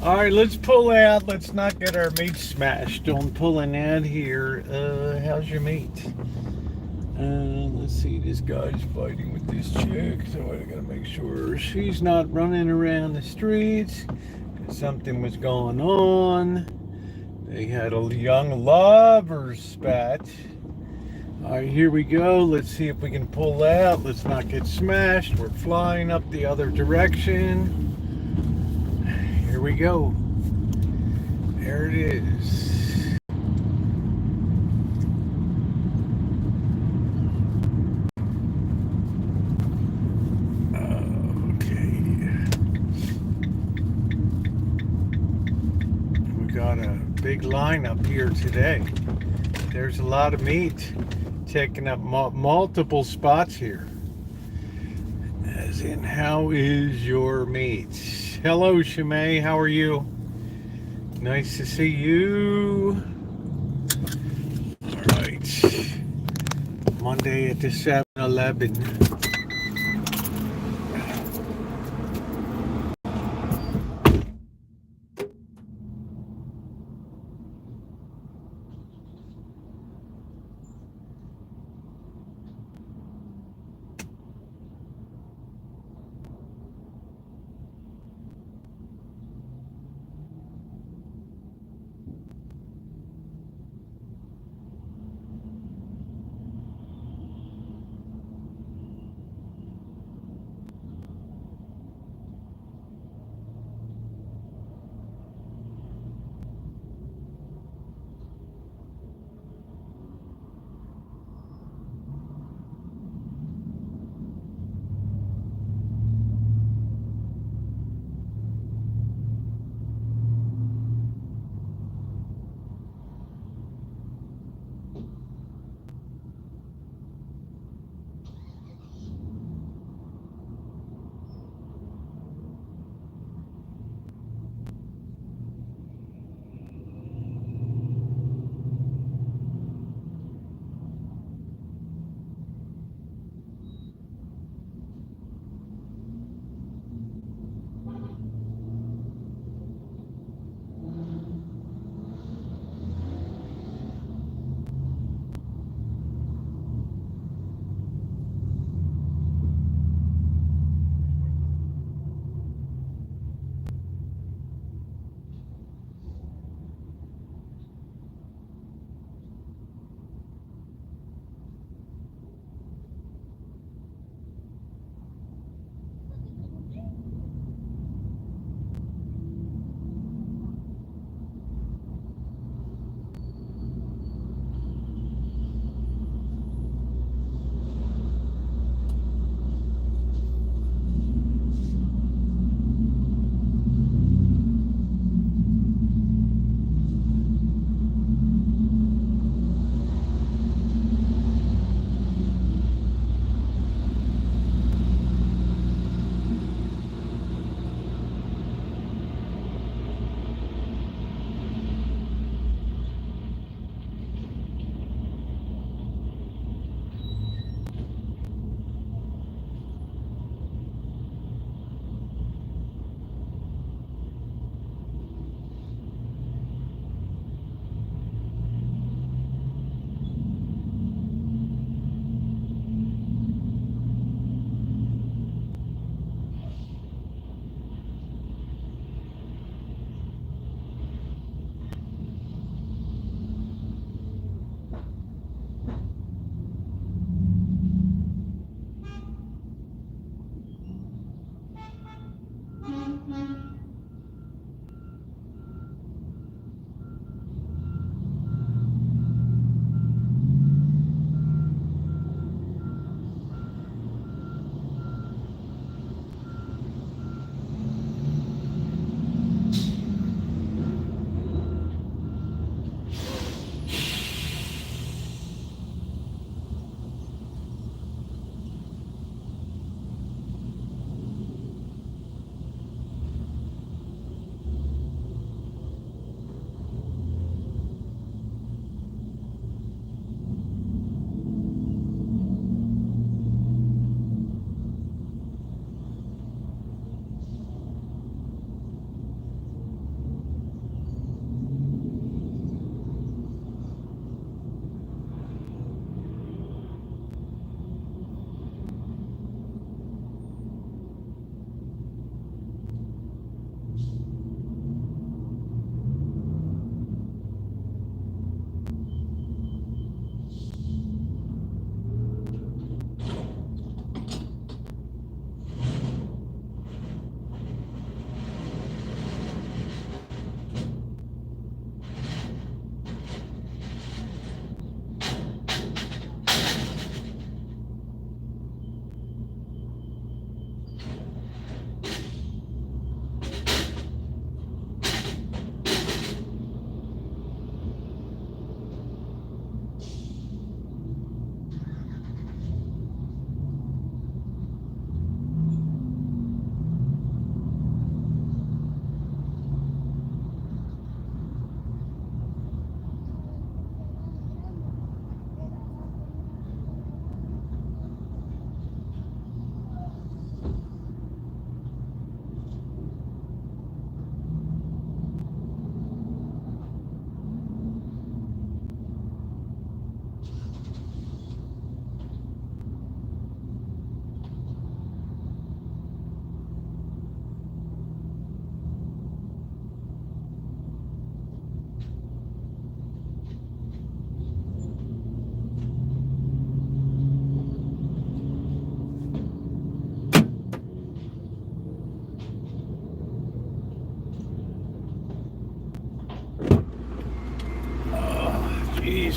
All right, let's pull out. Let's not get our meat smashed on pulling out here. How's your meat? Let's see. This guy's fighting with this chick, so I gotta make sure she's not running around the streets. Something was going on. They had a young lover spat. All right, here we go. Let's see if we can pull out. Let's not get smashed. We're flying up the other direction. Here we go. There it is. Okay. We got a big line up here today. There's a lot of meat taking up multiple spots here. As in, how is your meat? Hello, Shimei. How are you? Nice to see you. All right. Monday at the 7-Eleven.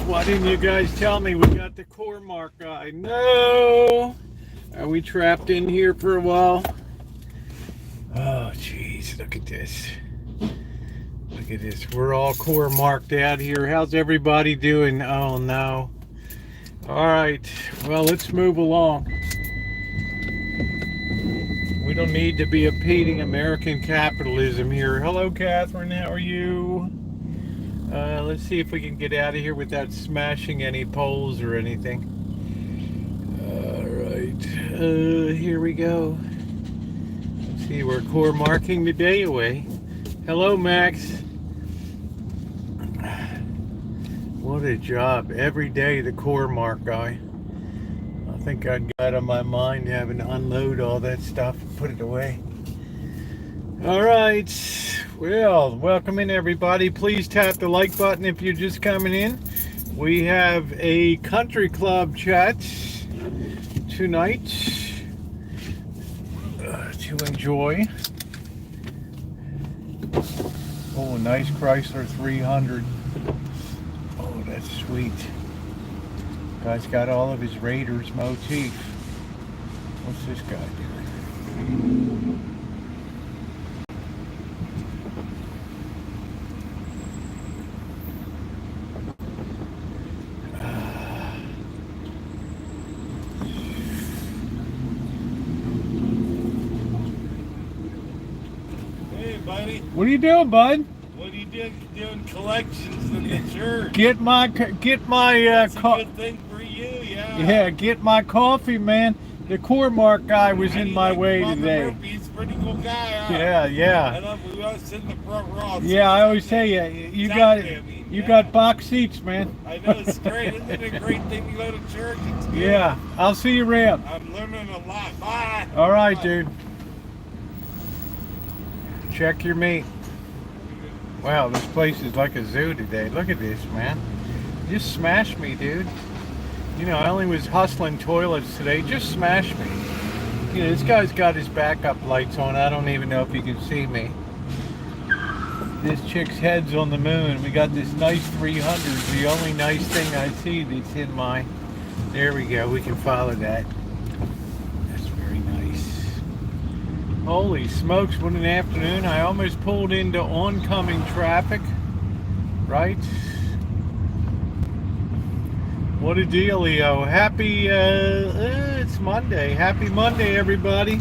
Why didn't you guys tell me we got the core mark guy? No! Are we trapped in here for a while? Oh, jeez, look at this. Look at this. We're all core marked out here. How's everybody doing? Oh, no. All right. Well, let's move along. We don't need to be impeding American capitalism here. Hello, Catherine. How are you? Let's see if we can get out of here without smashing any poles or anything. All right. Here we go. Let's see. We're core marking the day away. Hello, Max. What a job. Every day the core mark guy. I think I got on my mind having to unload all that stuff and put it away. All right. Well, welcome in everybody. Please tap the like button if you're just coming in. We have a country club chat tonight to enjoy. Oh, nice Chrysler 300. Oh, that's sweet. Guy's got all of his Raiders motif. What's this guy doing? Hey, buddy. What are you doing, bud? What are you doing collections in the church? Get my That's a good thing for you, yeah. Yeah, get my coffee, man. The core mark guy was in my way Mama today. Murphy, he's a pretty cool guy, huh? Yeah. And we all sit in the front row. Yeah, I always say you got box seats, man. I know, it's great. Isn't it a great thing to go to church? It's good. Yeah, I'll see you around. I'm learning a lot. Bye. All right, Bye. dude. Check your meat. Wow, this place is like a zoo today. Look at this, man. Just smash me, dude. You know, I only was hustling toilets today. Just smash me. You know, this guy's got his backup lights on. I don't even know if you can see me. This chick's head's on the moon. We got this nice 300. The only nice thing I see that's in my... There we go. We can follow that. That's very nice. Holy smokes, what an afternoon. I almost pulled into oncoming traffic. Right? What a dealio. Happy, it's Monday. Happy Monday, everybody.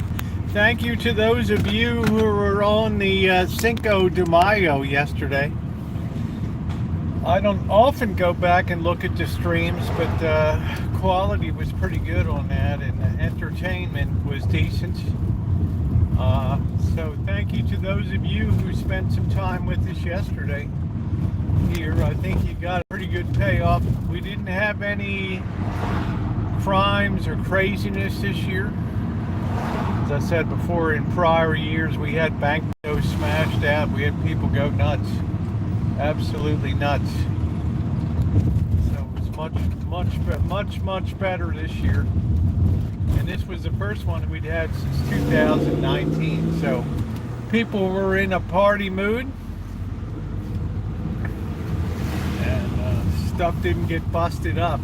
Thank you to those of you who were on the Cinco de Mayo yesterday. I don't often go back and look at the streams, but quality was pretty good on that, and the entertainment was decent. So thank you to those of you who spent some time with us yesterday here. I think you got a pretty good payoff. We didn't have any crimes or craziness this year. As I said before, in prior years we had bank notes smashed out. We had people go nuts. Absolutely nuts. So it was much better this year. And this was the first one we'd had since 2019. So people were in a party mood. And stuff didn't get busted up.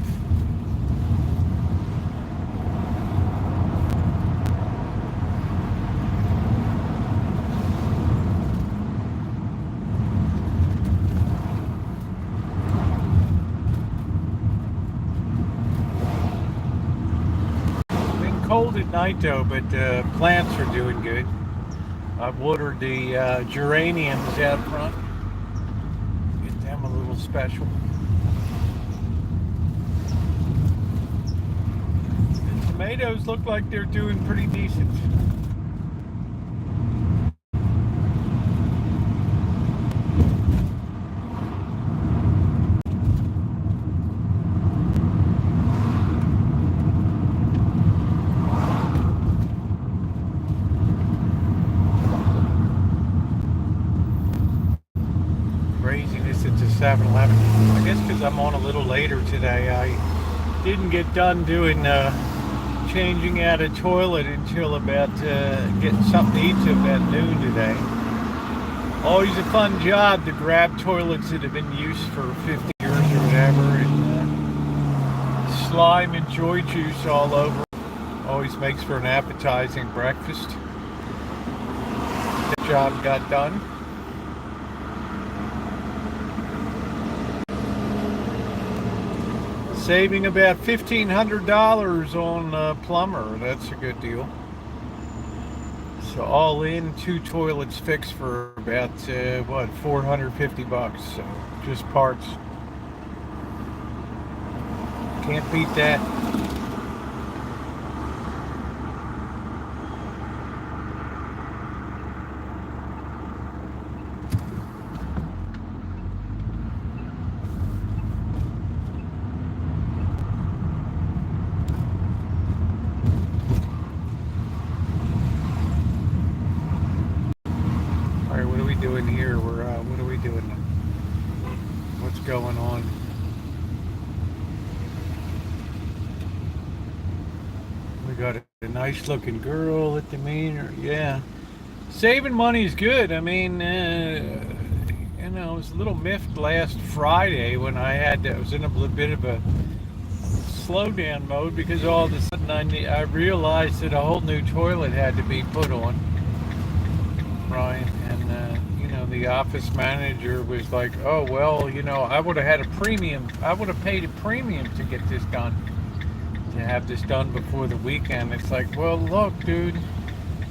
Cold at night though, but plants are doing good. I've watered the geraniums out front. Get them a little special. The tomatoes look like they're doing pretty decent. Craziness at the 7-Eleven. I guess because I'm on a little later today, I didn't get done doing changing out a toilet until about getting something to eat to about noon today. Always a fun job to grab toilets that have been used for 50 years or whatever and juice, lime and joy juice all over. Always makes for an appetizing breakfast. The job got done. Saving about $1,500 on plumber. That's a good deal. So all in, 2 toilets fixed for about what, $450. So just parts. Can't beat that. What are we doing here? What are we doing? What's going on? We got a nice looking girl at the main. Yeah, saving money is good. I mean, you know, I was a little miffed last Friday when I was in a little bit of a slowdown mode because all of a sudden I realized that a whole new toilet had to be put on. Right, and you know, the office manager was like, "Oh well, you know, I would have had a premium. I would have paid a premium to get this done, to have this done before the weekend." It's like, well, look, dude,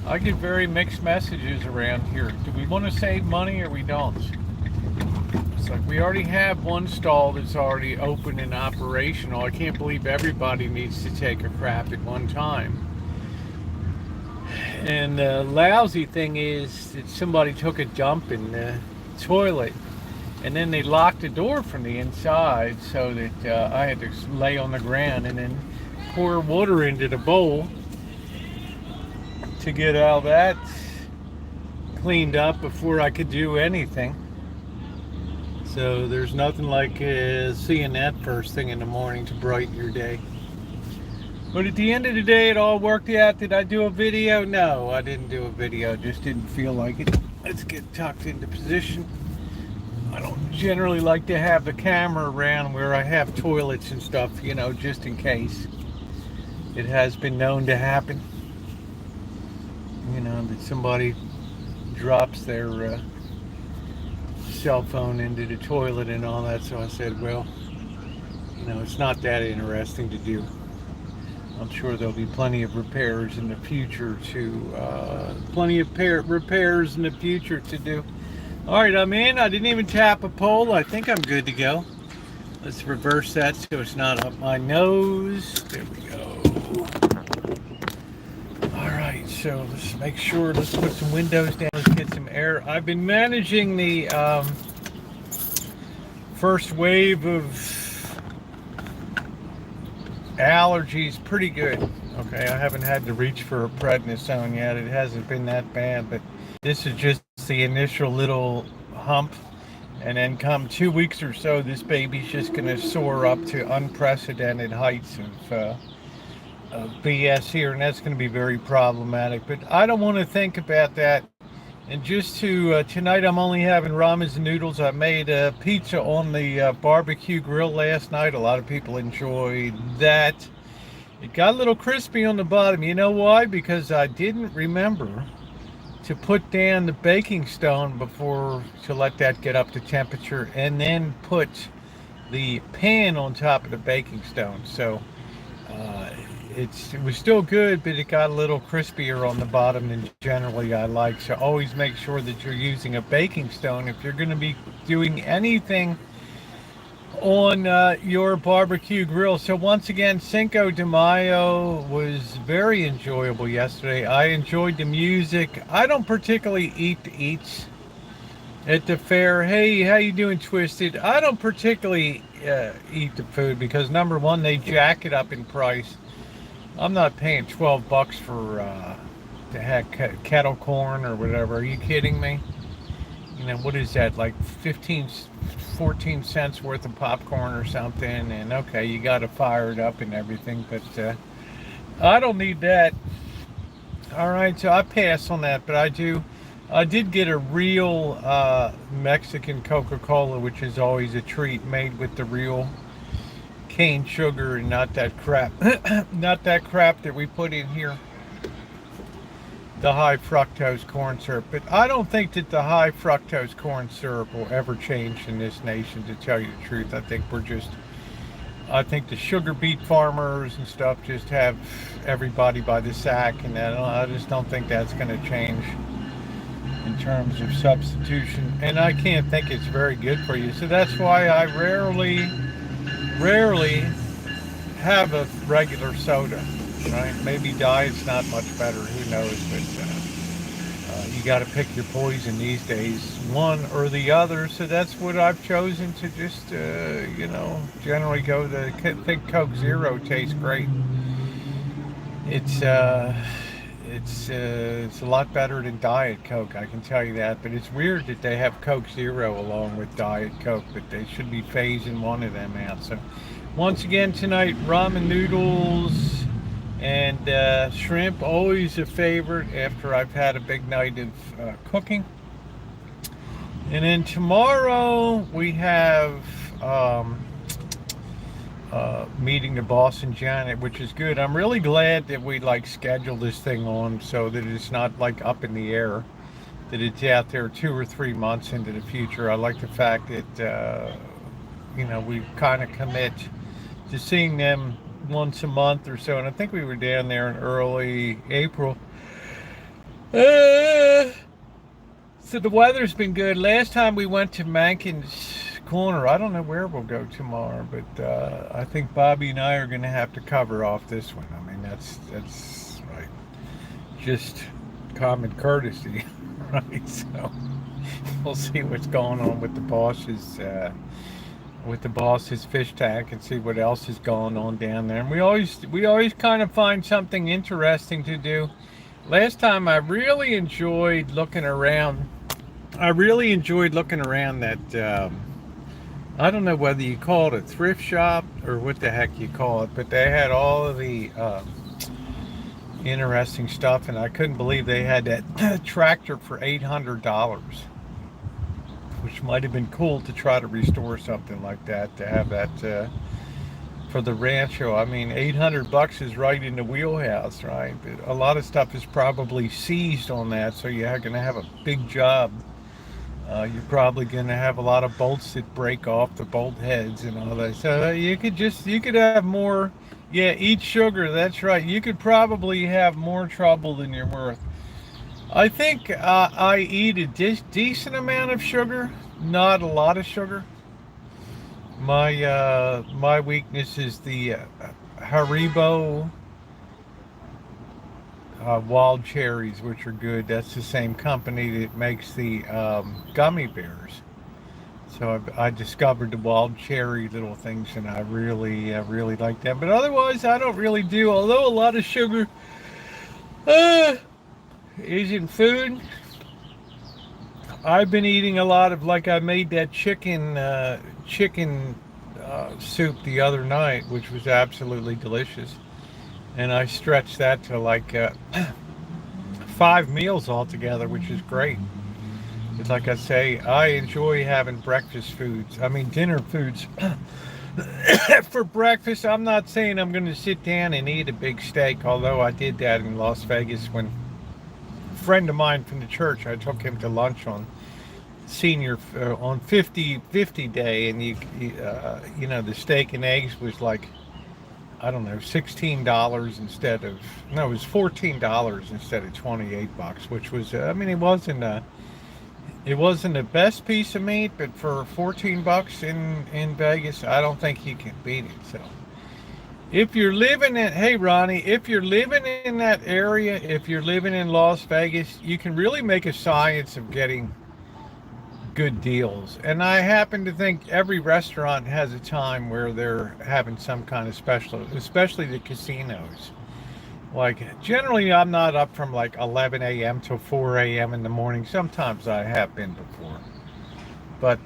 I get very mixed messages around here. Do we want to save money or we don't? It's like we already have one stall that's already open and operational. I can't believe everybody needs to take a crap at one time. And the lousy thing is that somebody took a dump in the toilet and then they locked the door from the inside so that I had to lay on the ground and then pour water into the bowl to get all that cleaned up before I could do anything. So there's nothing like seeing that first thing in the morning to brighten your day. But at the end of the day, it all worked out. Did I do a video? No, I didn't do a video. Just didn't feel like it. Let's get tucked into position. I don't generally like to have the camera around where I have toilets and stuff, you know, just in case. It has been known to happen. You know, that somebody drops their cell phone into the toilet and all that. So I said, well, you know, it's not that interesting to do. I'm sure there'll be plenty of repairs in the future to do. All right, I'm in. I didn't even tap a pole. I think I'm good to go. Let's reverse that so it's not up my nose. There we go. All right, so let's make sure. Let's put some windows down. Let's get some air. I've been managing the first wave of allergies pretty good. Okay, I haven't had to reach for a prednisone yet. It hasn't been that bad, but this is just the initial little hump, and then come 2 weeks or so, this baby's just going to soar up to unprecedented heights of BS here, and that's going to be very problematic. But I don't want to think about that. And just to tonight, I'm only having ramen and noodles. I made a pizza on the barbecue grill last night. A lot of people enjoyed that. It got a little crispy on the bottom. You know why? Because I didn't remember to put down the baking stone before, to let that get up to temperature, and then put the pan on top of the baking stone. So it was still good, but it got a little crispier on the bottom than generally I like. So always make sure that you're using a baking stone if you're going to be doing anything on your barbecue grill. So once again, Cinco de Mayo was very enjoyable yesterday. I enjoyed the music. I don't particularly eat the eats at the fair. Hey, how you doing, Twisted? I don't particularly eat the food because, number one, they jack it up in price. I'm not paying $12 for the heck kettle corn or whatever. Are you kidding me? You know, what is that, like 14 cents worth of popcorn or something? And okay, you got to fire it up and everything, but I don't need that. All right, so I pass on that, but I did get a real Mexican Coca-Cola, which is always a treat, made with the real cane sugar and not that crap, not that crap that we put in here, the high fructose corn syrup. But I don't think that the high fructose corn syrup will ever change in this nation, to tell you the truth. I think the sugar beet farmers and stuff just have everybody by the sack, and I just don't think that's going to change in terms of substitution. And I can't think it's very good for you. So that's why I rarely have a regular soda, right? Maybe diet's not much better, who knows, but you got to pick your poison these days, one or the other. So that's what I've chosen to just, generally go to. I think Coke Zero tastes great. It's a lot better than Diet Coke, I can tell you that. But it's weird that they have Coke Zero along with Diet Coke, but they should be phasing one of them out. So once again tonight, ramen noodles and shrimp, always a favorite after I've had a big night of cooking. And then tomorrow we have meeting the boss and Janet, which is good. I'm really glad that we scheduled this thing on so that it's not up in the air, that it's out there 2 or 3 months into the future. I like the fact that we kind of commit to seeing them once a month or so, and I think we were down there in early April. So the weather's been good. Last time we went to Mankin's Corner. I don't know where we'll go tomorrow, but I think Bobby and I are going to have to cover off this one. I mean, that's like just common courtesy, right? So we'll see what's going on with the boss's fish tank and see what else is going on down there. And we always kind of find something interesting to do. Last time I really enjoyed looking around. That I don't know whether you call it a thrift shop or what the heck you call it, but they had all of the interesting stuff, and I couldn't believe they had that tractor for $800, which might have been cool to try to restore something like that, to have that for the Rancho. I mean, $800 is right in the wheelhouse, right? But a lot of stuff is probably seized on that, so you're going to have a big job. You're probably going to have a lot of bolts that break off the bolt heads and all that. So you could have more. Yeah, eat sugar. That's right. You could probably have more trouble than you're worth. I think I eat a decent amount of sugar, not a lot of sugar. My weakness is the Haribo wild cherries, which are good. That's the same company that makes the gummy bears. So I discovered the wild cherry little things, and I really like them. But otherwise, I don't really do. Although a lot of sugar is in food, I've been eating a lot of, I made that chicken soup the other night, which was absolutely delicious. And I stretched that to 5 meals altogether, which is great. It's like I say, I enjoy having dinner foods for breakfast. I'm not saying I'm going to sit down and eat a big steak, although I did that in Las Vegas when a friend of mine from the church, I took him to lunch on on 50 day, and the steak and eggs was I don't know, $16 instead of, no, it was $14 instead of $28, which was, it wasn't the best piece of meat, but for $14 in Vegas, I don't think you can beat it. So if you're living hey Ronnie, if you're living in that area, if you're living in Las Vegas, you can really make a science of getting good deals. And I happen to think every restaurant has a time where they're having some kind of special, especially the casinos. Generally I'm not up from 11 a.m. till 4 a.m. in the morning. Sometimes I have been before, but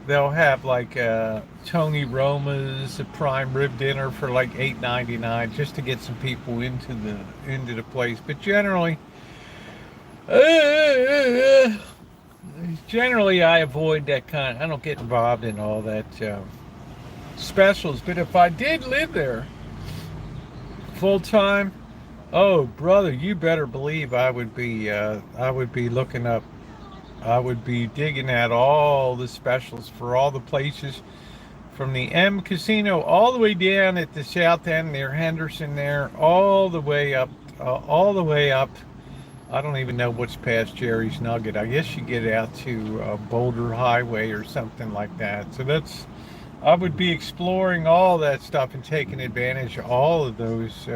they'll have Tony Roma's a prime rib dinner for $8.99 just to get some people into the place. But generally I avoid that I don't get involved in all that specials. But if I did live there full time, oh brother, you better believe I would be looking up. I would be digging at all the specials for all the places from the M Casino all the way down at the south end near Henderson there, all the way up. I don't even know what's past Jerry's Nugget. I guess you get out to Boulder Highway or something like that. So I would be exploring all that stuff and taking advantage of all of those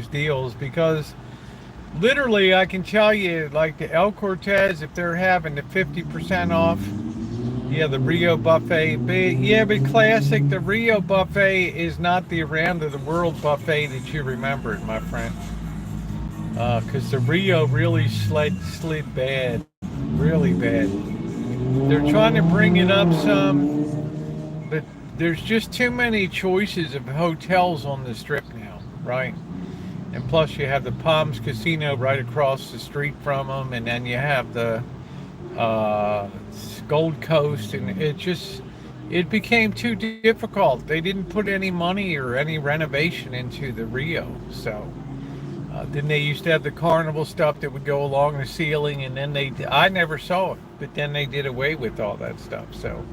deals, because literally I can tell you, like the El Cortez, if they're having the 50% off, yeah, the Rio buffet, but classic, the Rio buffet is not the around of the world buffet that you remembered, my friend. Because the Rio really slid bad, really bad. They're trying to bring it up some, but there's just too many choices of hotels on the strip now, right? And plus you have the Palms Casino right across the street from them, and then you have the Gold Coast, and it became too difficult. They didn't put any money or any renovation into the Rio, so then they used to have the carnival stuff that would go along the ceiling, and then I never saw it, but then they did away with all that stuff. So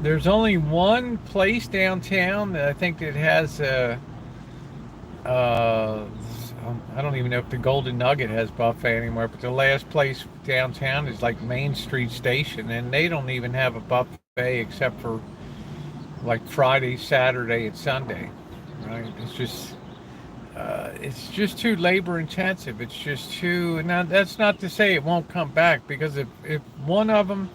there's only one place downtown that I think that has I don't even know if the Golden Nugget has buffet anymore, but the last place downtown is like Main Street Station, and they don't even have a buffet except for like Friday, Saturday, and Sunday, right? It's just too labor intensive. It's just too. Now that's not to say it won't come back, because if one of them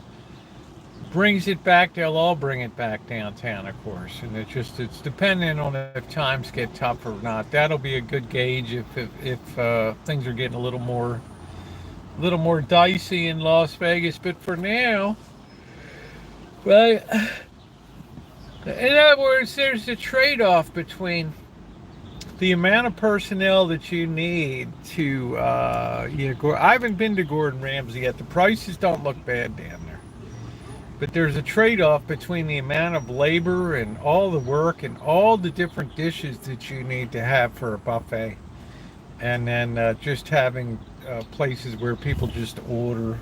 brings it back, they'll all bring it back downtown, of course. And it's dependent on if times get tough or not. That'll be a good gauge if things are getting a little more dicey in Las Vegas. But for now, well, in other words, there's a trade-off between the amount of personnel that you need to, I haven't been to Gordon Ramsay yet. The prices don't look bad down there. But there's a trade-off between the amount of labor and all the work and all the different dishes that you need to have for a buffet. And then just having places where people just order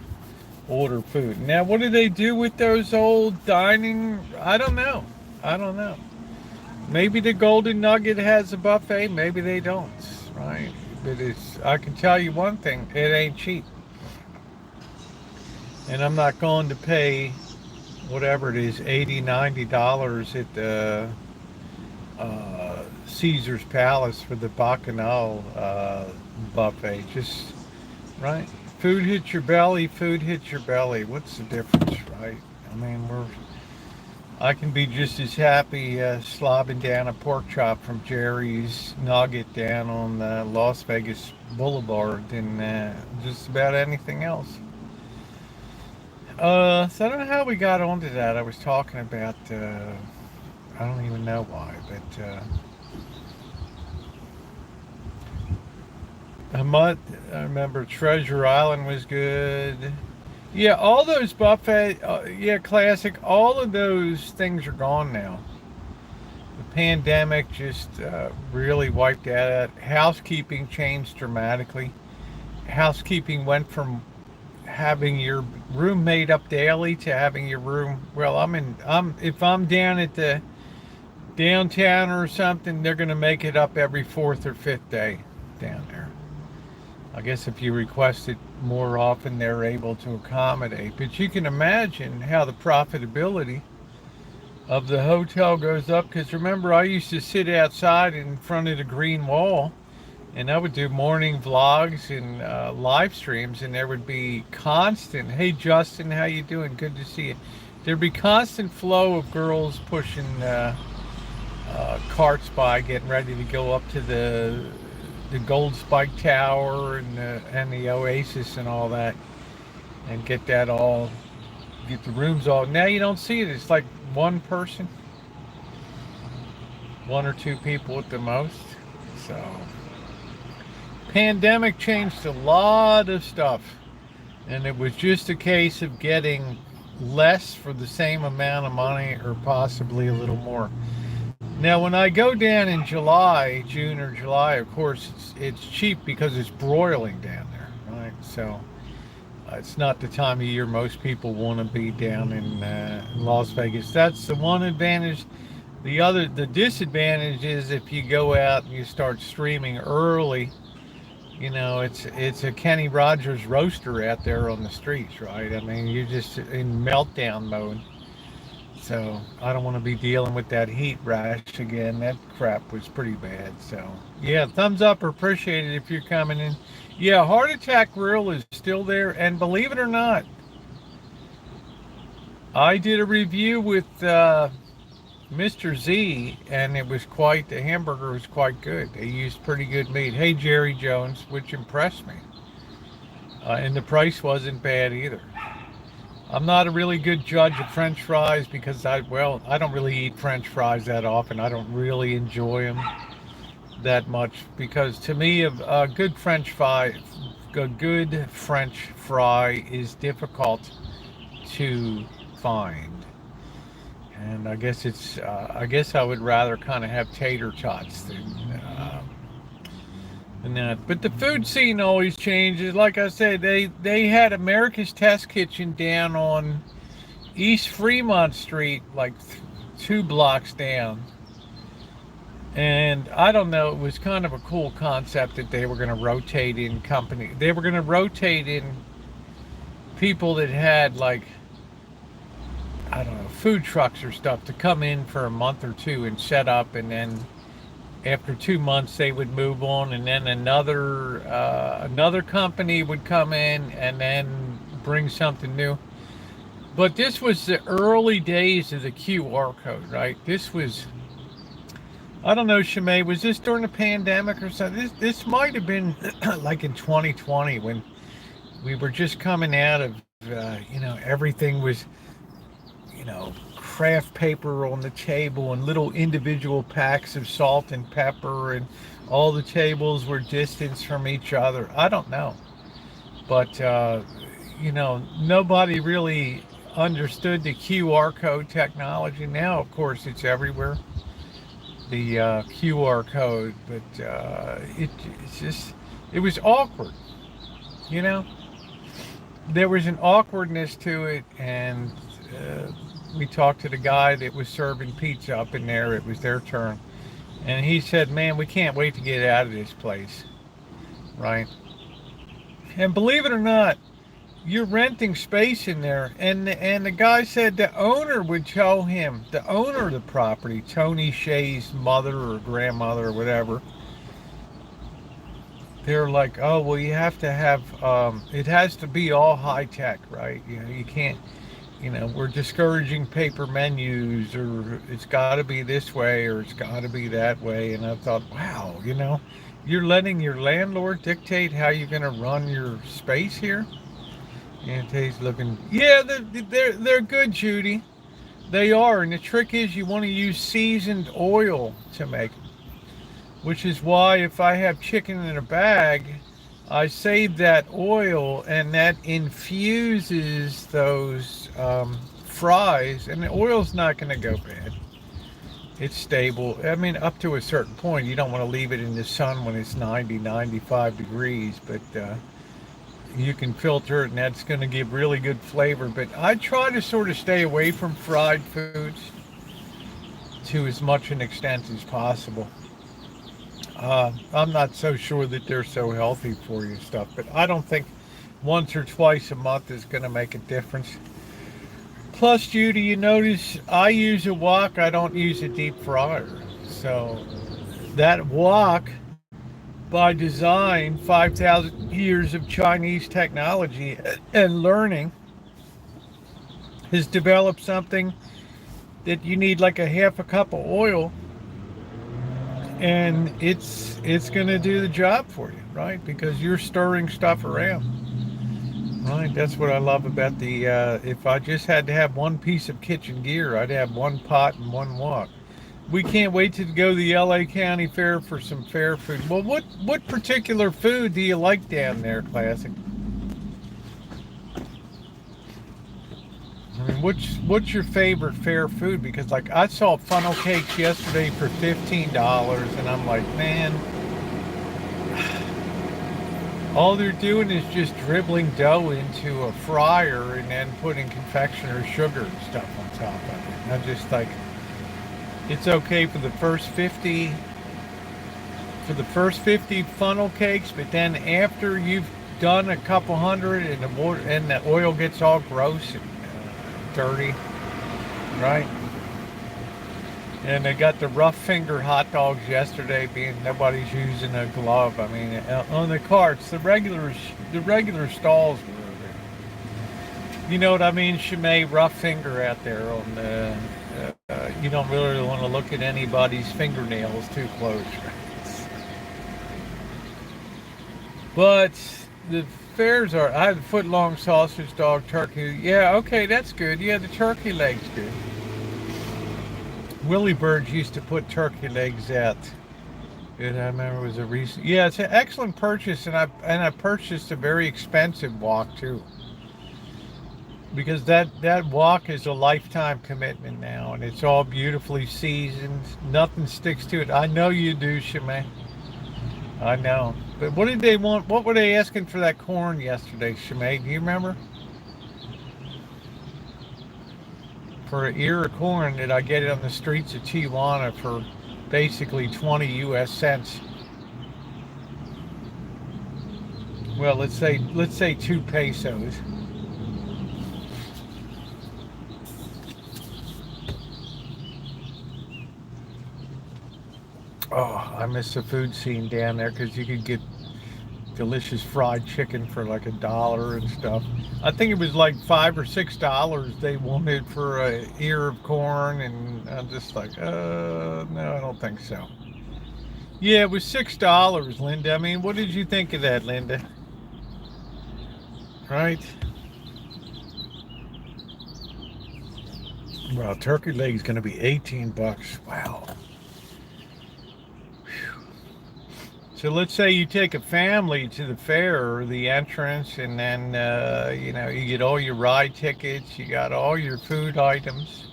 food. Now, what do they do with those old dining? I don't know. Maybe the Golden Nugget has a buffet, maybe they don't, right? But I can tell you one thing, it ain't cheap. And I'm not going to pay whatever it is, $80, $90 at the Caesar's Palace for the Bacchanal buffet. Just, right? Food hits your belly, What's the difference, right? I mean, I can be just as happy slobbing down a pork chop from Jerry's Nugget down on Las Vegas Boulevard than just about anything else. So I don't know how we got onto that. I was talking about, I don't even know why, but I remember Treasure Island was good. Yeah, all those buffet, classic, all of those things are gone now. The pandemic just really wiped out. Housekeeping changed dramatically. Housekeeping went from having your room made up daily to having your room, well, if I'm down at the downtown or something, they're going to make it up every 4th or 5th day down there. I guess if you request it more often, they're able to accommodate. But you can imagine how the profitability of the hotel goes up. Because remember, I used to sit outside in front of the green wall, and I would do morning vlogs and live streams, and there would be constant, hey Justin, how you doing? Good to see you. There'd be constant flow of girls pushing carts by, getting ready to go up to the Gold Spike Tower and the Oasis and all that, and get the rooms all. Now you don't see it. It's like one person, 1 or 2 people at the most. So pandemic changed a lot of stuff, and it was just a case of getting less for the same amount of money, or possibly a little more. Now, when I go down in July, June or July, of course, it's cheap because it's broiling down there, right? So it's not the time of year most people want to be down in Las Vegas. That's the one advantage. The disadvantage is if you go out and you start streaming early, it's a Kenny Rogers roaster out there on the streets, right? I mean, you're just in meltdown mode. So I don't want to be dealing with that heat rash again. That crap was pretty bad. So yeah, thumbs up or appreciated if you're coming in. Yeah, Heart Attack Grill is still there, and believe it or not, I did a review with Mr. Z, and the hamburger was quite good. They used pretty good meat. Hey, Jerry Jones, which impressed me. And the price wasn't bad either. I'm not a really good judge of French fries because I don't really eat French fries that often. I don't really enjoy them that much because to me, a good French fry is difficult to find. And I guess I would rather kind of have tater tots than that. But the food scene always changes. Like I said, they had America's Test Kitchen down on East Fremont Street, like 2 blocks down. And I don't know, it was kind of a cool concept that they were going to rotate in company. They were going to rotate in people that had, like, I don't know, food trucks or stuff to come in for a month or two and set up, and then after 2 months they would move on, and then another company would come in and then bring something new. But this was the early days of the QR code, right? This was, I don't know, Shimei, was this during the pandemic or something? This might have been like in 2020 when we were just coming out of, everything was, craft paper on the table and little individual packs of salt and pepper, and all the tables were distanced from each other. I don't know. But, nobody really understood the QR code technology. Now, of course, it's everywhere, the QR code, but it was awkward, There was an awkwardness to it, and we talked to the guy that was serving pizza up in there. It was their turn. And he said, man, we can't wait to get out of this place, right? And believe it or not, you're renting space in there. And the guy said the owner would tell him, the owner of the property, Tony Shea's mother or grandmother or whatever, they're like, oh, well, you have to have, it has to be all high tech, right? You can't, we're discouraging paper menus, or it's got to be this way, or it's got to be that way. And I thought, wow, you're letting your landlord dictate how you're going to run your space here? And he's looking, yeah, they're good, Judy. They are. And the trick is you want to use seasoned oil to make them, which is why if I have chicken in a bag, I save that oil, and that infuses those fries, and the oil's not going to go bad. It's stable. I mean, up to a certain point. You don't want to leave it in the sun when it's 90, 95 degrees, but you can filter it, and that's going to give really good flavor. But I try to sort of stay away from fried foods to as much an extent as possible. I'm not so sure that they're so healthy for you and stuff, but I don't think once or twice a month is going to make a difference. Plus, Judy, you notice I use a wok. I don't use a deep fryer. So that wok, by design, 5,000 years of Chinese technology and learning, has developed something that you need like a half a cup of oil, and it's going to do the job for you, right? Because you're stirring stuff around, right? That's what I love about the if I just had to have one piece of kitchen gear, I'd have one pot and one wok. We can't wait to go to the LA County Fair for some fair food. Well, what particular food do you like down there, Classic? I mean, what's your favorite fair food? Because like I saw funnel cakes yesterday for $15, and I'm like, man, all they're doing is just dribbling dough into a fryer and then putting confectioner's sugar and stuff on top of it. And I'm just like, it's okay for the first 50 funnel cakes, but then after you've done a couple hundred and the water and the oil gets all gross and dirty, right? And they got the rough finger hot dogs yesterday, being nobody's using a glove. I mean, on the carts, the regular stalls were, you know what I mean, Shimei, rough finger out there on the. You don't really want to look at anybody's fingernails too close. But the fairs are, I have foot-long sausage dog turkey. Yeah, okay, that's good. Yeah, the turkey leg's good. Willie Birds used to put turkey legs out. And I remember it was a recent. Yeah, it's an excellent purchase, and I purchased a very expensive wok too. Because that wok is a lifetime commitment now, and it's all beautifully seasoned. Nothing sticks to it. I know you do, Shimei. I know. But what did they want? What were they asking for that corn yesterday, Shimei? Do you remember? For an ear of corn that I get it on the streets of Tijuana for basically 20 US cents. Well, let's say 2 pesos. Oh, I miss the food scene down there because you could get delicious fried chicken for like $1 and stuff. I think it was like $5 or $6 they wanted for a ear of corn, and I'm just like, no, I don't think so. Yeah, it was $6, Linda. I mean, what did you think of that, Linda? Right? Well, turkey leg's going to be $18. Wow. So let's say you take a family to the fair or the entrance, and then you get all your ride tickets, you got all your food items,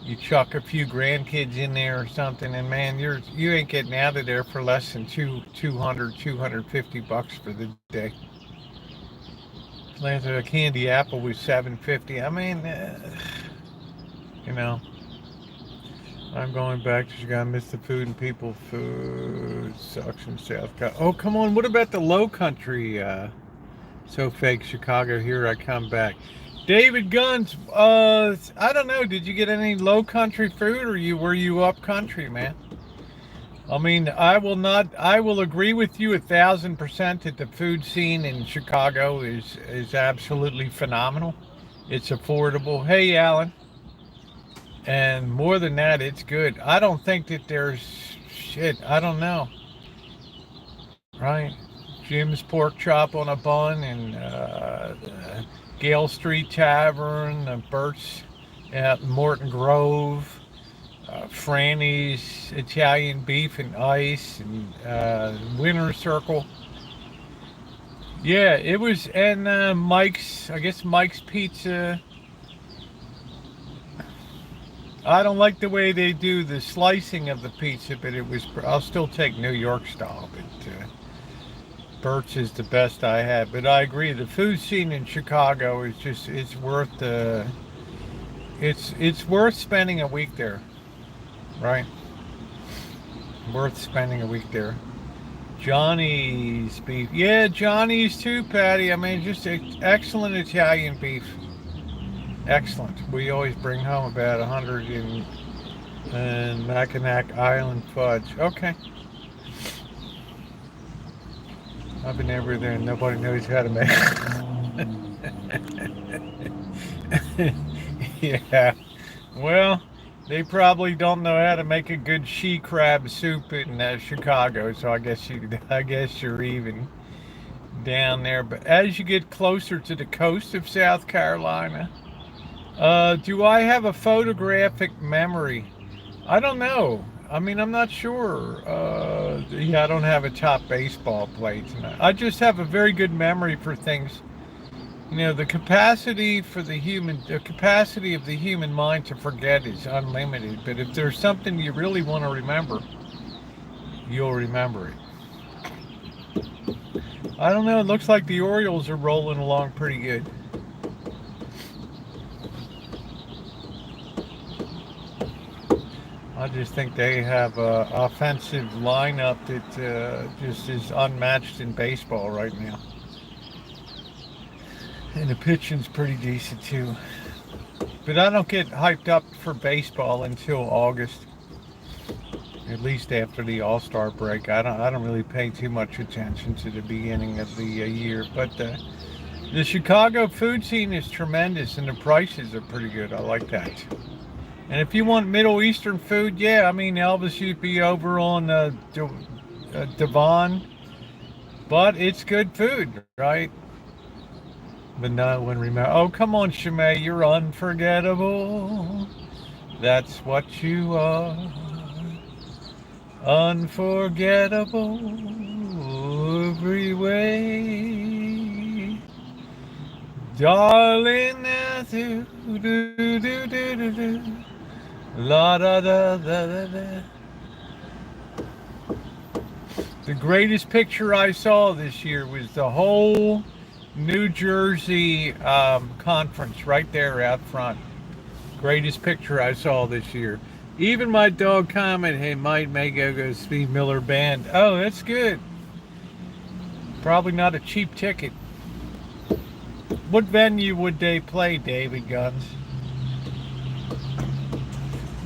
you chuck a few grandkids in there or something, and man, you ain't getting out of there for less than $250 for the day. Last a candy apple was $7.50. I mean, I'm going back to Chicago. I miss the food and people. Food sucks in South Carolina. Oh, come on. What about the low country? So fake Chicago. Here I come back. David Guns. I don't know. Did you get any low country food, or were you up country, man? I mean, I will agree with you 1,000% that the food scene in Chicago is absolutely phenomenal. It's affordable. Hey, Alan. And more than that, it's good. I don't think that there's shit. I don't know. Right? Jim's Pork Chop on a Bun, and Gale Street Tavern, Burt's at Morton Grove, Franny's Italian Beef and Ice, and Winter Circle. Yeah, it was, and Mike's Pizza. I don't like the way they do the slicing of the pizza, but I'll still take New York style, but Burt's is the best I had. But I agree, the food scene in Chicago is just, it's worth spending a week there, right? Worth spending a week there. Johnny's beef. Yeah, Johnny's too, Patty. I mean, just excellent Italian beef. Excellent. We always bring home about 100 in Mackinac Island fudge. Okay. I've been everywhere and nobody knows how to make it. Yeah. Well, they probably don't know how to make a good she crab soup in Chicago, so I guess you're even down there. But as you get closer to the coast of South Carolina, do I have a photographic memory? I don't know. I mean, I'm not sure. Yeah, I don't have a top baseball plate tonight. I just have a very good memory for things You know, the capacity of the human mind to forget is unlimited. But if there's something you really want to remember, you'll remember it. I don't know. It looks like the Orioles are rolling along pretty good. I just think they have a offensive lineup that just is unmatched in baseball right now. And the pitching's pretty decent too. But I don't get hyped up for baseball until August. At least after the All-Star break. I don't really pay too much attention to the beginning of the year. But the Chicago food scene is tremendous and the prices are pretty good. I like that. And if you want Middle Eastern food, yeah, I mean, Elvis used to be over on Devon, but it's good food, right? But no one remember. Oh, come on, Shimei, you're unforgettable. That's what you are. Unforgettable every way. Darling, do do do do do do. La da da da da da. The greatest picture I saw this year was the whole New Jersey conference right there out front. Greatest picture I saw this year. Even my dog commented, hey, might may go Steve Miller Band. Oh, that's good. Probably not a cheap ticket. What venue would they play, David Guns?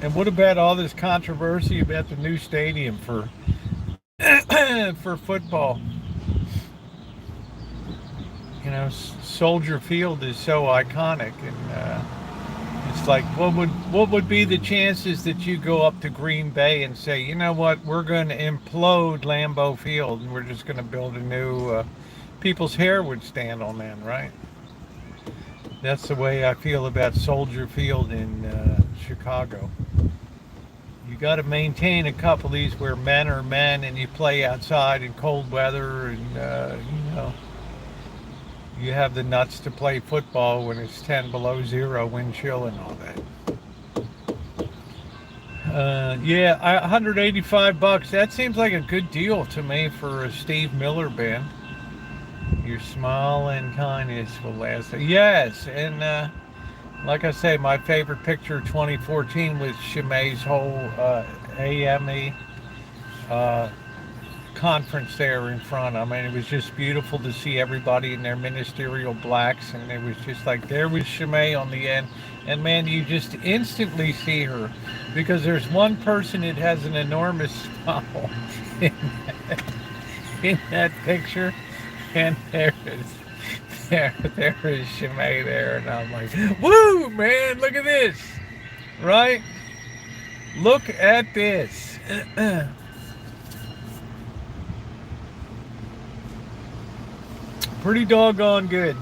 And what about all this controversy about the new stadium for for football? You know, Soldier Field is so iconic, and it's like, what would be the chances that you go up to Green Bay and say, you know what, we're going to implode Lambeau Field, and we're just going to build a new. People's hair would stand on that, right? That's the way I feel about Soldier Field in Chicago. You got to maintain a couple of these where men are men and you play outside in cold weather, and you know, you have the nuts to play football when it's 10 below zero wind chill and all that. Yeah, $185. That seems like a good deal to me for a Steve Miller Band. Your smile and kindness will last. Yes, and like I say, my favorite picture 2014 was Shimei's whole AME conference there in front. I mean, it was just beautiful to see everybody in their ministerial blacks, and it was just like, there was Shimei on the end. And man, you just instantly see her, because there's one person that has an enormous smile in that picture, and there is Shimei there, and I'm like, woo, man, look at this, right? Look at this. Pretty doggone good.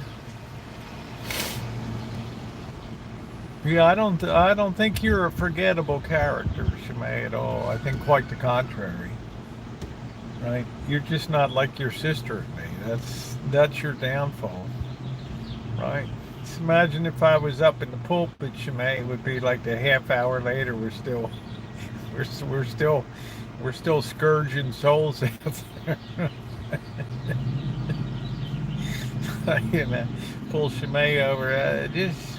Yeah, I don't think you're a forgettable character, Shimei, at all. I think quite the contrary. Right? You're just not like your sister and me. That's your downfall. Right? Just imagine if I was up in the pulpit, Shimei, it would be like a half hour later we're still scourging souls out there. You know, pull Shimei over. Does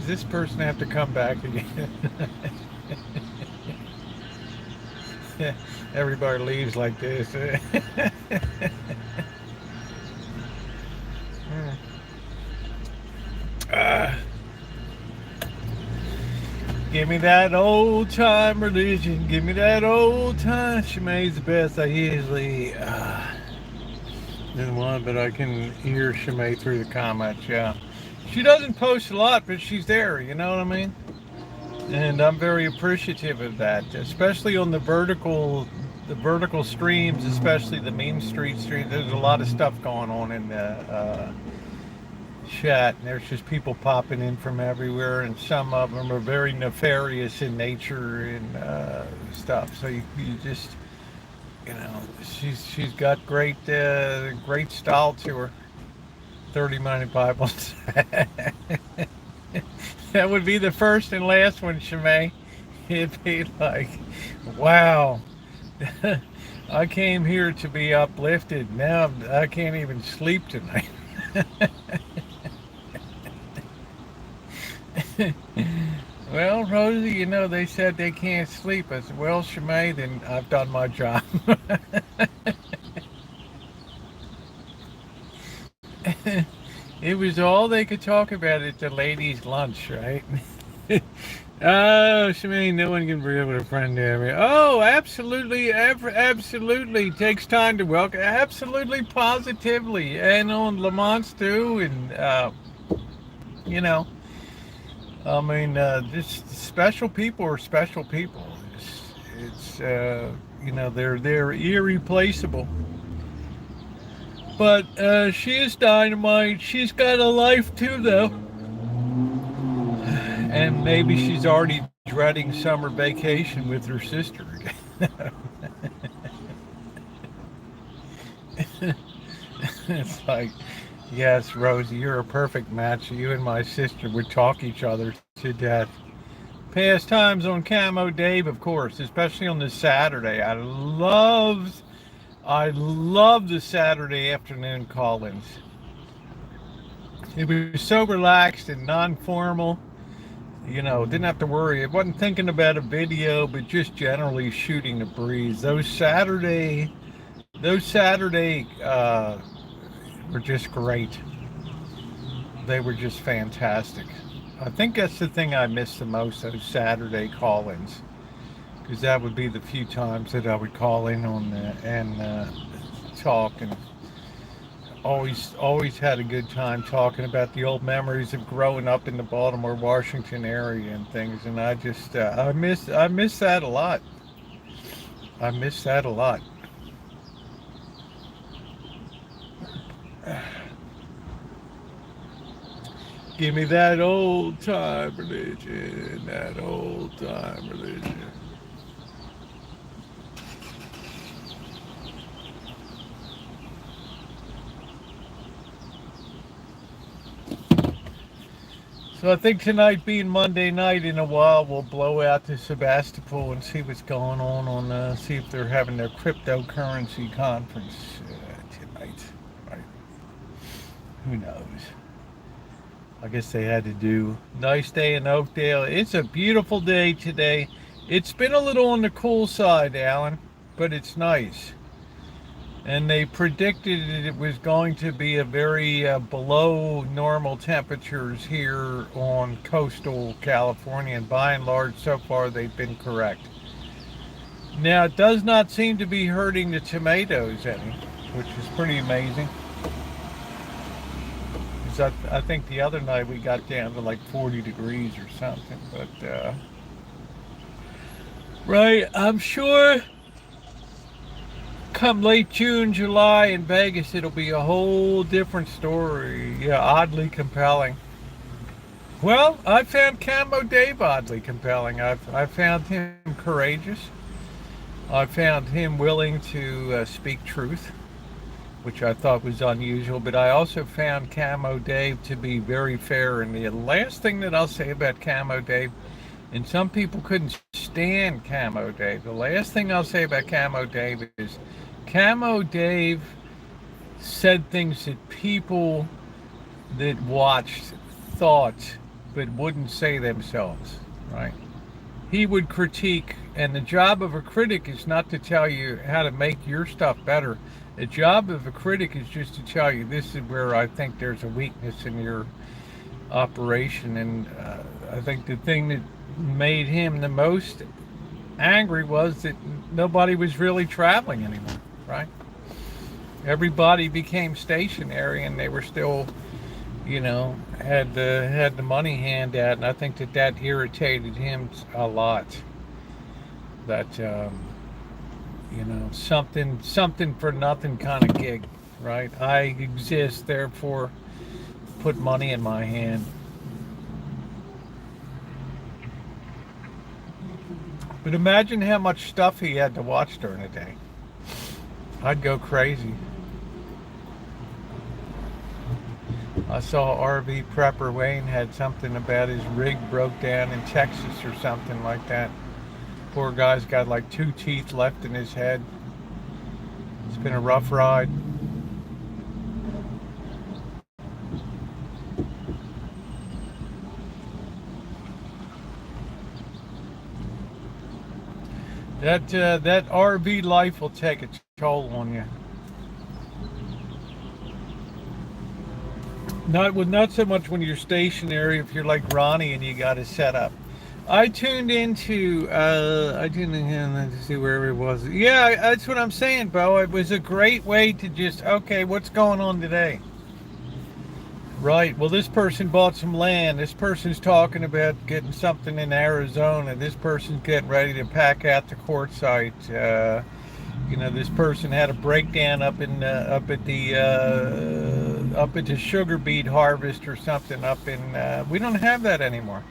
this person have to come back again? Everybody leaves like this. Give me that old time religion. Give me that old time. Shimei's the best. I usually didn't want, but I can hear Shimei through the comments. Yeah, she doesn't post a lot, but she's there. You know what I mean? And I'm very appreciative of that, especially on the vertical streams, especially the Mean Street streams. There's a lot of stuff going on in the chat, and there's just people popping in from everywhere, and some of them are very nefarious in nature and stuff. So you just, you know, she's got great style to her. 30-minute Bible study. That would be the first and last one, Shemay. It'd be like, wow, I came here to be uplifted. Now I can't even sleep tonight. Well, Rosie, you know, they said they can't sleep. I said, well, Shemay, then I've done my job. It was all they could talk about at the ladies' lunch, right? Oh, Shemay, no one can be able to friend me. Oh, absolutely, absolutely. Takes time to welcome. Absolutely, positively. And on Lamont's too. And, you know, I mean, this special people are special people. It's you know, they're irreplaceable. But she is dynamite. She's got a life too, though. And maybe she's already dreading summer vacation with her sister. It's like, yes, Rosie, you're a perfect match. You and my sister would talk each other to death. Pastimes on Camo Dave, of course, especially on this Saturday. I love the Saturday afternoon call-ins. It was so relaxed and non-formal. You know, didn't have to worry. I wasn't thinking about a video, but just generally shooting the breeze. Those Saturday were just great. They were just fantastic. I think that's the thing I miss the most, those Saturday call-ins, because that would be the few times that I would call in on and talk, and always had a good time talking about the old memories of growing up in the Baltimore, Washington area and things. And I just I miss that a lot. I miss that a lot. Give me that old time religion, that old time religion. So I think tonight being Monday night, in a while we'll blow out to Sebastopol and see what's going on see if they're having their cryptocurrency conference tonight. Right? Who knows? I guess they had to do. Nice day in Oakdale. It's a beautiful day today. It's been a little on the cool side, Alan, but it's nice. And they predicted it was going to be a very below normal temperatures here on coastal California, and by and large, so far, they've been correct. Now, it does not seem to be hurting the tomatoes any, which is pretty amazing. I think the other night we got down to like 40 degrees or something, but right, I'm sure come late June, July in Vegas, it'll be a whole different story. Yeah, oddly compelling. Well, I found Camo Dave oddly compelling. I found him courageous. I found him willing to speak truth, which I thought was unusual, but I also found Camo Dave to be very fair. And the last thing that I'll say about Camo Dave, and some people couldn't stand Camo Dave, the last thing I'll say about Camo Dave is Camo Dave said things that people that watched thought but wouldn't say themselves, right? He would critique, and the job of a critic is not to tell you how to make your stuff better. The job of a critic is just to tell you, this is where I think there's a weakness in your operation. And I think the thing that made him the most angry was that nobody was really traveling anymore, right? Everybody became stationary, and they were still, you know, had the money hand out, and I think that irritated him a lot. That you know, something for nothing kind of gig, right? I exist, therefore put money in my hand. But imagine how much stuff he had to watch during the day. I'd go crazy. I saw RV Prepper Wayne had something about his rig broke down in Texas or something like that. Poor guy's got like 2 teeth left in his head. It's been a rough ride. That RV life will take a toll on you. Not so much when you're stationary. If you're like Ronnie and you got to set up. I tuned in to see where it was. Yeah, that's what I'm saying, Bo. It was a great way to just, okay, what's going on today? Right. Well, this person bought some land. This person's talking about getting something in Arizona. This person's getting ready to pack out the court site. This person had a breakdown up at the sugar beet harvest or something up in. We don't have that anymore.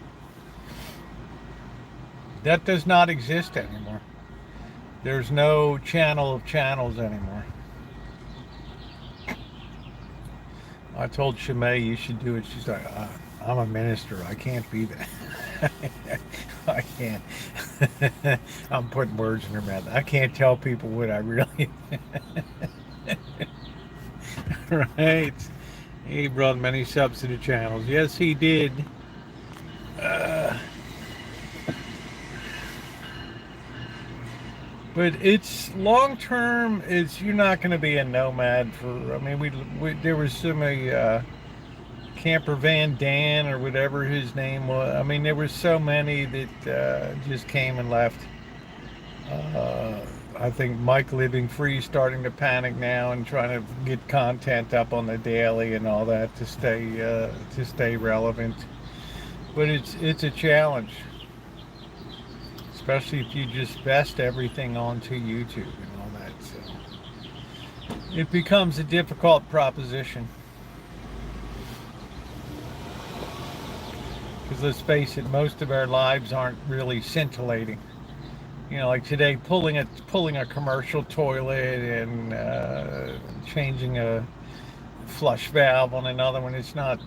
That does not exist anymore. There's no channel of channels anymore. I told Shimei you should do it. She's like, I'm a minister. I can't be that. I can't. I'm putting words in her mouth. I can't tell people what I really. Right. He brought many subs to the channels. Yes, he did. But it's long term. You're not going to be a nomad for. I mean, we there was somebody Camper Van Dan or whatever his name was. I mean, there were so many that just came and left. I think Mike Living Free is starting to panic now and trying to get content up on the daily and all that to stay relevant. But it's a challenge. Especially if you just vest everything onto YouTube and all that. So it becomes a difficult proposition. Because let's face it, most of our lives aren't really scintillating. Like today, pulling a commercial toilet and changing a flush valve on another one. It's not,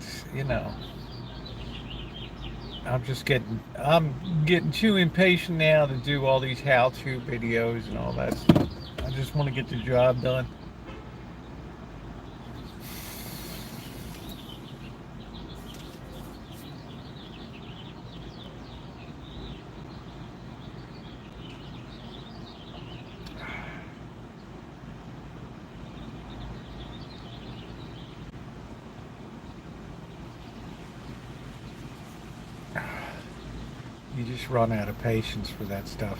I'm getting too impatient now to do all these how-to videos and all that stuff. I just want to get the job done. You just run out of patience for that stuff.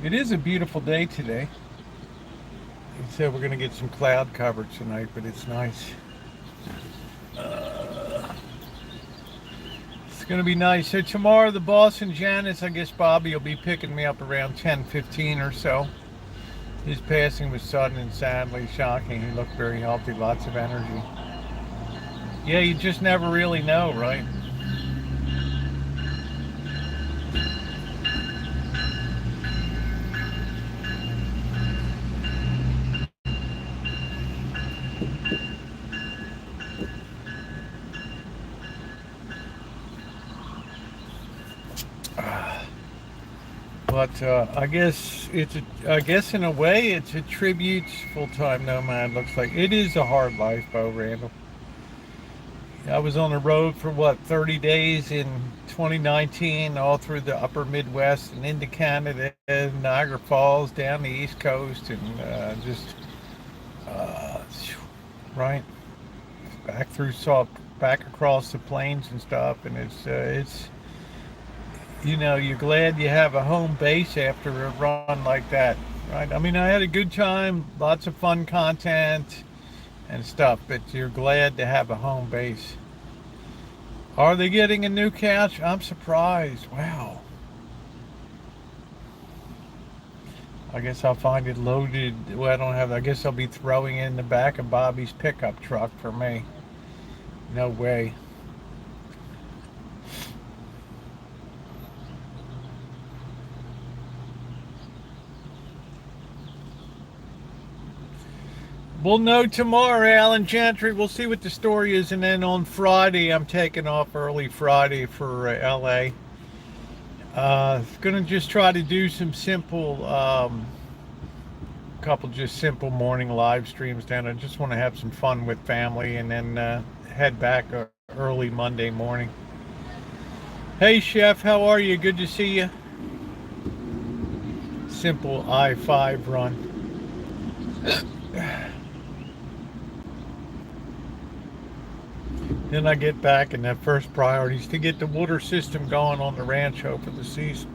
It is a beautiful day today. It said we're going to get some cloud cover tonight, but it's nice. It's going to be nice. So tomorrow, the boss and Janice, I guess Bobby will be picking me up around 10:15 or so. His passing was sudden and sadly shocking. He looked very healthy, lots of energy. Yeah, you just never really know, right? But I guess in a way it's a tribute. Full-time nomad looks like it is a hard life, Bo Randall. I was on the road for 30 days in 2019, all through the upper Midwest and into Canada, Niagara Falls, down the East Coast, and right back across the plains and stuff. And it's you're glad you have a home base after a run like that, right? I mean, I had a good time, lots of fun content and stuff, but you're glad to have a home base. Are they getting a new couch? I'm surprised. Wow. I guess I'll find it loaded. Well, I don't have. I guess I'll be throwing it in the back of Bobby's pickup truck for me. No way. We'll know tomorrow, Alan Gentry. We'll see what the story is, and then on Friday, I'm taking off early Friday for LA. Gonna just try to do some simple, couple just simple morning live streams down. I just want to have some fun with family, and then head back early Monday morning. Hey, Chef, how are you? Good to see you. Simple I-5 run. Then I get back, and that first priority is to get the water system going on the Rancho for the season.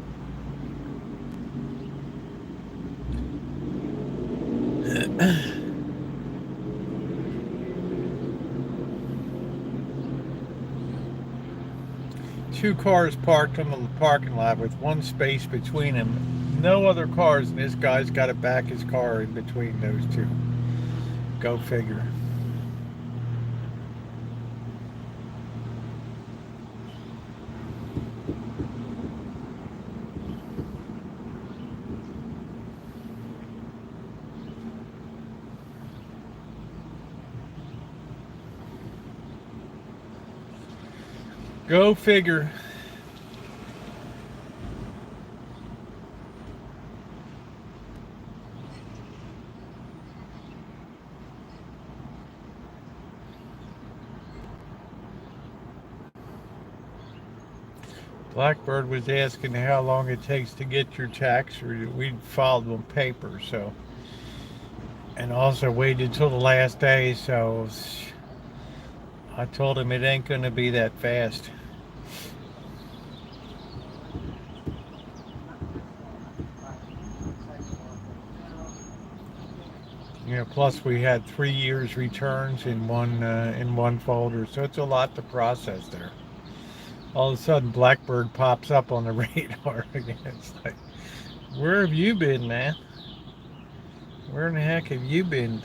Two cars parked on the parking lot with one space between them. No other cars, and this guy's got to back his car in between those two. Go figure. Go figure. Blackbird was asking how long it takes to get your tax. We filed on paper, so, and also waited till the last day, so I told him it ain't gonna be that fast. You know, plus we had 3 years returns in one folder, so it's a lot to process there. All of a sudden, Blackbird pops up on the radar again. It's like, where have you been, man? Where in the heck have you been?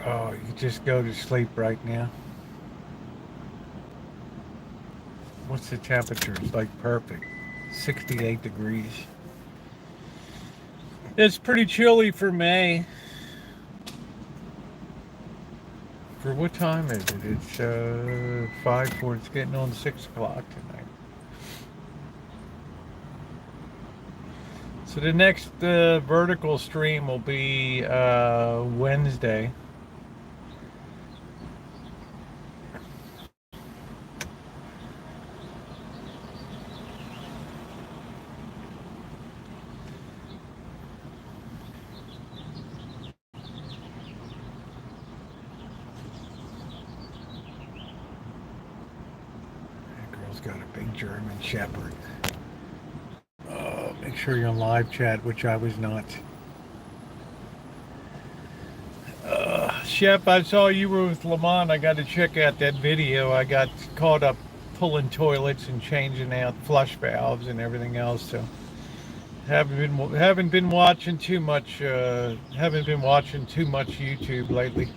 Oh, you just go to sleep right now. What's the temperature? It's like perfect. 68 degrees. It's pretty chilly for May. For what time is it? It's 5:04. It's getting on 6 o'clock tonight. So the next vertical stream will be Wednesday. Got a big German Shepherd. Make sure you're on live chat, which I was not. Shep, I saw you were with Lamont. I got to check out that video. I got caught up pulling toilets and changing out flush valves and everything else. So haven't been watching too much. Haven't been watching too much YouTube lately.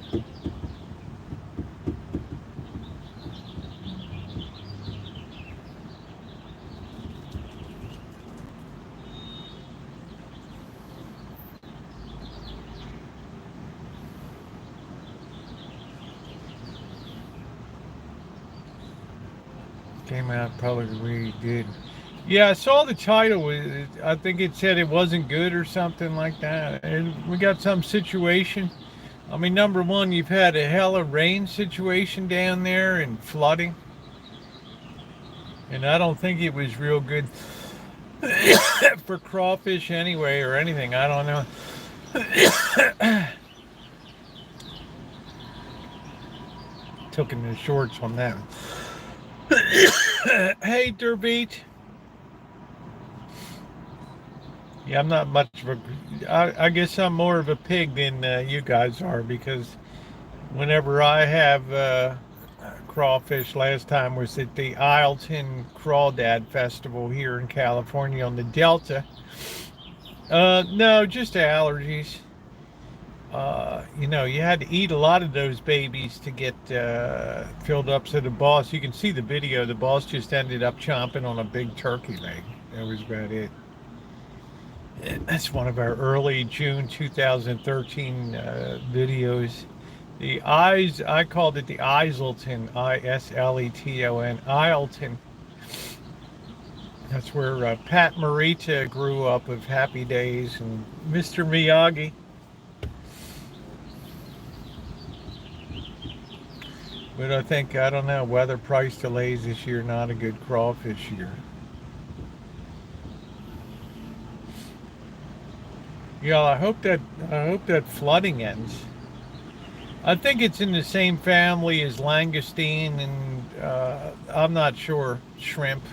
Came out probably good. Yeah, I saw the title. I think it said it wasn't good or something like that. And we got some situation. I mean, number one, you've had a hell of rain situation down there and flooding. And I don't think it was real good for crawfish anyway or anything. I don't know. Took in the shorts on that. Hey, Derbeat. Yeah, I'm not much of a. I guess I'm more of a pig than you guys are, because whenever I have crawfish last time was at the Isleton Crawdad Festival here in California on the Delta. No, just allergies. You know, you had to eat a lot of those babies to get filled up. So the boss, you can see the video, the boss just ended up chomping on a big turkey leg. That was about it. That's one of our early June 2013 videos. The eyes, I called it the Isleton, Isleton, Isleton. That's where Pat Morita grew up of Happy Days and Mr. Miyagi. But I think, I don't know, weather price delays this year, not a good crawfish year. Yeah, I hope that flooding ends. I think it's in the same family as langoustine and I'm not sure, shrimp.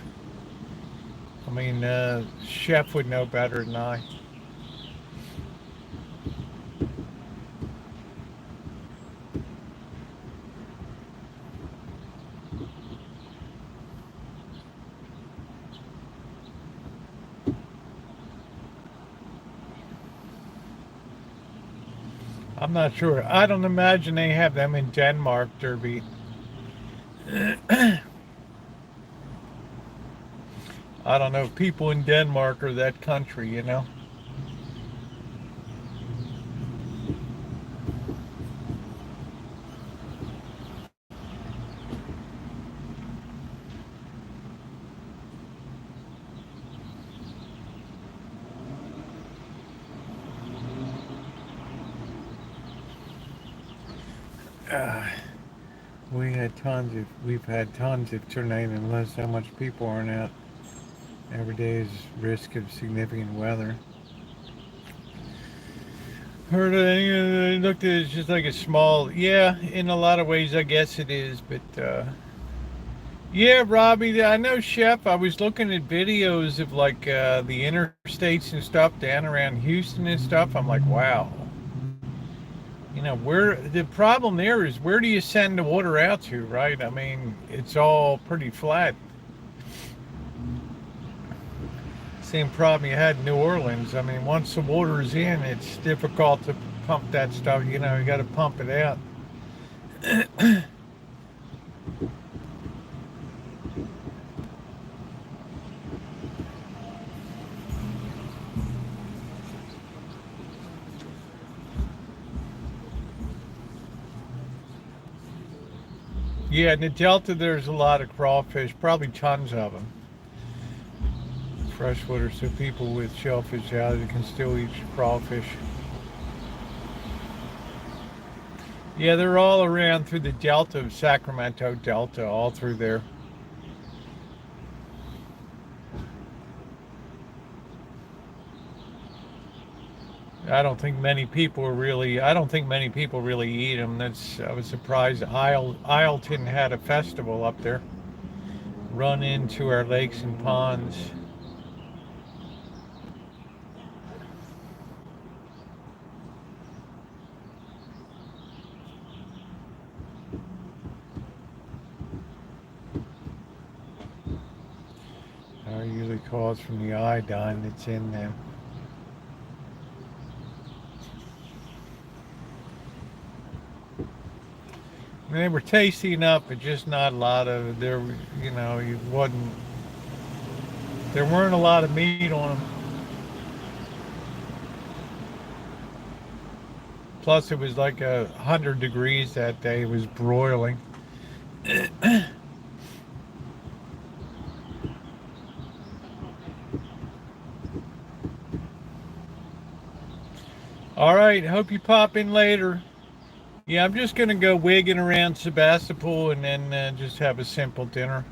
I mean, Chef would know better than I. I'm not sure. I don't imagine they have them in Denmark, Derby. I don't know if people in Denmark are that country, you know. We've had tons of tornado unless how much people aren't out. Every day is risk of significant weather. Heard I looked at it, it's just like a small, yeah, in a lot of ways I guess it is, but yeah, Robbie, I know Chef, I was looking at videos of like the interstates and stuff down around Houston and stuff. I'm like, wow. You know, where the problem there is, where do you send the water out to, right? I mean, it's all pretty flat. Same problem you had in New Orleans. I mean, once the water is in, it's difficult to pump that stuff. You know, you got to pump it out. Yeah, in the Delta, there's a lot of crawfish, probably tons of them. Freshwater, so people with shellfish allergies can still eat crawfish. Yeah, they're all around through the Delta of Sacramento Delta, all through there. I don't think many people really eat them. I was surprised Isleton had a festival up there. Run into our lakes and ponds. Usually cause from the iodine that's in them. They were tasty enough, but just not a lot of there. You know, there weren't a lot of meat on them. Plus, it was like 100 degrees that day. It was broiling. All right, hope you pop in later. Yeah, I'm just going to go wigging around Sebastopol and then just have a simple dinner.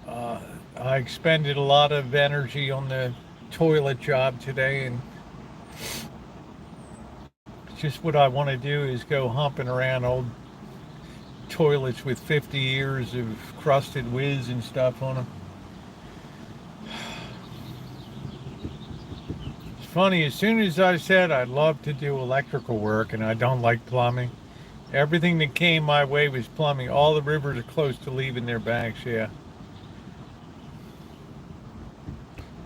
I expended a lot of energy on the toilet job today, and just what I want to do is go humping around old toilets with 50 years of crusted whiz and stuff on them. It's funny, as soon as I said I'd love to do electrical work and I don't like plumbing, Everything that came my way was plumbing. All the rivers are close to leaving their banks, yeah.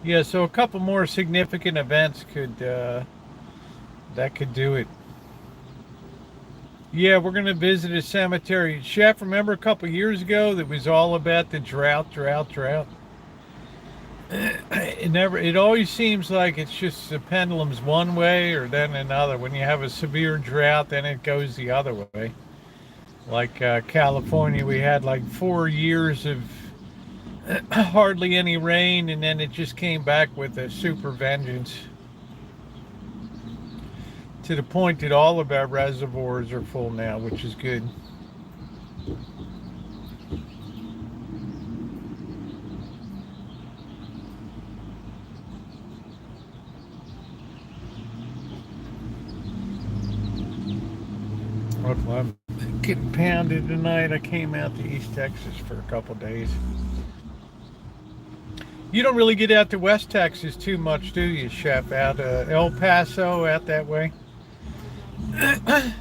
Yeah, so a couple more significant events could, that could do it. Yeah, we're going to visit a cemetery. Chef, remember a couple years ago that was all about the drought, drought, drought? It always seems like it's just the pendulum's one way or then another. When you have a severe drought, then it goes the other way. Like California, we had like 4 years of hardly any rain, and then it just came back with a super vengeance to the point that all of our reservoirs are full now, which is good. Look, I'm getting pounded tonight. I came out to East Texas for a couple days. You don't really get out to West Texas too much, do you, Chef? Out El Paso, out that way? I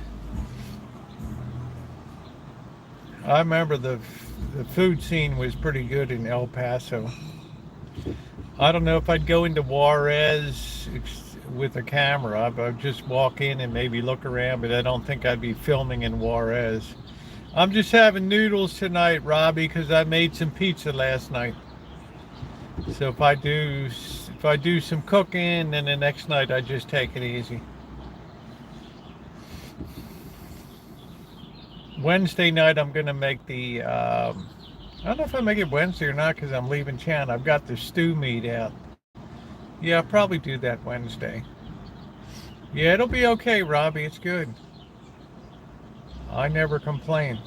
remember the food scene was pretty good in El Paso. I don't know if I'd go into Juarez with a camera. I'd just walk in and maybe look around, but I don't think I'd be filming in Juarez. I'm just having noodles tonight, Robbie, because I made some pizza last night. So if I do some cooking, then the next night I just take it easy. Wednesday night I'm gonna make the I don't know if I make it Wednesday or not because I'm leaving town. I've got the stew meat out. Yeah, I'll probably do that Wednesday. Yeah, it'll be okay, Robbie. It's good. I never complain.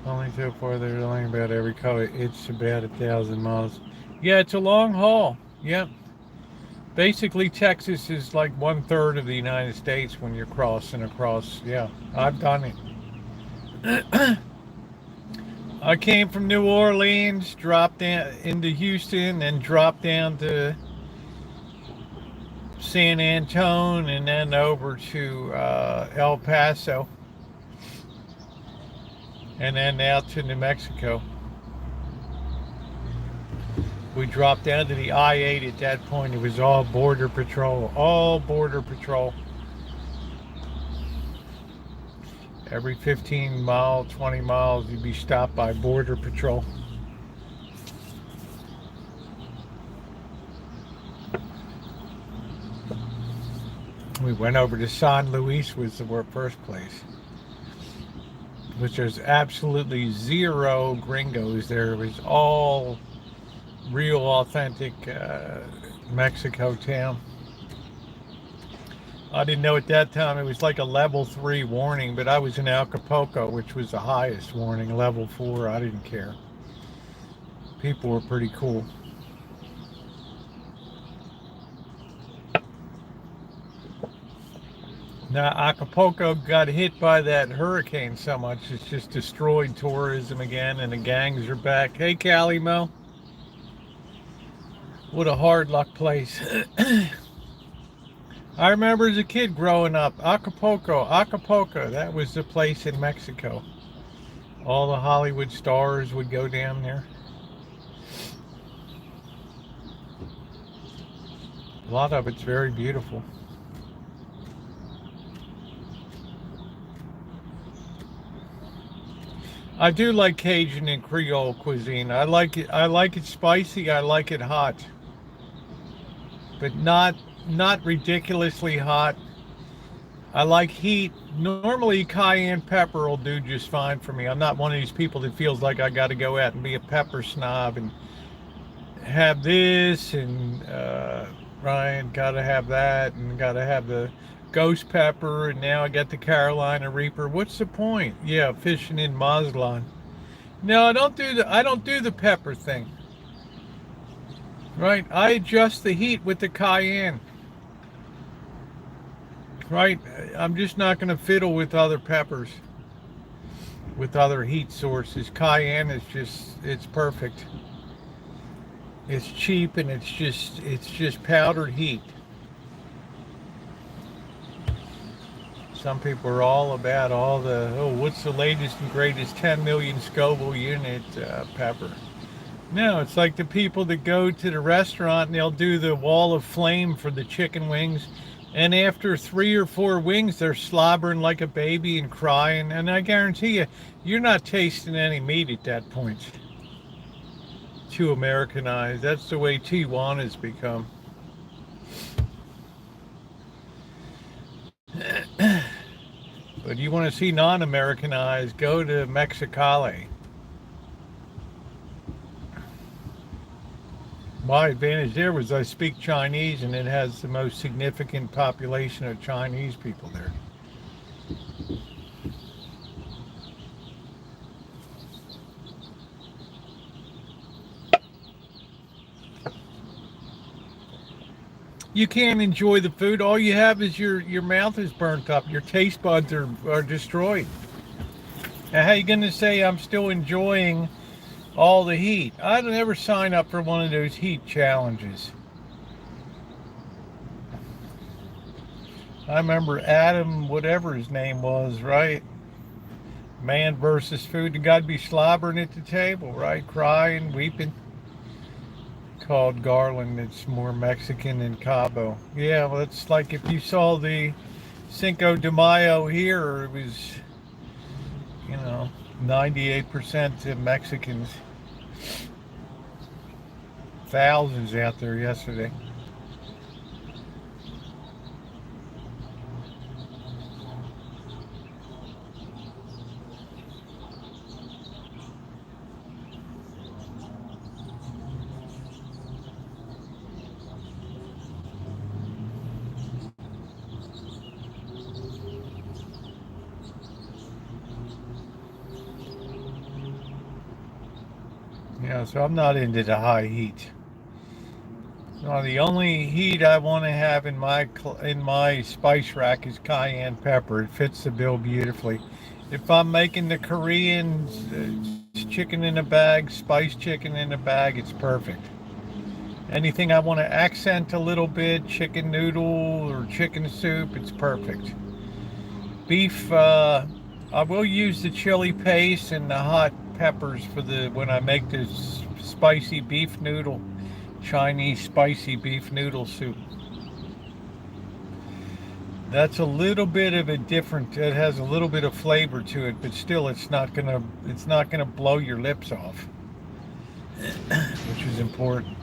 Only so far there's only about every color. It's about 1,000 miles. Yeah, it's a long haul. Yep. Basically, Texas is like 1/3 of the United States when you're crossing across. Yeah, I've done it. I came from New Orleans, dropped down into Houston, and dropped down to San Antonio, and then over to El Paso, and then out to New Mexico. We dropped down to the I-8 at that point. It was all border patrol, all border patrol. Every 15 miles, 20 miles, you'd be stopped by border patrol. We went over to San Luis, was the first place, which there's absolutely zero gringos there. It was all real authentic Mexico town. I didn't know at that time it was like a level 3 warning, but I was in Acapulco, which was the highest warning, level 4. I didn't care. People were pretty cool. Now Acapulco got hit by that hurricane so much it's just destroyed tourism again, and the gangs are back. Hey, Cali Mo. What a hard luck place. I remember as a kid growing up, Acapulco, that was the place in Mexico. All the Hollywood stars would go down there. A lot of it's very beautiful. I do like Cajun and Creole cuisine. I like it spicy, I like it hot. But not ridiculously hot. I like heat. Normally cayenne pepper will do just fine for me. I'm not one of these people that feels like I got to go out and be a pepper snob and have this and Ryan got to have that and got to have the ghost pepper, and now I got the Carolina Reaper. What's the point? Yeah, fishing in Mazatlan. No, I don't do the pepper thing. Right, I adjust the heat with the cayenne. Right, I'm just not going to fiddle with other peppers. with other heat sources. Cayenne is it's perfect. It's cheap and it's just powdered heat. Some people are all about all the, oh, what's the latest and greatest 10 million Scoville unit pepper. No, it's like the people that go to the restaurant and they'll do the wall of flame for the chicken wings. And after 3 or 4 wings, they're slobbering like a baby and crying. And I guarantee you, you're not tasting any meat at that point. Too Americanized. That's the way Tijuana has become. But you want to see non-Americanized, go to Mexicali. My advantage there was I speak Chinese and it has the most significant population of Chinese people there. You can't enjoy the food. All you have is your mouth is burnt up. Your taste buds are destroyed. Now, how are you going to say I'm still enjoying all the heat? I'd never sign up for one of those heat challenges. I remember Adam, whatever his name was, right? Man versus food. The guy'd be slobbering at the table, right? Crying, weeping. Called Garland. It's more Mexican than Cabo. Yeah, well, it's like if you saw the Cinco de Mayo here, it was, 98% of Mexicans. Thousands out there yesterday. Yeah, so I'm not into the high heat. No, the only heat I want to have in my spice rack is cayenne pepper. It fits the bill beautifully. If I'm making the Korean chicken in a bag, spiced chicken in a bag, it's perfect. Anything I want to accent a little bit, chicken noodle or chicken soup, it's perfect. Beef, I will use the chili paste and the hot peppers for when I make this spicy beef noodle, Chinese spicy beef noodle soup. That's a little bit of a different, it has a little bit of flavor to it, but still it's not gonna blow your lips off, which is important.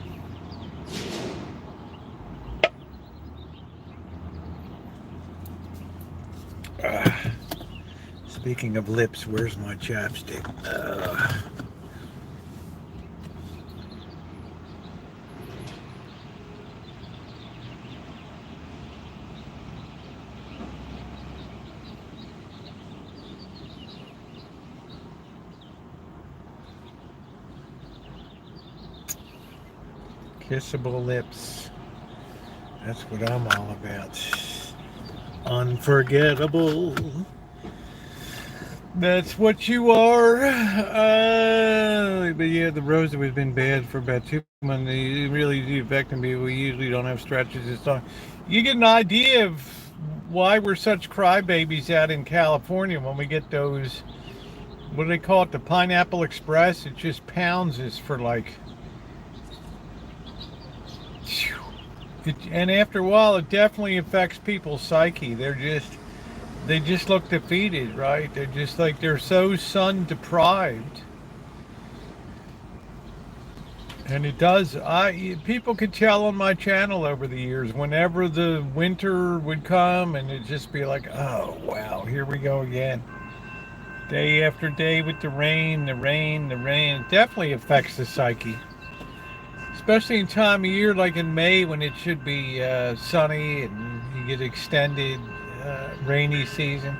Speaking of lips, where's my chapstick? Kissable lips. That's what I'm all about. Unforgettable. That's what you are. But yeah, the Rosa has been bad for about 2 months. It really is affecting me. We usually don't have stretches this time. You get an idea of why we're such crybabies out in California when we get those, what do they call it, the Pineapple Express? It just pounds us for like, and after a while it definitely affects people's psyche. They just look defeated, right? They're just like, they're so sun deprived. And it does, people could tell on my channel over the years, whenever the winter would come and it'd just be like, oh wow, here we go again. Day after day with the rain. It definitely affects the psyche. Especially in time of year like in May when it should be sunny and you get extended rainy season.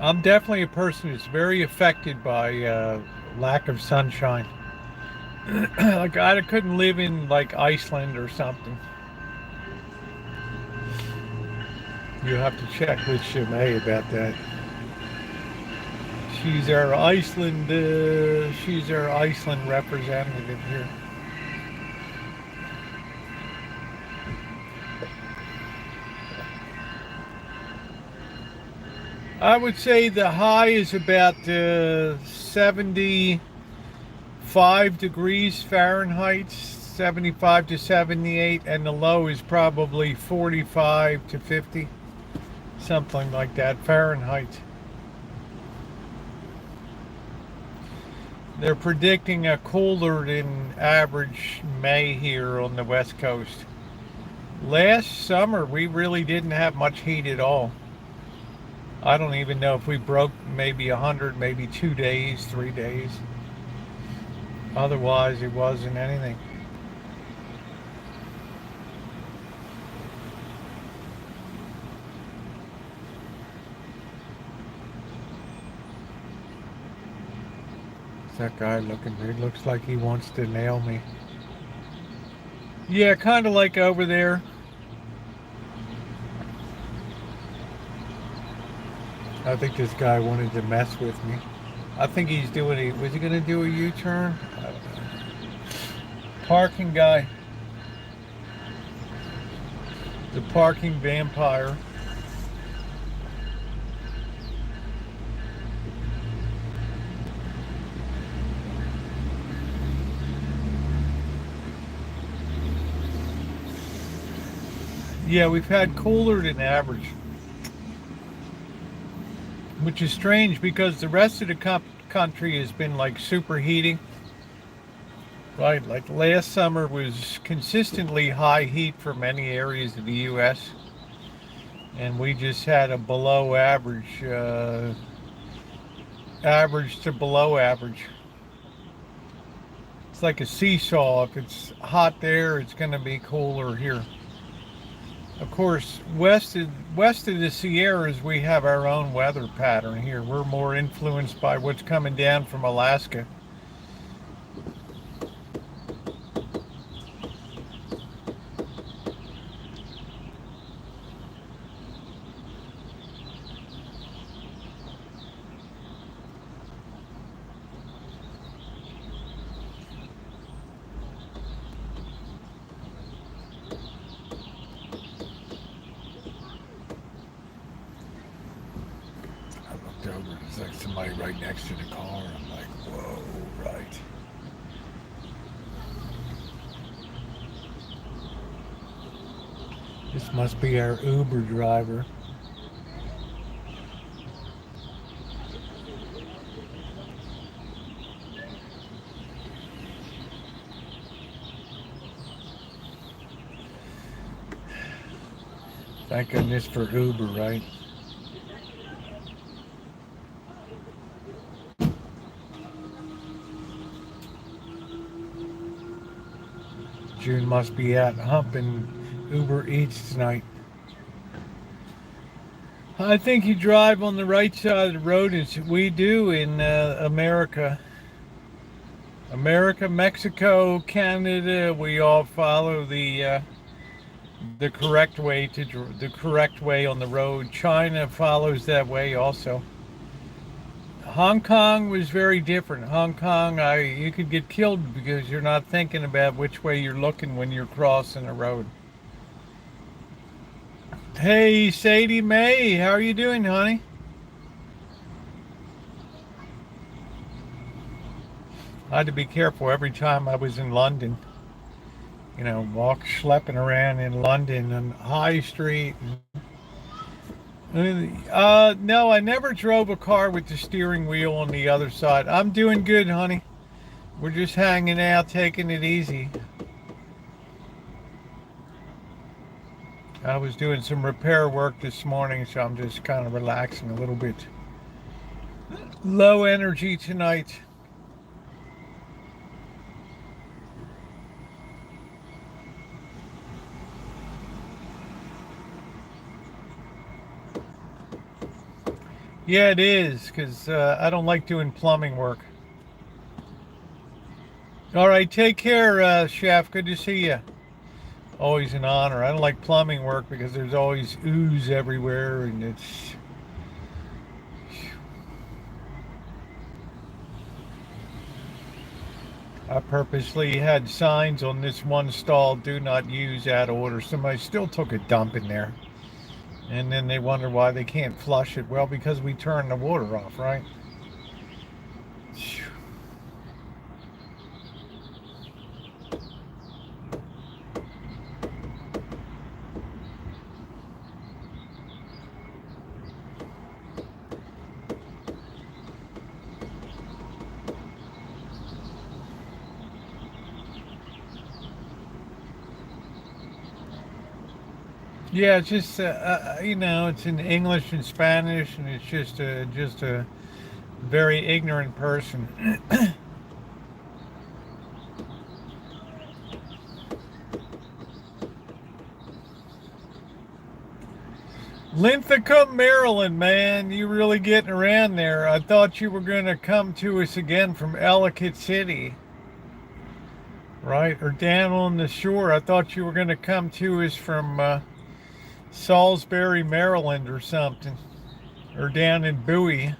I'm definitely a person who's very affected by lack of sunshine. Like I couldn't live in like Iceland or something. You have to check with Shimei about that. She's our Iceland representative here. I would say the high is about 75 degrees Fahrenheit, 75 to 78, and the low is probably 45 to 50, something like that, Fahrenheit. They're predicting a cooler than average May here on the West Coast. Last summer, we really didn't have much heat at all. I don't even know if we broke maybe 100, maybe 2 days, 3 days. Otherwise, it wasn't anything. That guy looking, he looks like he wants to nail me. Yeah, kind of like over there. I think this guy wanted to mess with me. I think he's doing was he going to do a U-turn? I don't know. Parking guy. The parking vampire. Yeah, we've had cooler than average, which is strange because the rest of the country has been like superheating, right? Like last summer was consistently high heat for many areas of the U.S., and we just had a below average, average to below average. It's like a seesaw. If it's hot there, it's going to be cooler here. Of course, west of the Sierras, we have our own weather pattern here. We're more influenced by what's coming down from Alaska. Over. There's like somebody right next to the car. I'm like, whoa, right. This must be our Uber driver. Thank goodness for Uber, right? June must be out humping Uber Eats tonight. I think you drive on the right side of the road as we do in America. America, Mexico, Canada, we all follow the correct way the correct way on the road. China follows that way also. Hong Kong was very different. Hong Kong, you could get killed because you're not thinking about which way you're looking when you're crossing a road. Hey, Sadie Mae, how are you doing, honey? I had to be careful every time I was in London. You know, schlepping around in London on High Street. No, I never drove a car with the steering wheel on the other side. I'm doing good, honey. We're just hanging out, taking it easy. I was doing some repair work this morning, so I'm just kind of relaxing a little bit. Low energy tonight. Yeah, it is, because I don't like doing plumbing work. All right, take care, Chef. Good to see you. Always an honor. I don't like plumbing work because there's always ooze everywhere, and it's... I purposely had signs on this one stall, do not use, out of order. Somebody still took a dump in there. And then they wonder why they can't flush it. Well, because we turned the water off, right? Yeah, it's just it's in English and Spanish, and it's just a very ignorant person. Linthicum, Maryland, man, you really getting around there. I thought you were going to come to us again from Ellicott City, right? Or down on the shore. I thought you were going to come to us from Salisbury, Maryland or something. Or down in Bowie.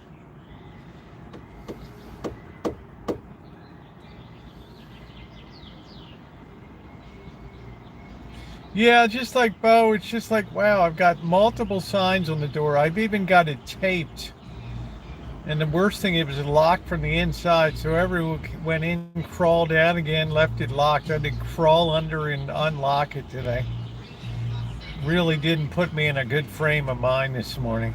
Yeah, just like Bo, it's just like, wow, I've got multiple signs on the door. I've even got it taped. And the worst thing, it was locked from the inside. So everyone went in, crawled out again, left it locked. I had to crawl under and unlock it today. Really didn't put me in a good frame of mind this morning.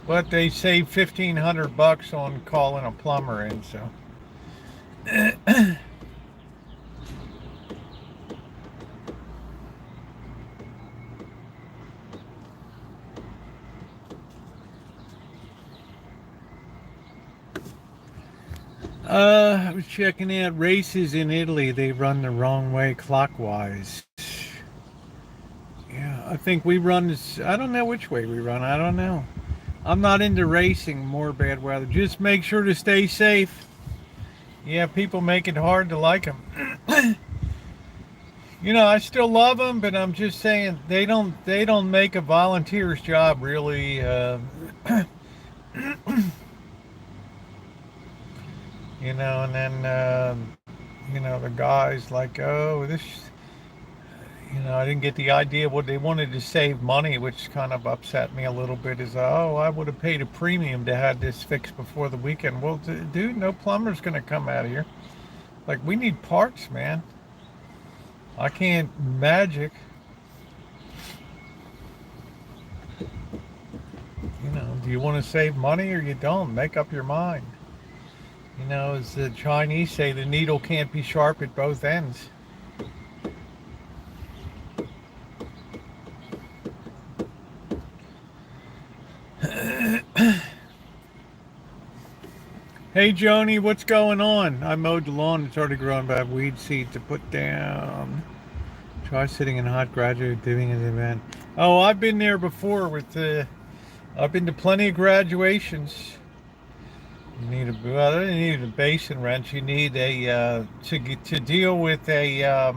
But they saved $1,500 on calling a plumber in, so. I was checking out races in Italy. They run the wrong way clockwise. Yeah, I think we run this. I don't know which way we run. I don't know. I'm not into racing, more bad weather. Just make sure to stay safe. Yeah, people make it hard to like them. I still love them, but I'm just saying they don't make a volunteer's job really. And then the guys like, oh, this. I didn't get the idea what they wanted to save money, which kind of upset me a little bit. Is, oh, I would have paid a premium to have this fixed before the weekend. Well, dude, no plumber's going to come out of here. Like, we need parts, man. I can't magic. Do you want to save money or you don't? Make up your mind. As the Chinese say, the needle can't be sharp at both ends. Hey Joni, what's going on? I mowed the lawn. It's already grown, but I have weed seed to put down. Try sitting in hot graduate doing an event. Oh, I've been there before I've been to plenty of graduations. You need you need a basin wrench. You need to deal with a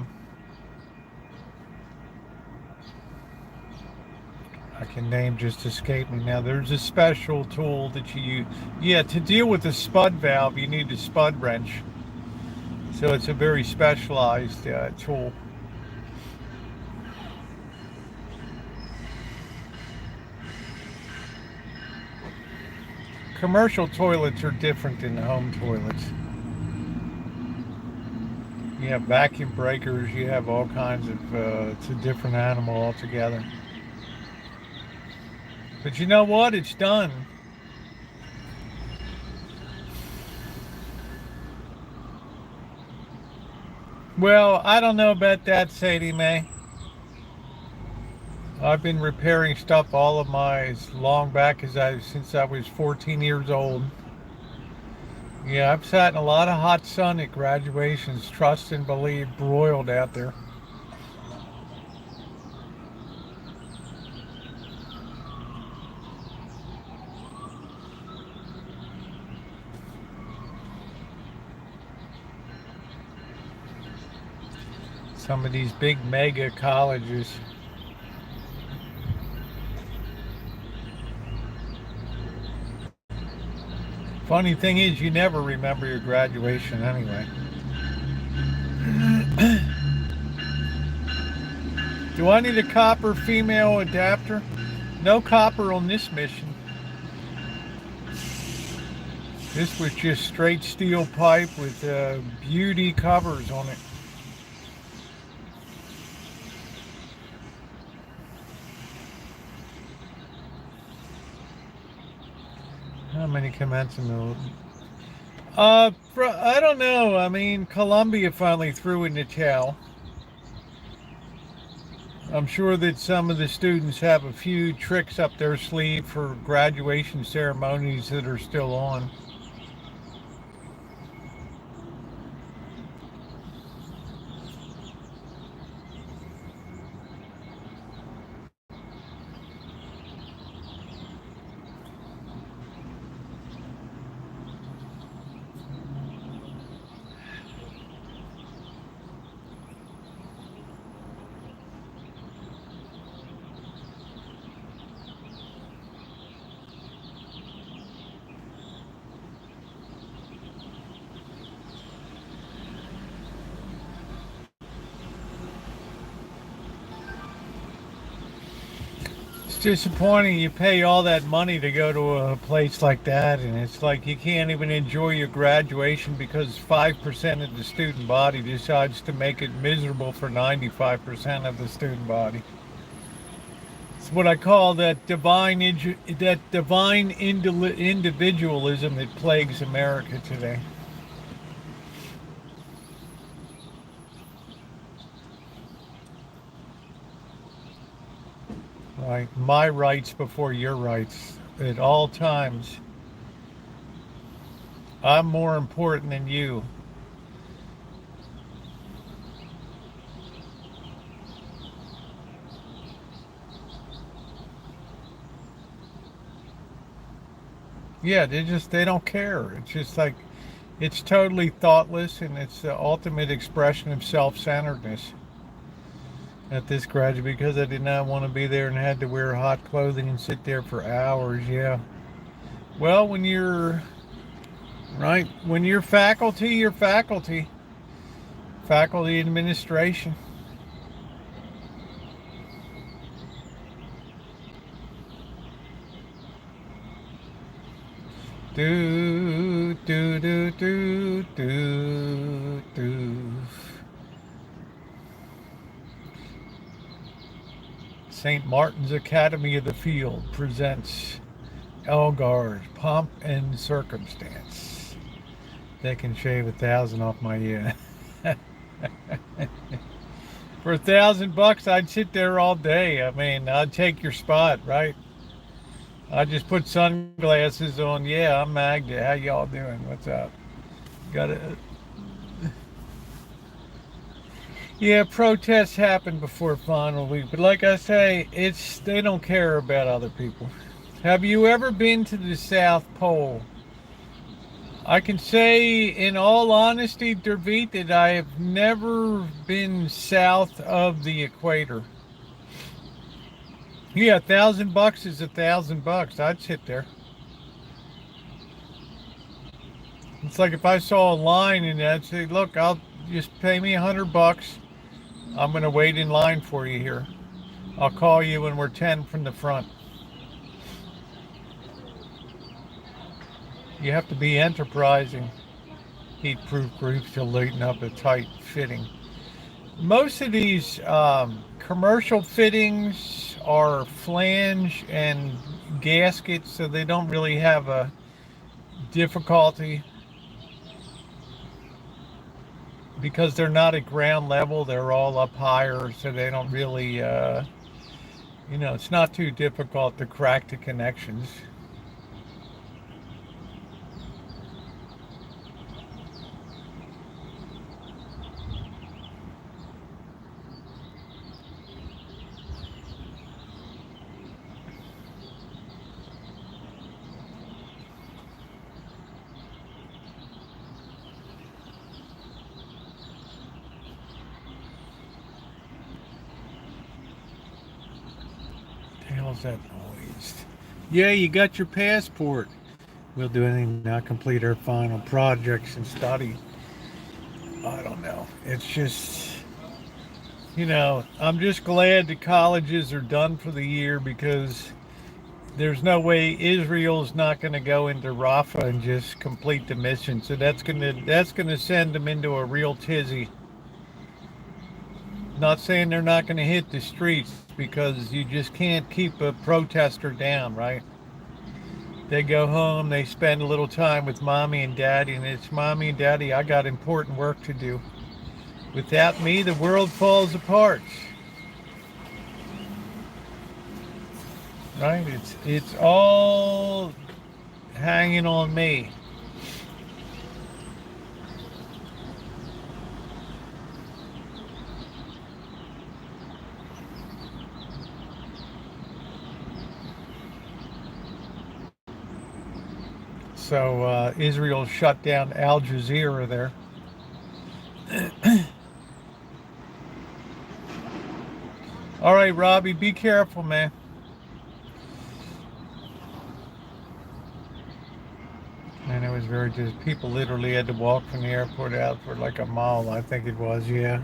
I can name just escape me now. There's a special tool that you use. Yeah, to deal with a spud valve, you need a spud wrench. So it's a very specialized tool. Commercial toilets are different than the home toilets. You have vacuum breakers, you have all kinds of, it's a different animal altogether. But you know what? It's done. Well, I don't know about that, Sadie Mae. I've been repairing stuff all of my as long back since I was 14 years old. Yeah, I've sat in a lot of hot sun at graduations, trust and believe, broiled out there. Some of these big mega colleges. Funny thing is, you never remember your graduation anyway. Do I need a copper female adapter? No copper on this mission. This was just straight steel pipe with beauty covers on it. How many commencement? I don't know. I mean, Columbia finally threw in the towel. I'm sure that some of the students have a few tricks up their sleeve for graduation ceremonies that are still on. Disappointing. You pay all that money to go to a place like that, and it's like you can't even enjoy your graduation because 5% of the student body decides to make it miserable for 95% of the student body. It's what I call that divine individualism that plagues America today. Right, my rights before your rights at all times. I'm more important than you. Yeah, they don't care. It's just like, it's totally thoughtless, and it's the ultimate expression of self-centeredness at this graduate, because I did not want to be there and had to wear hot clothing and sit there for hours. Yeah. Well, when you're faculty, you're faculty. Faculty administration. Do do do do do do. St. Martin's Academy of the Field presents Elgar's Pomp and Circumstance. They can shave 1,000 off my ear. For $1,000, I'd sit there all day. I mean, I'd take your spot, right? I just put sunglasses on. Yeah, I'm Magda. How y'all doing? What's up? Got it. Yeah, protests happen before final week, but like I say, they don't care about other people. Have you ever been to the South Pole? I can say in all honesty, Dervit, that I have never been south of the equator. Yeah, $1,000 is $1,000. I'd sit there. It's like if I saw a line and I'd say, look, I'll just pay me $100. I'm going to wait in line for you here. I'll call you when we're 10 from the front. You have to be enterprising. Heat-proof groups to lighten up a tight fitting. Most of these commercial fittings are flange and gaskets, so they don't really have a difficulty. Because they're not at ground level, they're all up higher, so they don't really, it's not too difficult to crack the connections. How's that noise? Yeah, you got your passport. we'll do anything to not complete our final projects and study. I don't know. It's just, I'm just glad the colleges are done for the year because there's no way Israel's not going to go into Rafah and just complete the mission. So that's gonna send them into a real tizzy. Not saying they're not going to hit the streets because you just can't keep a protester down, right? They go home, they spend a little time with mommy and daddy, and it's mommy and daddy, I got important work to do. Without me, the world falls apart. Right? It's all hanging on me. So Israel shut down Al Jazeera there. All right, Robbie, be careful, man. And it was very just people literally had to walk from the airport out for like a mile, I think it was, yeah.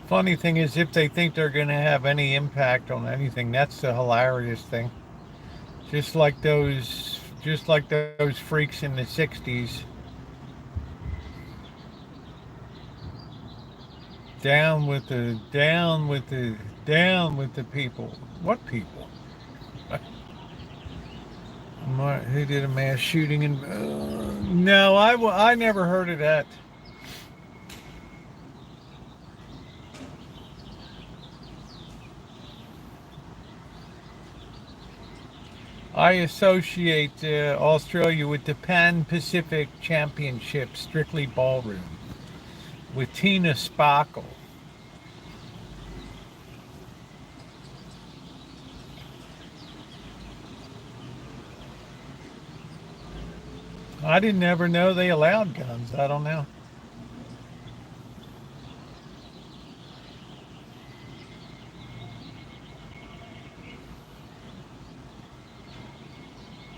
Funny thing is, if they think they're going to have any impact on anything, that's the hilarious thing. Just like those freaks in the '60s. Down with the people. What people? Who did a mass shooting in? No, I never heard of that. I associate Australia with the Pan Pacific Championship, strictly ballroom, with Tina Sparkle. I didn't ever know they allowed guns. I don't know.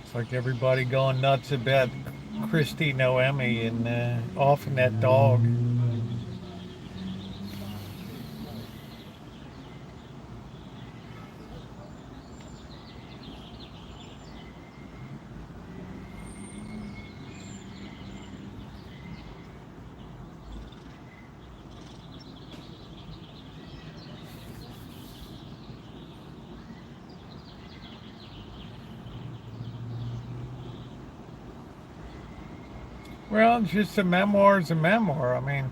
It's like everybody going nuts about Christy Noemi and offing that dog. Well, it's just a memoir is a memoir. I mean,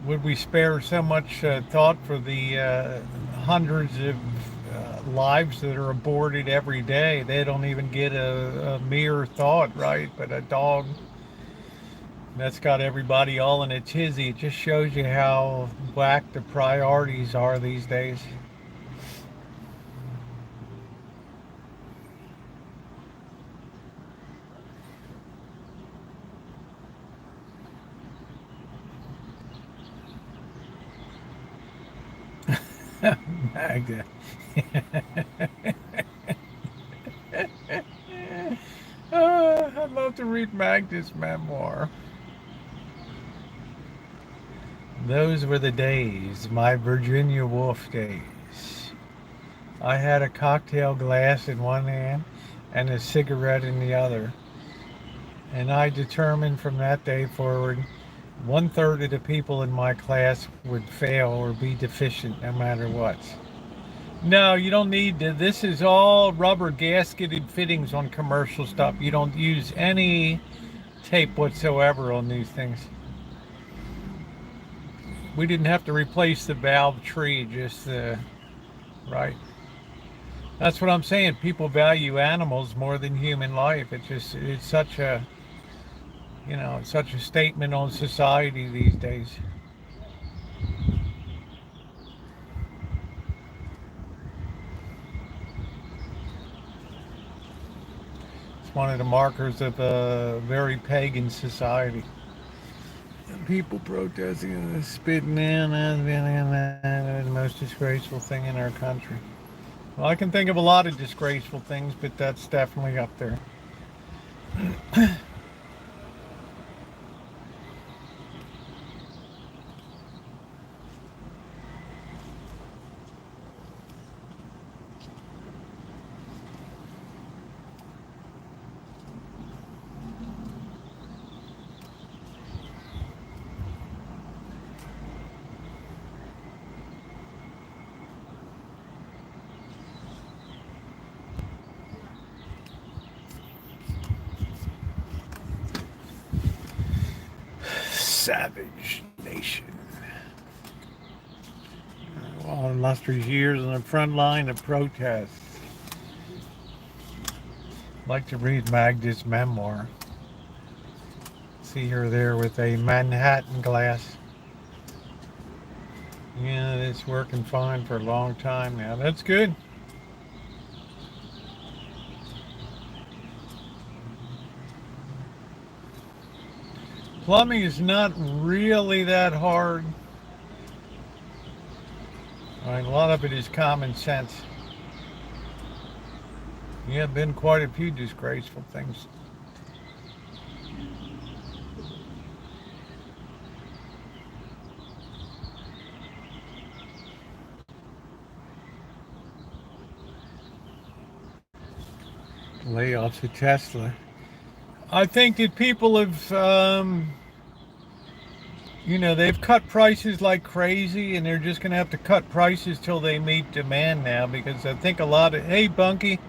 would we spare so much thought for the hundreds of lives that are aborted every day? They don't even get a mere thought, right? But a dog that's got everybody all in a tizzy. It just shows you how whack the priorities are these days. Magda. I'd love to read Magda's memoir. Those were the days, my Virginia Woolf days. I had a cocktail glass in one hand and a cigarette in the other. And I determined from that day forward, one third of the people in my class would fail or be deficient no matter what. No, you don't need to. This is all rubber gasketed fittings on commercial stuff. You don't use any tape whatsoever on these things. We didn't have to replace the valve tree, just right. That's what I'm saying. People value animals more than human life. It's such a, it's such a statement on society these days. It's one of the markers of a very pagan society. People protesting and spitting in has been the most disgraceful thing in our country. Well, I can think of a lot of disgraceful things, but that's definitely up there. Savage nation. All illustrious years on the front line of protests. I'd like to read Magda's memoir. See her there with a Manhattan glass. Yeah, it's working fine for a long time now. That's good. Plumbing is not really that hard. I mean, a lot of it is common sense. Yeah, been quite a few disgraceful things. Layoffs at Tesla. I think that people have, they've cut prices like crazy, and they're just going to have to cut prices till they meet demand now, because I think hey, Bunky,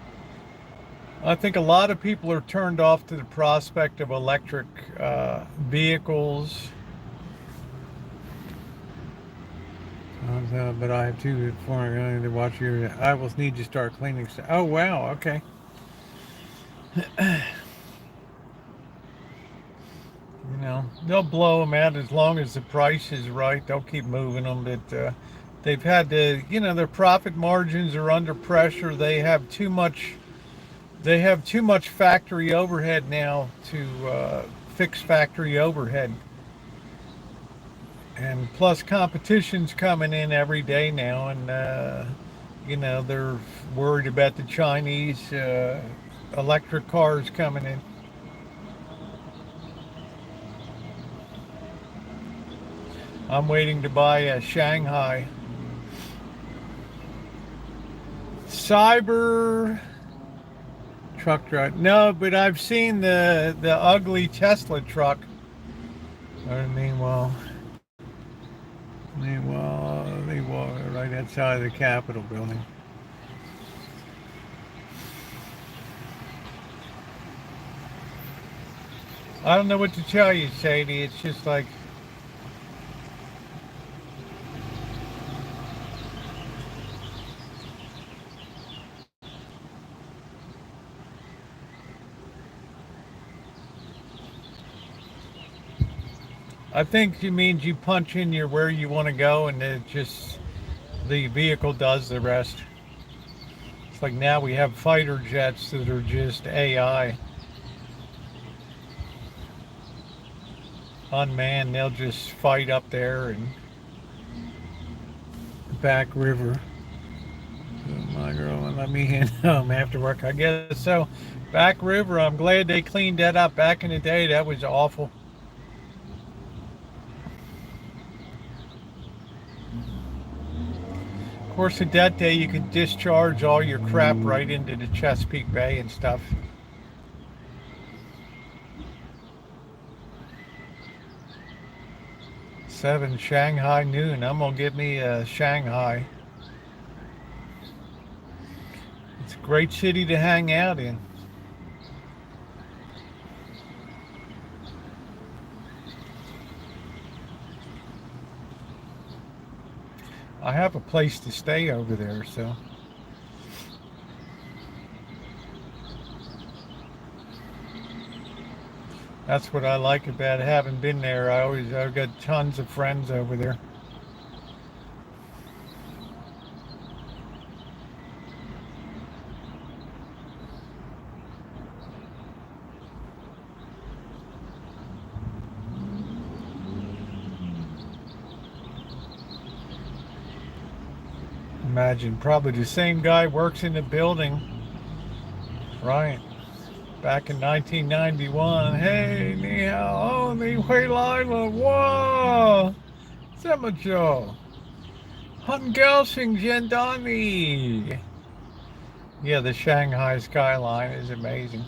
I think a lot of people are turned off to the prospect of electric vehicles. But I have two before I'm going to watch your. I will need to start cleaning. Oh wow, okay. They'll blow them out as long as the price is right. They'll keep moving them, but they've had to. Their profit margins are under pressure. They have too much. They have too much factory overhead now to fix factory overhead. And plus competition's coming in every day now, and they're worried about the Chinese electric cars coming in. I'm waiting to buy a Shanghai Cyber truck drive. No, but I've seen the ugly Tesla truck. Meanwhile, they walk right outside of the Capitol building. I don't know what to tell you, Sadie. It's just like, I think it means you punch in where you want to go, and the vehicle does the rest. It's like now we have fighter jets that are just AI. Unmanned, they'll just fight up there and back river. My girl won't let me in home after work. I guess so. Back river, I'm glad they cleaned that up. Back in the day, that was awful. Of course, at that day, you could discharge all your crap right into the Chesapeake Bay and stuff. Seven Shanghai noon. I'm gonna get me a Shanghai. It's a great city to hang out in. I have a place to stay over there, so. That's what I like about having been there. I've got tons of friends over there. imagine probably the same guy works in the building, right? Back in 1991. Hey, ni hao, ni hui lai le, whoa, Semajo, Hun Gao Sing Jiandani. Yeah, the Shanghai skyline is amazing.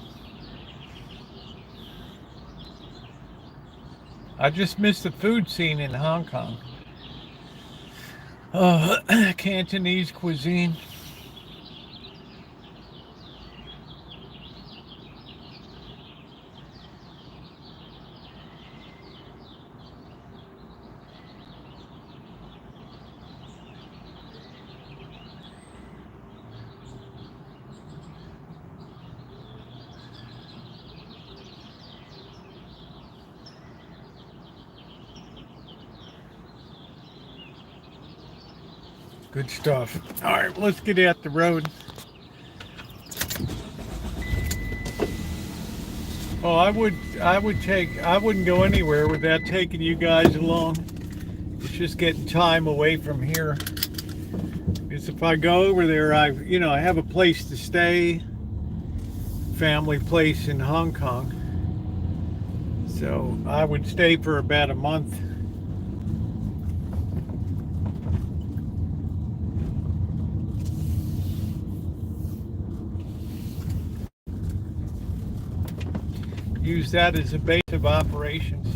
I just missed the food scene in Hong Kong. Cantonese cuisine. Good stuff. All right, let's get out the road. Oh, I wouldn't go anywhere without taking you guys along. It's just getting time away from here. Because if I go over there, I have a place to stay, family place in Hong Kong. So I would stay for about a month. Use that as a base of operations.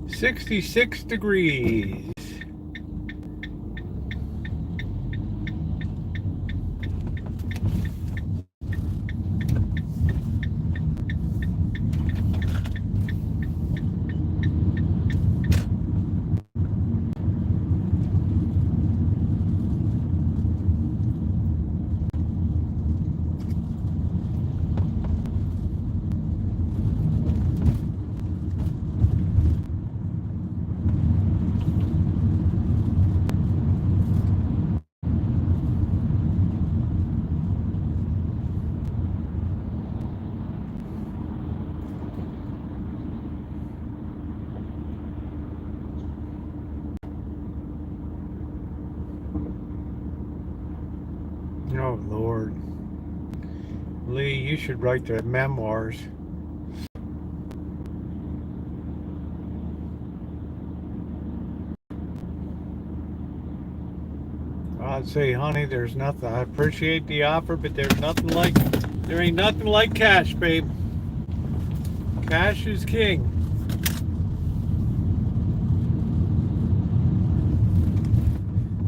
$66 degrees. Oh, Lord. Lee, you should write the memoirs. I'd say, honey, there's nothing. I appreciate the offer, but there ain't nothing like cash, babe. Cash is king.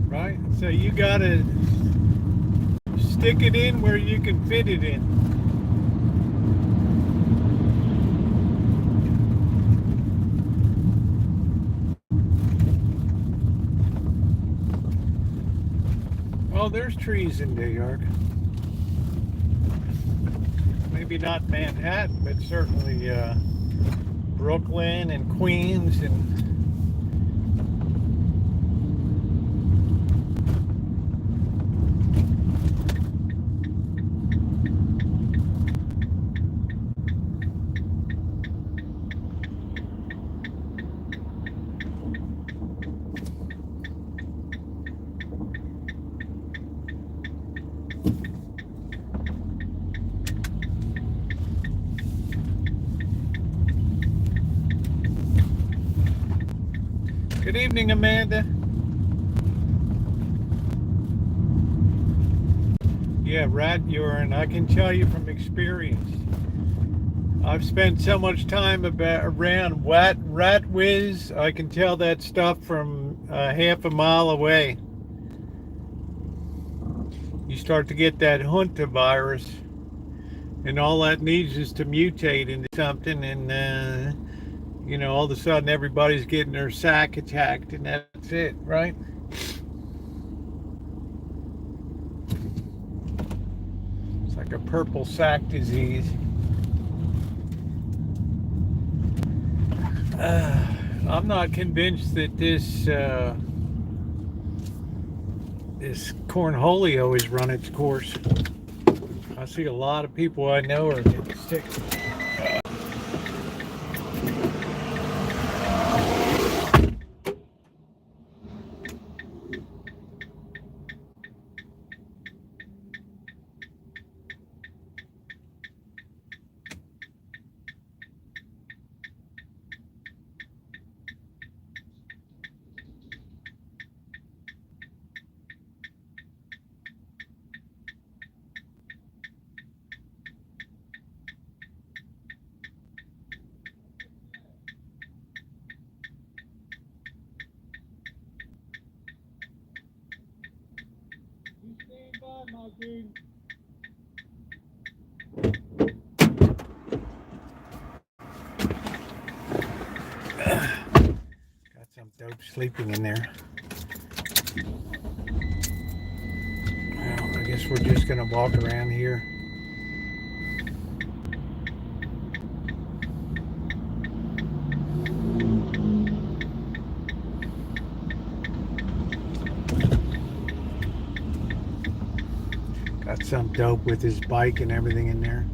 Right? So you gotta stick it in where you can fit it in. Well, there's trees in New York. Maybe not Manhattan, but certainly Brooklyn and Queens and Good evening, Amanda. Yeah, rat urine. I can tell you from experience. I've spent so much time around rat whiz. I can tell that stuff from half a mile away. You start to get that Hunta virus, and all that needs is to mutate into something, and all of a sudden everybody's getting their sac attacked, and that's it, right? It's like like a purple sac disease. I'm not convinced that this cornholio has run its course. I see a lot of people I know are getting sick. Got some dope sleeping in there. Well, I guess we're just gonna walk around here. Got some dope with his bike and everything in there.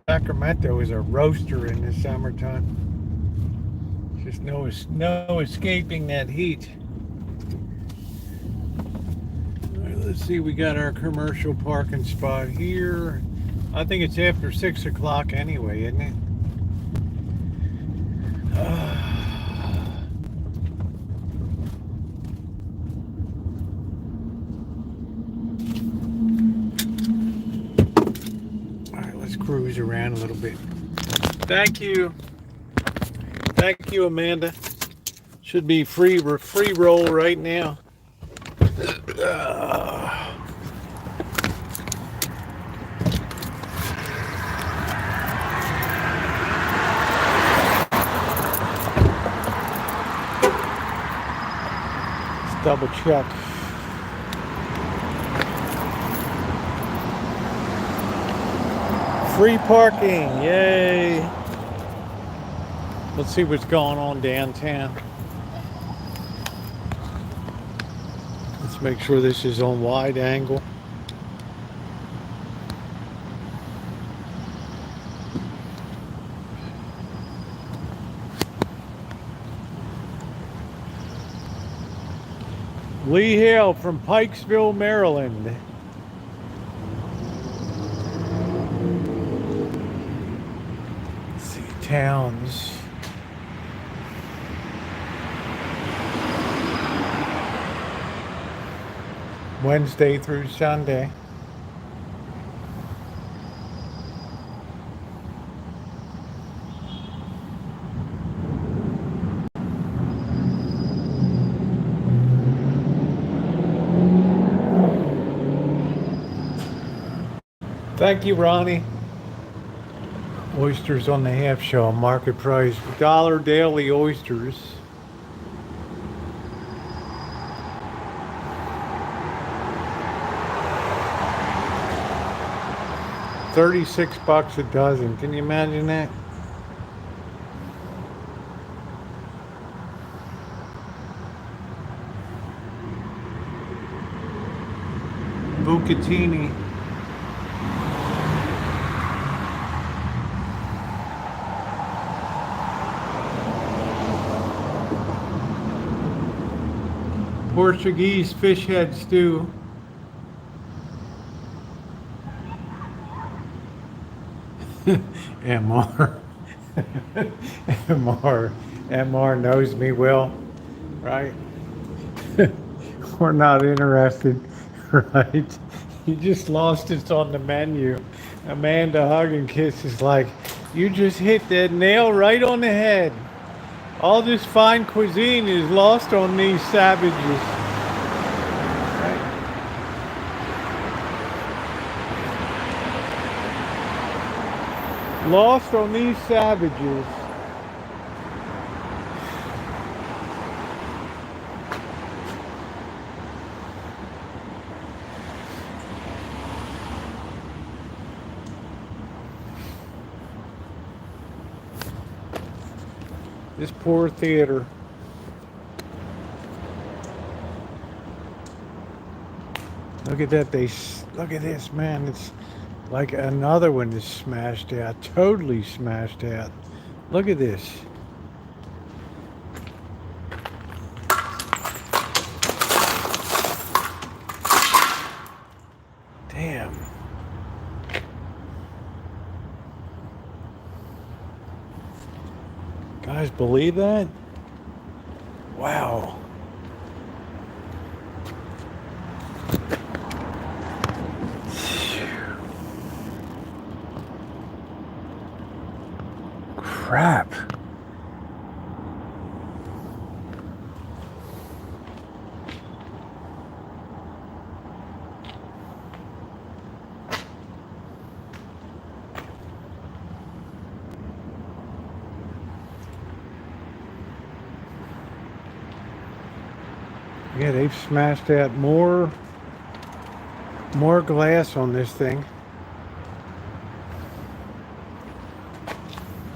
Sacramento is a roaster in the summertime. Just no escaping that heat. All right, let's see, we got our commercial parking spot here. I think it's after 6 o'clock anyway, isn't it? Cruise around a little bit. Thank you, Amanda. Should be free roll right now. Let's double check. Free parking, yay! Let's see what's going on downtown. Let's make sure this is on wide angle. Lee Hale from Pikesville, Maryland. Towns. Wednesday through Sunday. Thank you, Ronnie. Oysters on the half shell, market price, $1 daily oysters. $36 a dozen. Can you imagine that? Bucatini. Portuguese fish head stew. MR. MR knows me well, right? We're not interested, right? You just lost it on the menu. Amanda Hug and Kiss is like, you just hit that nail right on the head. All this fine cuisine is lost on these savages. Right? Lost on these savages. This poor theater. Look at that. Look at this, man. It's like another one is smashed out. Totally smashed out. Look at this. Damn. Guys, believe that? Wow. Crap. Yeah, they've smashed out more glass on this thing.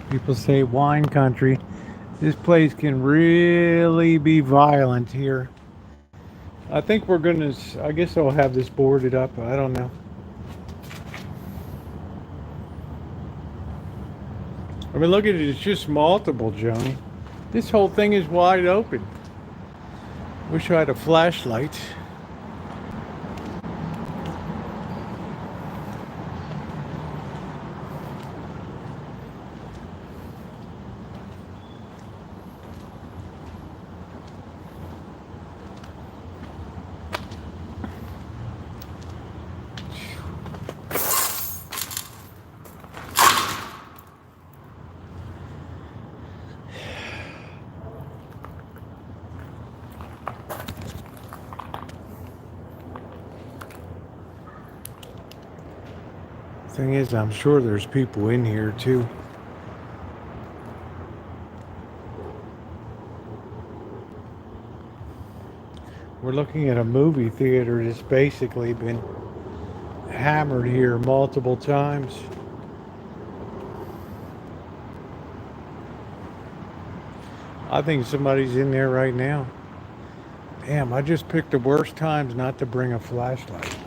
People say wine country. This place can really be violent here. I think we're gonna, I guess I'll have this boarded up. I don't know. I mean, look at it. It's just multiple, Joni. This whole thing is wide open. Wish I had a flashlight. Thing is, I'm sure there's people in here too. We're looking at a movie theater that's basically been hammered here multiple times. I think somebody's in there right now. Damn, I just picked the worst times not to bring a flashlight.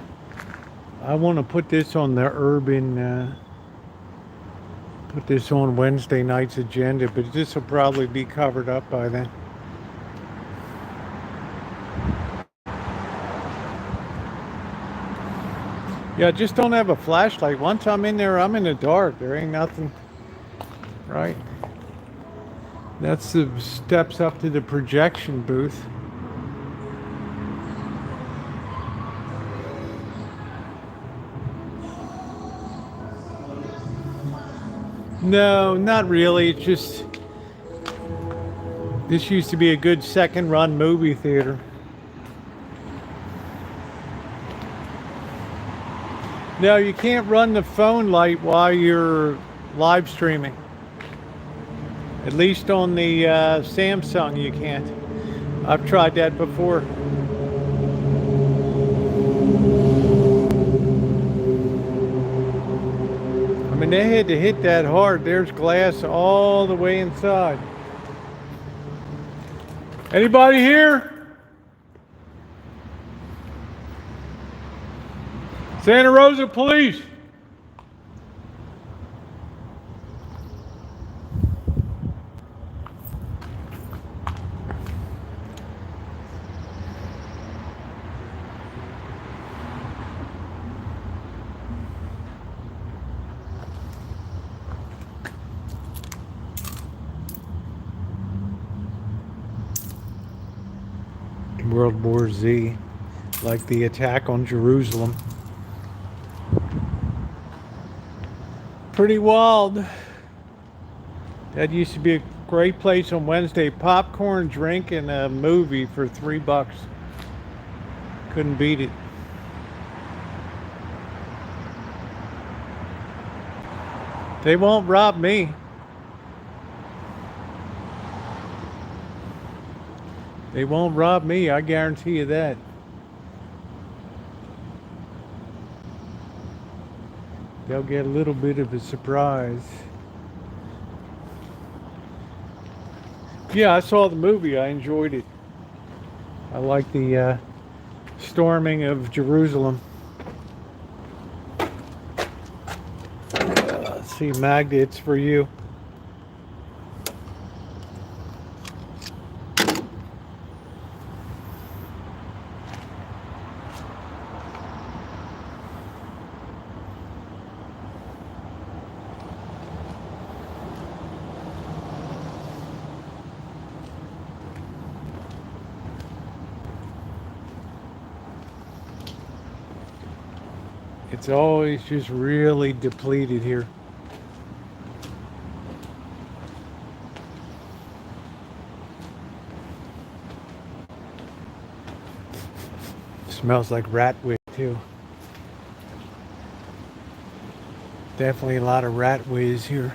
I want to put this on the urban, put this on Wednesday night's agenda, but this will probably be covered up by then. Yeah, just don't have a flashlight. Once I'm in there, I'm in the dark. There ain't nothing, right? That's the steps up to the projection booth. No, not really. It's just, this used to be a good second run movie theater. No, you can't run the phone light while you're live streaming. At least on the Samsung you can't. I've tried that before. I mean, they had to hit that hard. There's glass all the way inside. Anybody here? Santa Rosa Police. World War Z, like the attack on Jerusalem. pretty wild. That used to be a great place on Wednesday. Popcorn, drink, and a movie for $3. Couldn't beat it. They won't rob me. They won't rob me, I guarantee you that. They'll get a little bit of a surprise. Yeah, I saw the movie. I enjoyed it. I like the storming of Jerusalem. Let's see, Magda, it's for you. It's always just really depleted here. Smells like rat whiz too. Definitely a lot of rat whiz here.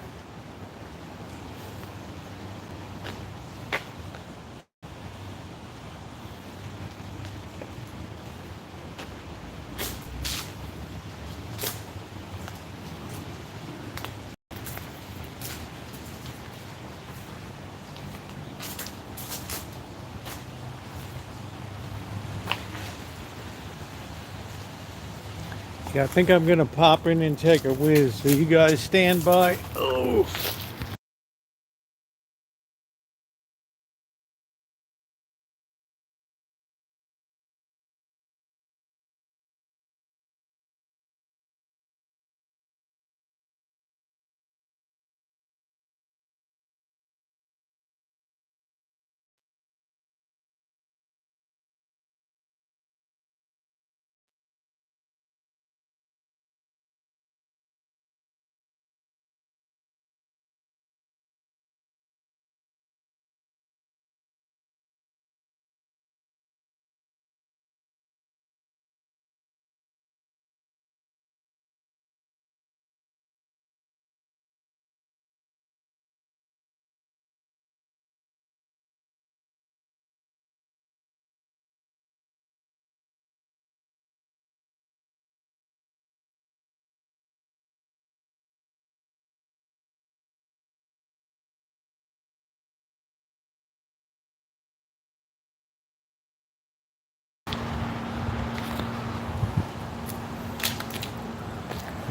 Yeah, I think I'm gonna pop in and take a whiz. So you guys stand by. Oh.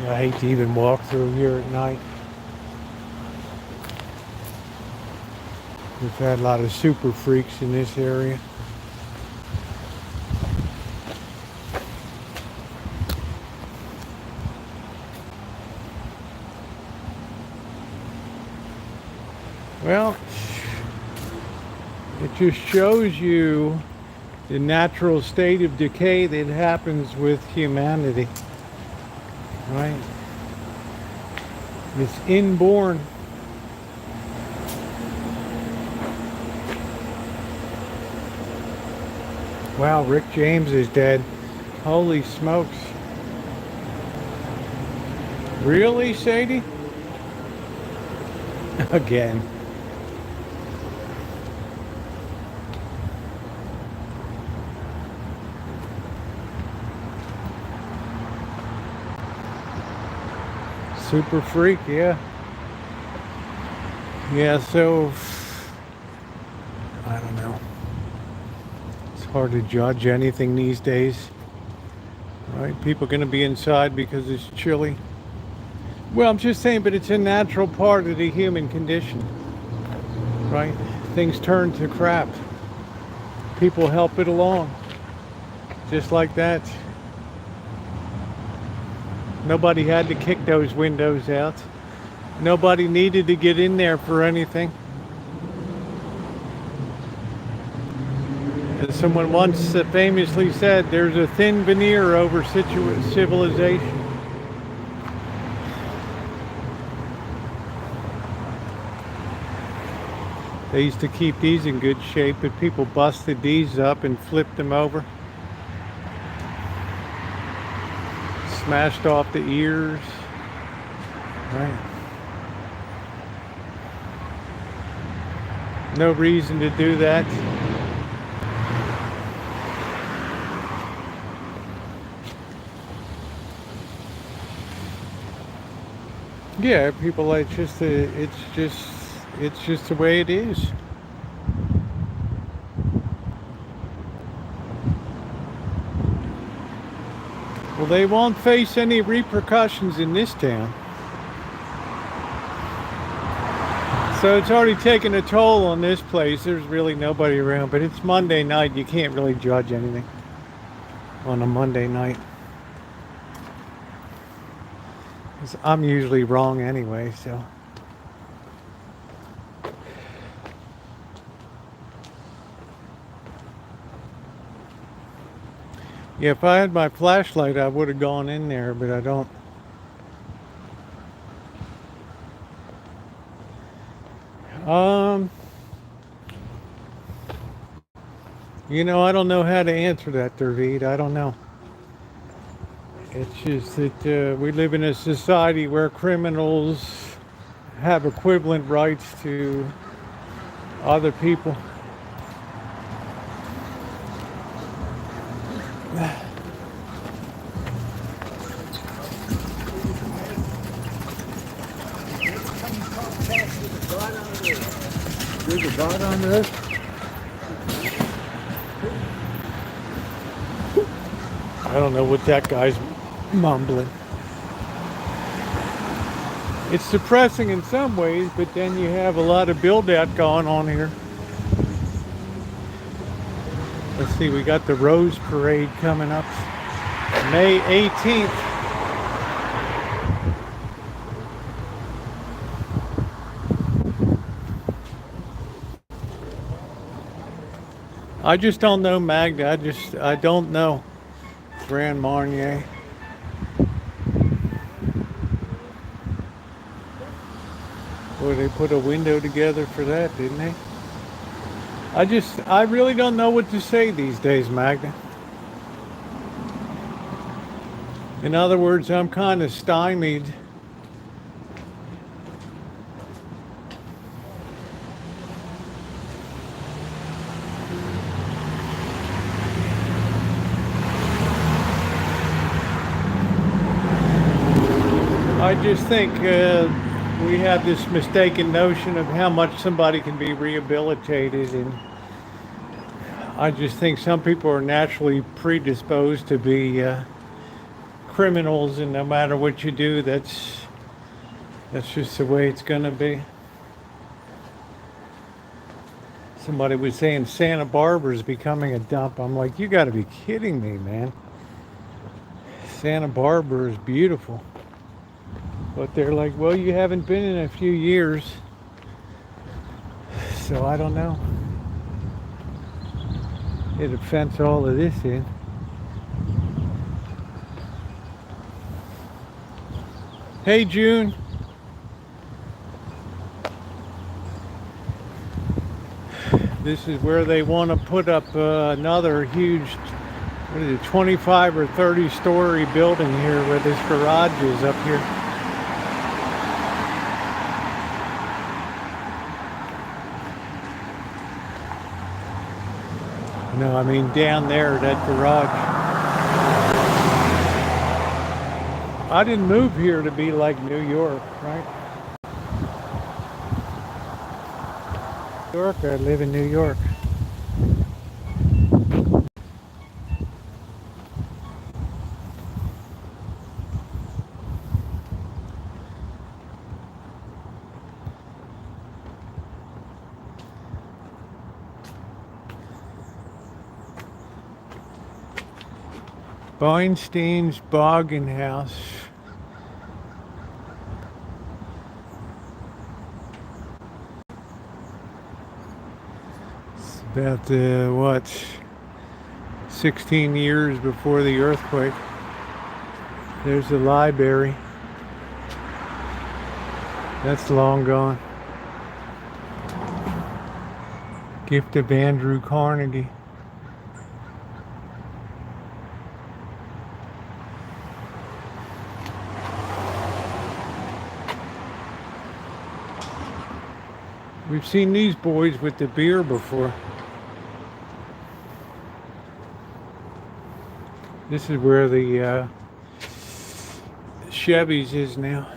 Yeah, I hate to even walk through here at night. We've had a lot of super freaks in this area. Well, it just shows you the natural state of decay that happens with humanity, right? It's inborn. Wow, Rick James is dead. Holy smokes. Really, Sadie? Again. Super freak, yeah. Yeah, so I don't know. It's hard to judge anything these days. Right? People are going to be inside because it's chilly. Well, I'm just saying, but it's a natural part of the human condition. Right? Things turn to crap. People help it along. Just like that. Nobody had to kick those windows out. Nobody needed to get in there for anything. As someone once famously said, there's a thin veneer over civilization. They used to keep these in good shape, but people busted these up and flipped them over. Smashed off the ears. Right. No reason to do that. Yeah, people like it's just the way it is. Well, they won't face any repercussions in this town. So it's already taken a toll on this place. There's really nobody around, but it's Monday night. You can't really judge anything on a Monday night. 'Cause I'm usually wrong anyway, so. Yeah, if I had my flashlight, I would have gone in there, but I don't. You know, I don't know how to answer that, David. I don't know. It's just that we live in a society where criminals have equivalent rights to other people. There's a dot on this. I don't know what that guy's mumbling. It's depressing in some ways, but then you have a lot of build-out going on here. Let's see, we got the Rose Parade coming up May 18th. I just don't know, Magda. I don't know. Grand Marnier. Boy, they put a window together for that, didn't they? I really don't know what to say these days, Magda. In other words, I'm kind of stymied. I just think we have this mistaken notion of how much somebody can be rehabilitated, and I just think some people are naturally predisposed to be criminals, and no matter what you do, that's just the way it's gonna be. Somebody was saying Santa Barbara is becoming a dump. I'm like, you got to be kidding me, man. Santa Barbara is beautiful. But they're like, well, you haven't been in a few years. So I don't know. It'd fence all of this in. Hey, June. This is where they want to put up another huge, what is it, 25 or 30 story building here where this garage is up here. No, I mean down there, that garage. I didn't move here to be like New York, right? New York, I live in New York. Feinstein's Bargain House. It's about, what, 16 years before the earthquake. There's the library. That's long gone. Gift of Andrew Carnegie. We've seen these boys with the beer before. This is where the Chevy's is now.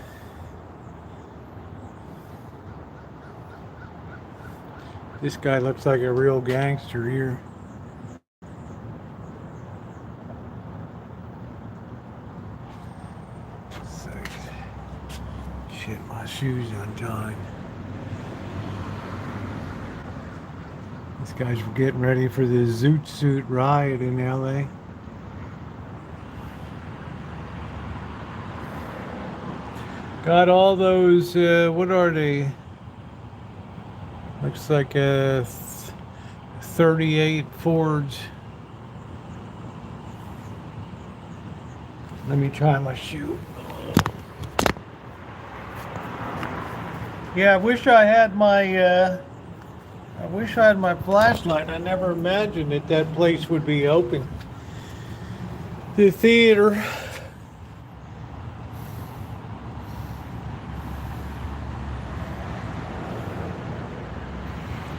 This guy looks like a real gangster here. Shit, my shoes untied. This guy's getting ready for the Zoot Suit riot in LA. Got all those, what are they? Looks like 38 Fords. Let me try my shoe. Yeah, I wish I had my flashlight. I never imagined that that place would be open. The theater.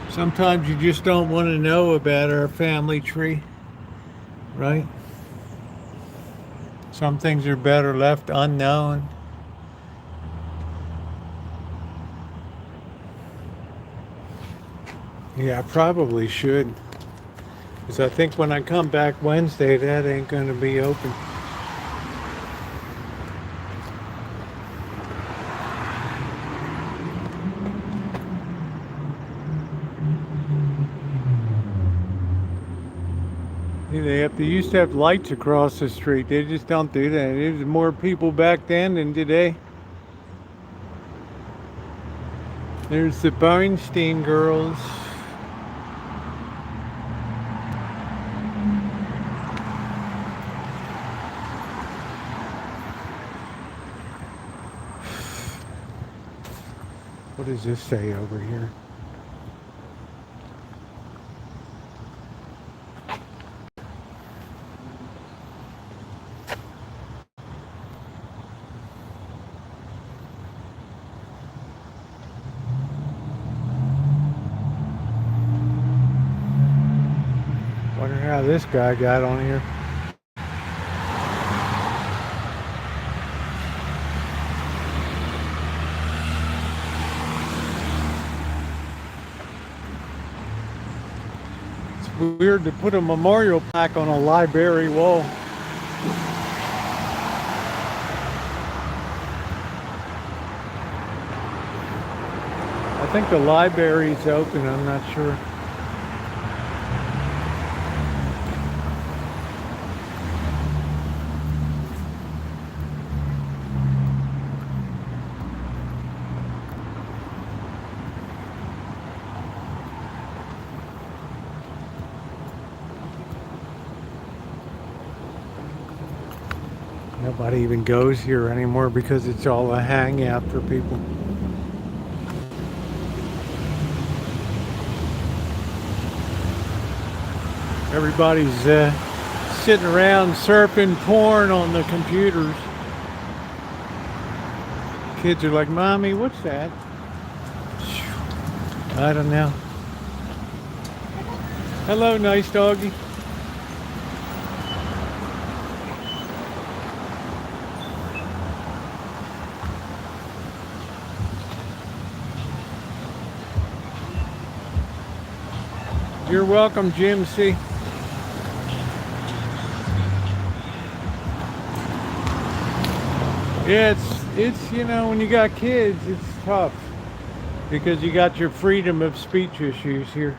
Sometimes you just don't want to know about our family tree, right? Some things are better left unknown. Yeah, I probably should. Because I think when I come back Wednesday, that ain't going to be open. They used to have lights across the street. They just don't do that. There's more people back then than today. There's the Bernstein girls. What does this say over here? Wonder how this guy got on here. It's weird to put a memorial plaque on a library wall. I think the library's open, I'm not sure. Nobody even goes here anymore because it's all a hangout for people. Everybody's sitting around surfing porn on the computers. Kids are like, "Mommy, what's that?" I don't know. Hello, nice doggy. You're welcome, Jim C. Yeah, it's you know, when you got kids, it's tough because you got your freedom of speech issues here.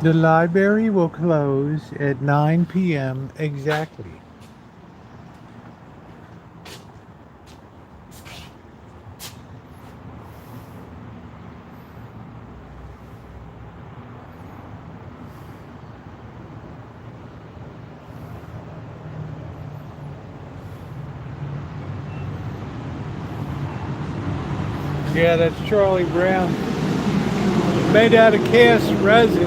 The library will close at 9 p.m. exactly. Yeah, that's Charlie Brown. Made out of cast resin.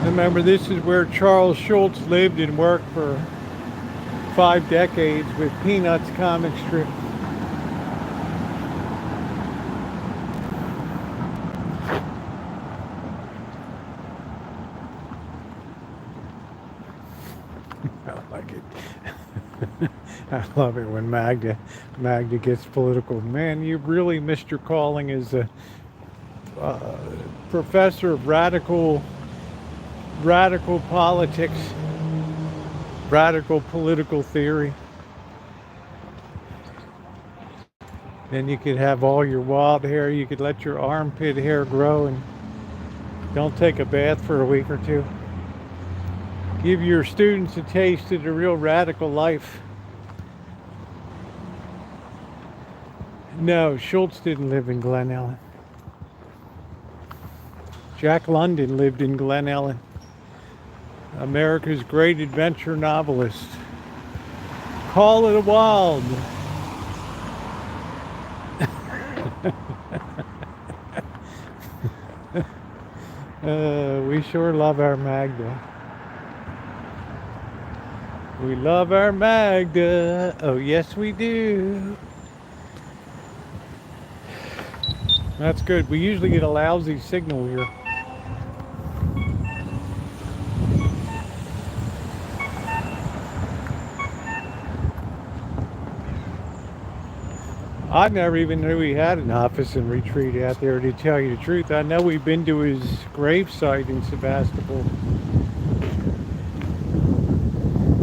Remember, this is where Charles Schultz lived and worked for 5 decades with Peanuts comic strip. I like it. I love it when Magda gets political. Man, you really missed your calling as a professor of radical politics, radical political theory. Then you could have all your wild hair. You could let your armpit hair grow and don't take a bath for a week or two. Give your students a taste of the real radical life. No, Schultz didn't live in Glen Ellen. Jack London lived in Glen Ellen. America's great adventure novelist. Call it a wild. We sure love our Magda. We love our Magda. Oh, yes, we do. That's good. We usually get a lousy signal here. I never even knew he had an office in Retreat out there, to tell you the truth. I know we've been to his gravesite in Sebastopol.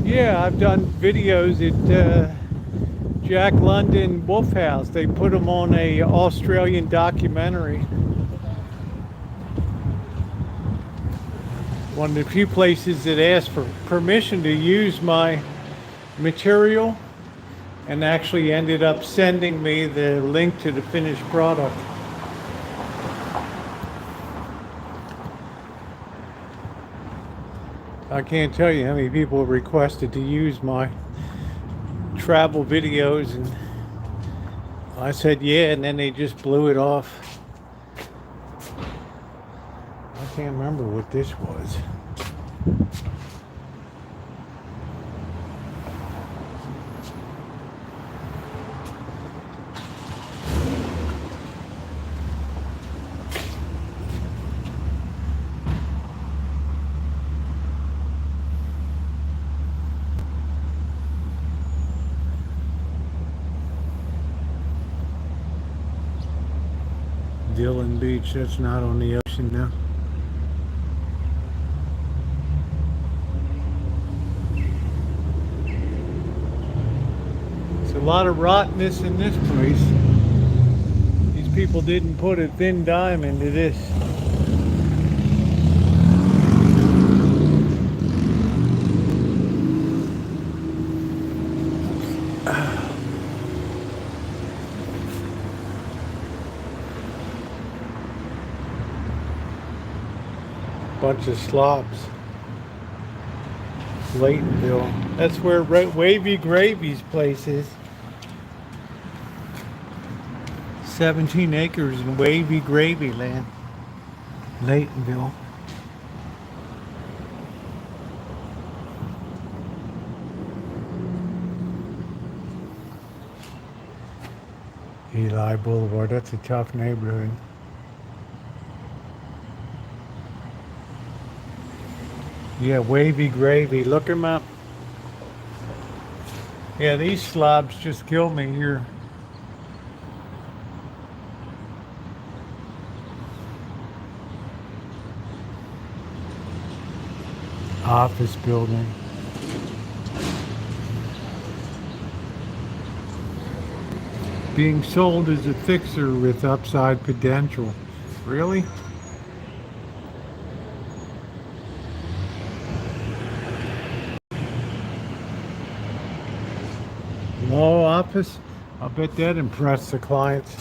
Yeah, I've done videos at Jack London Wolf House. They put him on a Australian documentary. One of the few places that asked for permission to use my material, and actually ended up sending me the link to the finished product. I can't tell you how many people requested to use my travel videos, and I said yeah, and then they just blew it off. I can't remember what this was. Dillon Beach, that's not on the ocean now. There's a lot of rottenness in this place. These people didn't put a thin dime into this. Bunch of slobs. Laytonville. That's where Wavy Gravy's place is. 17 acres in Wavy Gravy land. Laytonville. Eli Boulevard, that's a tough neighborhood. Yeah, Wavy Gravy. Look him up. Yeah, these slobs just killed me here. Office building. Being sold as a fixer with upside potential. Really? Law office? I bet that impressed the clients.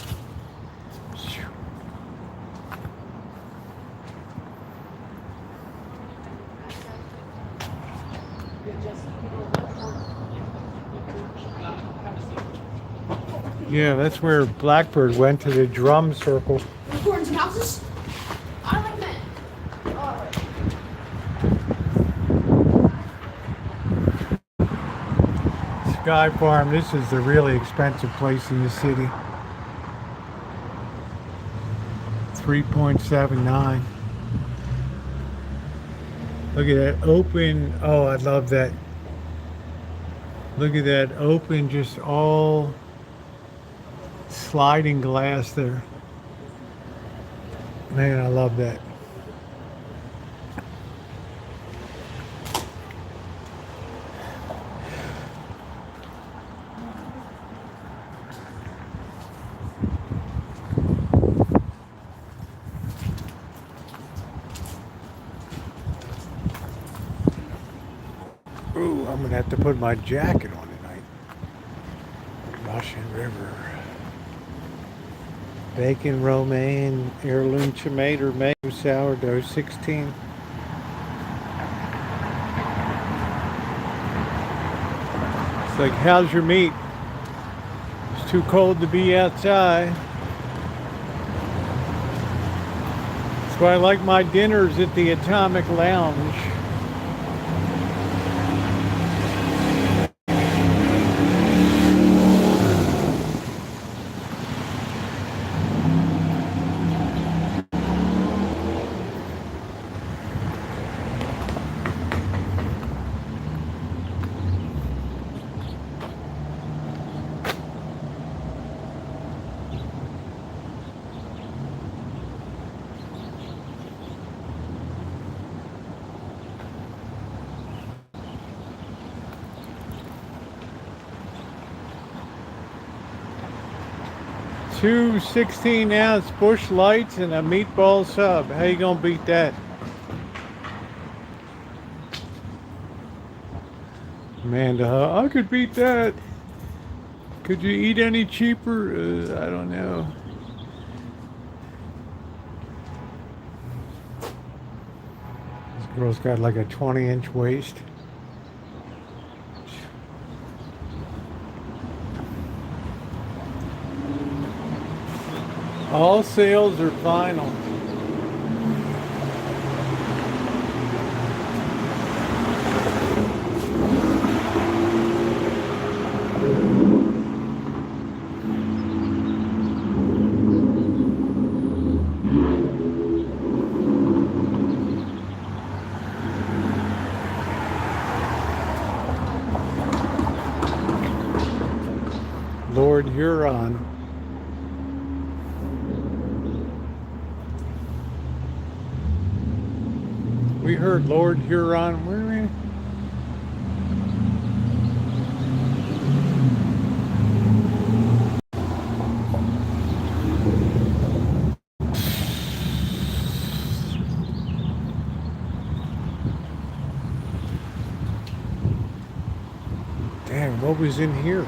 Yeah, that's where Blackbird went to the drum circle. Recording some houses? I like that. Alright. Sky Farm, this is the really expensive place in the city. 3.79. Look at that open. Oh, I love that. Look at that open, just all sliding glass there. Man, I love that. Ooh, I'm gonna have to put my jacket on tonight. Russian River. Bacon, romaine, heirloom tomato, mango sourdough, 16. It's like, how's your meat? It's too cold to be outside. That's why I like my dinners at the Atomic Lounge. Two 16-ounce Bush Lights and a meatball sub. How you gonna beat that? Amanda, I could beat that. Could you eat any cheaper? I don't know. This girl's got like a 20-inch waist. All sales are final. Lord Huron. We heard Lord Huron. Where are we? Damn, what was in here?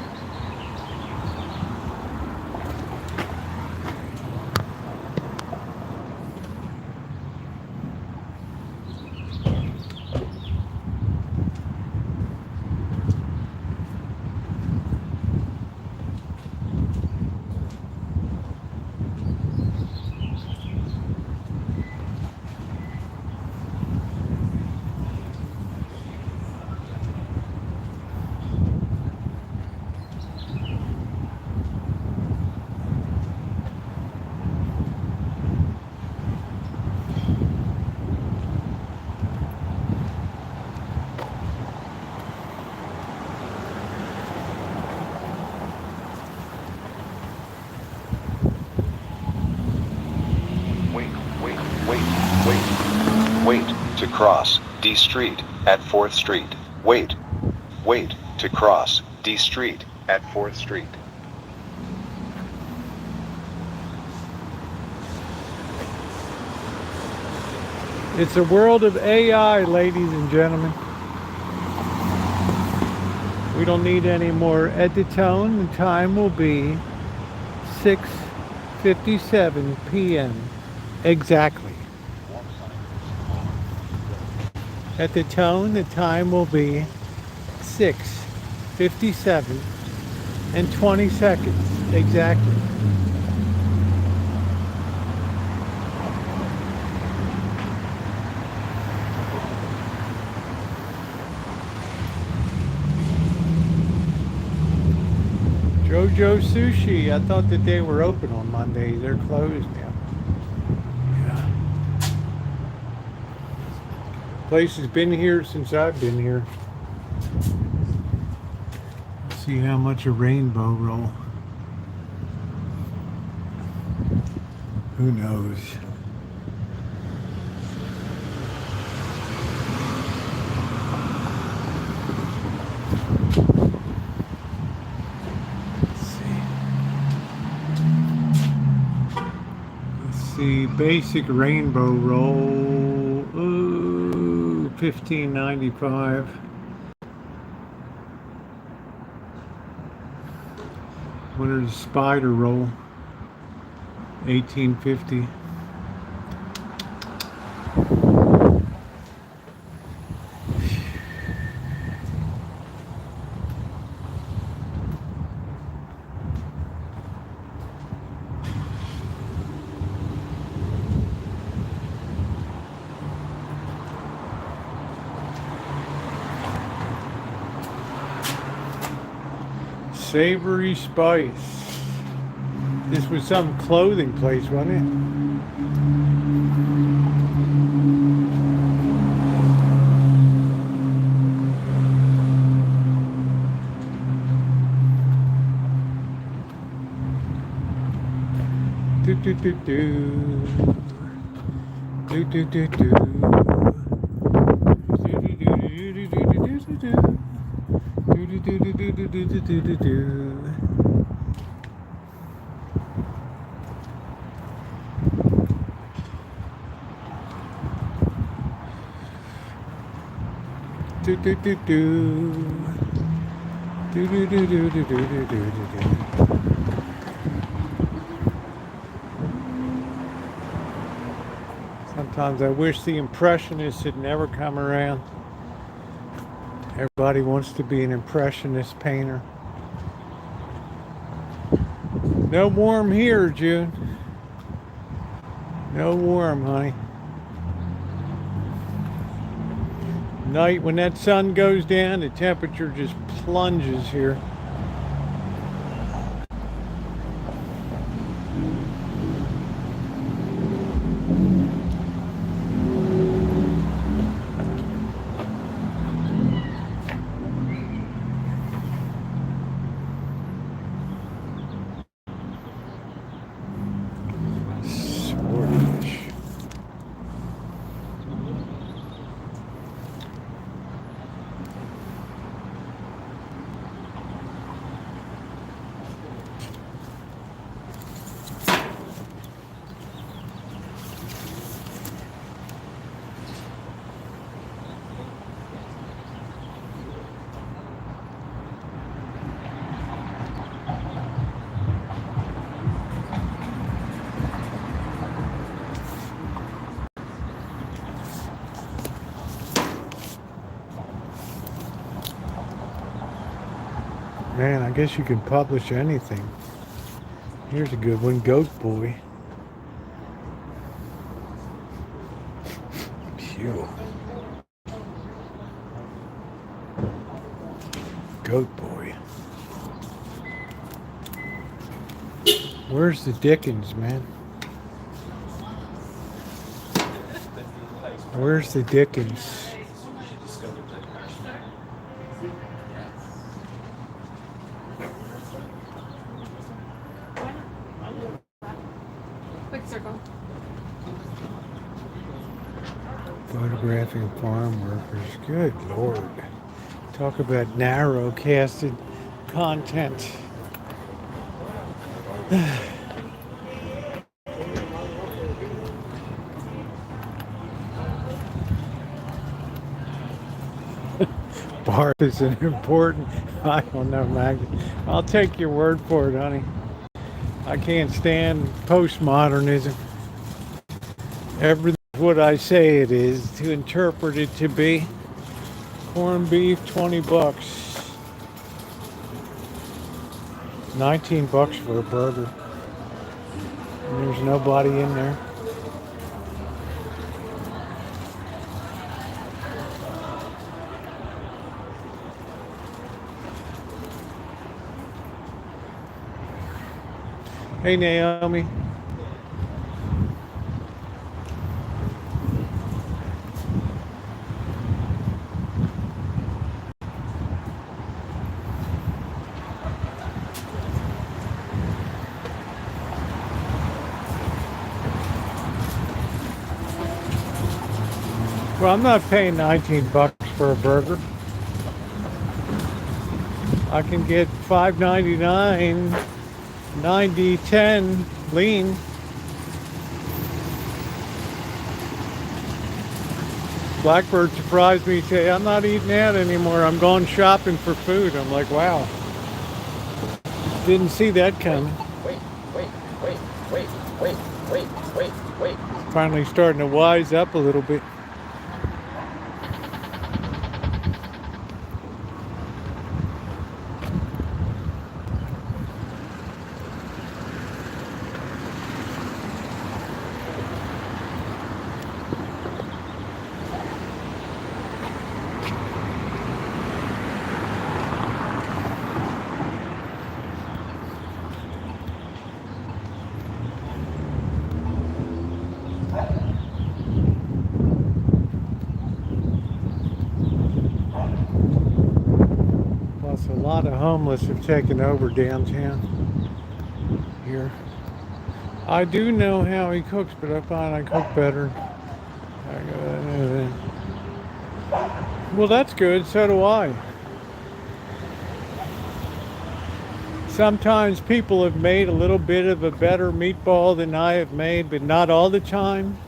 Wait to cross D Street at 4th Street. Wait to cross D Street at 4th Street. It's a world of AI, ladies and gentlemen. We don't need any more. At the tone, the time will be 6:57 p.m. exactly. At the tone, the time will be 6:57 and 20 seconds. Exactly. JoJo Sushi. I thought that they were open on Monday. They're closed now. Yeah. Place has been here since I've been here. Let's see how much a rainbow roll. Who knows? Let's see. Basic rainbow roll. Ooh, $15.95. Winner's spider roll. $18.50. Savory Spice. This was some clothing place, wasn't it? Do do do do. Do do do do. Do do do do do do do do. Do do do do do do do do do do. Do do do do. Do do do do do do do do do. Sometimes I wish the Impressionists had never come around. Everybody wants to be an Impressionist painter. No warm here, June. No warm, honey. Night when that sun goes down, the temperature just plunges here. Man, I guess you can publish anything. Here's a good one, Goat Boy. Phew. Goat Boy. Where's the Dickens, man? Where's the Dickens? Quick circle. Photographing farm workers. Good Lord. Talk about narrow casted content. Bar is an important, I don't know, Maggie. I'll take your word for it, honey. I can't stand postmodernism. Everything's what I say it is, to interpret it to be. Corned beef, $20. $19 for a burger. And there's nobody in there. Hey Naomi. Well, I'm not paying $19 for a burger. I can get $5.99, 90, 10 lean. Blackbird surprised me today. I'm not eating out anymore. I'm going shopping for food. I'm like, wow. Didn't see that coming. Wait. Finally starting to wise up a little bit. Plus, a lot of homeless have taken over downtown here. I do know how he cooks, but I find I cook better. Well, that's good. So do I. Sometimes people have made a little bit of a better meatball than I have made, but not all the time.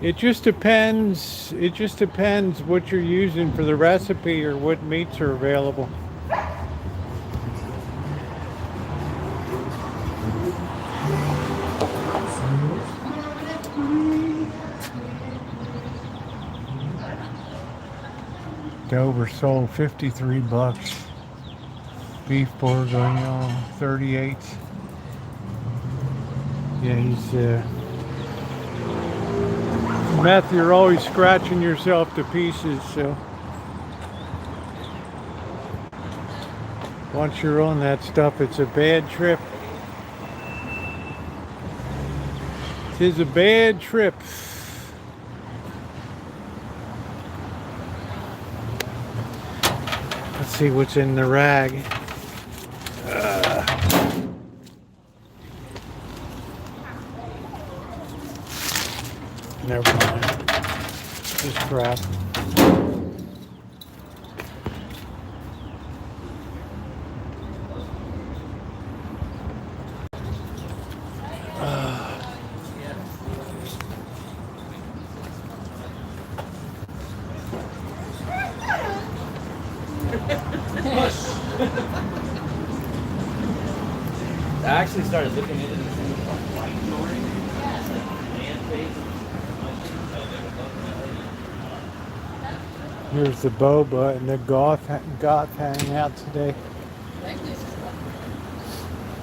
It just depends. It just depends what you're using for the recipe or what meats are available. Dover sold $53. Beef bourguignon, 38. Yeah, he's meth, you're always scratching yourself to pieces, so once you're on that stuff, it's a bad trip. Tis a bad trip. Let's see what's in the rag. Never mind. Just crap. I actually started looking into this. Here's the boba and the goth hang out today.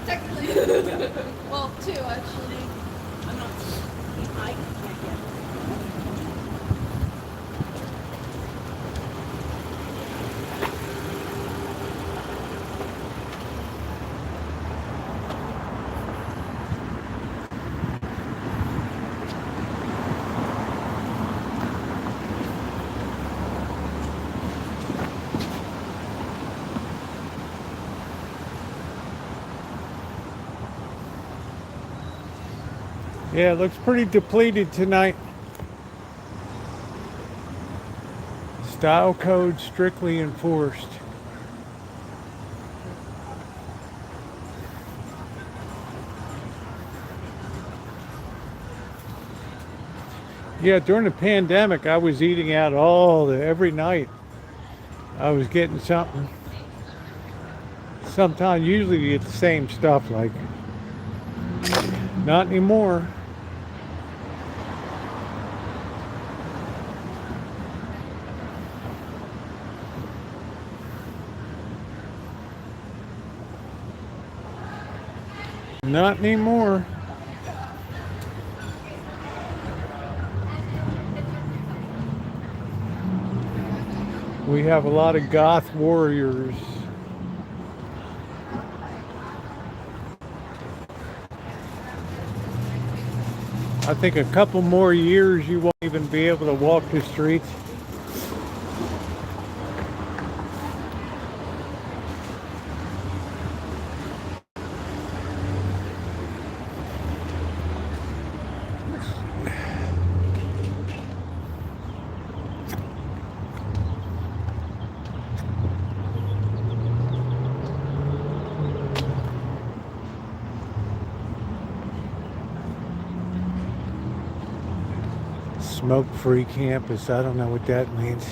Technically. Well, two actually. I'm not. I can't get. Yeah, it looks pretty depleted tonight. Style code strictly enforced. Yeah, during the pandemic, I was eating out every night. I was getting something. Sometimes, usually you get the same stuff, like, not anymore. Not anymore. We have a lot of goth warriors. I think a couple more years you won't even be able to walk the streets. Smoke-free campus, I don't know what that means.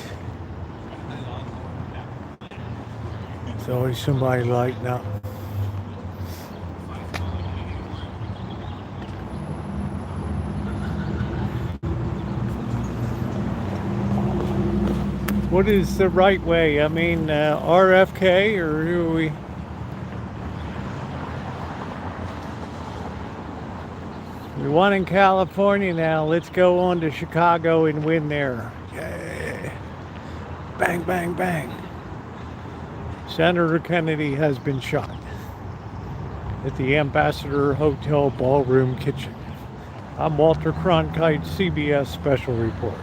It's always somebody lighting up. What is the right way? I mean, RFK, or who are we? We won in California now. Let's go on to Chicago and win there. Yay. Bang, bang, bang. Senator Kennedy has been shot at the Ambassador Hotel Ballroom Kitchen. I'm Walter Cronkite, CBS Special Report.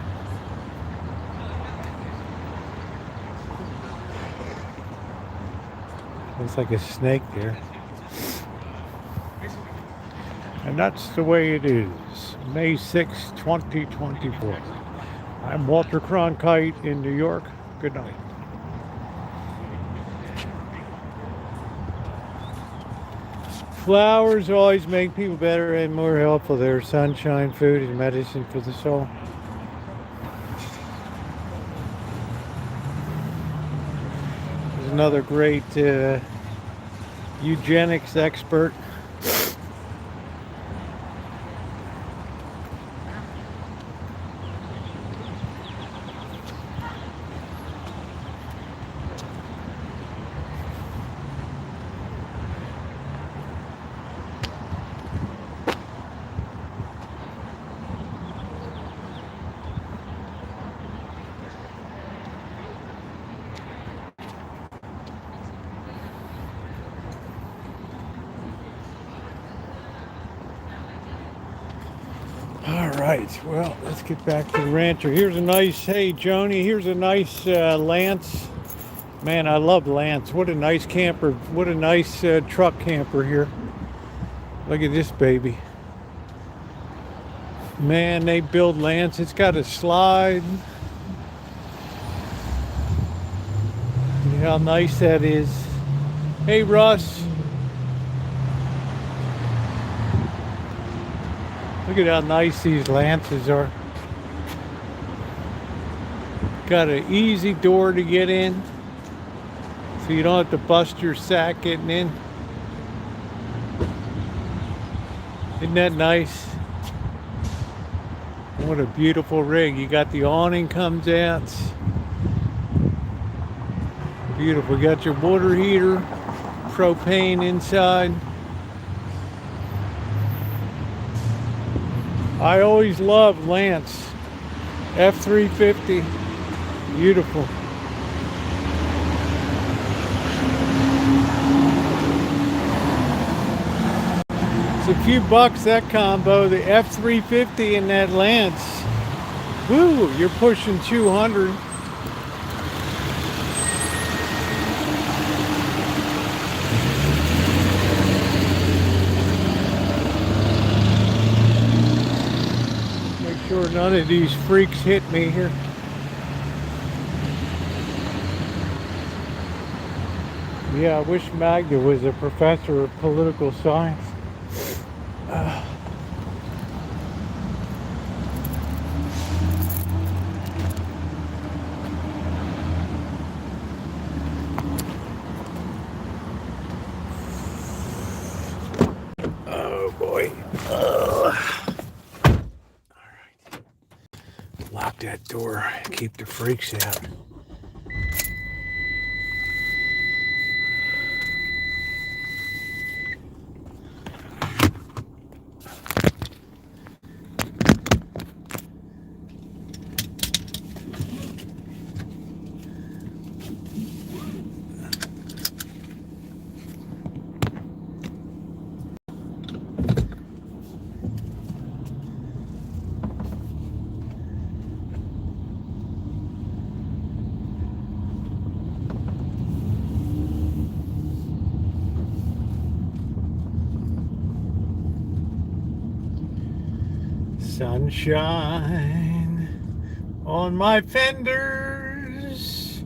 Looks like a snake there. And that's the way it is. May 6, 2024. I'm Walter Cronkite in New York. Good night. Flowers always make people better and more helpful. They're sunshine, food, and medicine for the soul. There's another great eugenics expert. All right, well, let's get back to the Rancho. Here's a nice, hey, Joni, here's a nice Lance. Man, I love Lance. What a nice camper. What a nice truck camper here. Look at this baby. Man, they build Lance. It's got a slide. Look how nice that is. Hey, Russ. Look at how nice these Lances are. Got an easy door to get in, so you don't have to bust your sack getting in. Isn't that nice? What a beautiful rig. You got the awning comes out. Beautiful. You got your water heater, propane inside. I always loved Lance. F-350. Beautiful. It's a few bucks, that combo. The F-350 and that Lance. Woo, you're pushing 200. Sure none of these freaks hit me here. Yeah, I wish Magda was a professor of political science. Oh boy. Lock that door, keep the freaks out. Sunshine on my fenders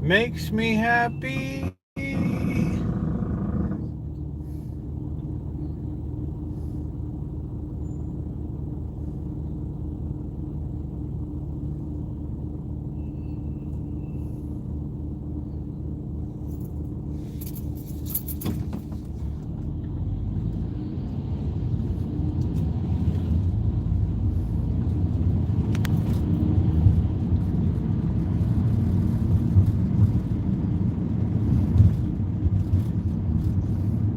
makes me happy.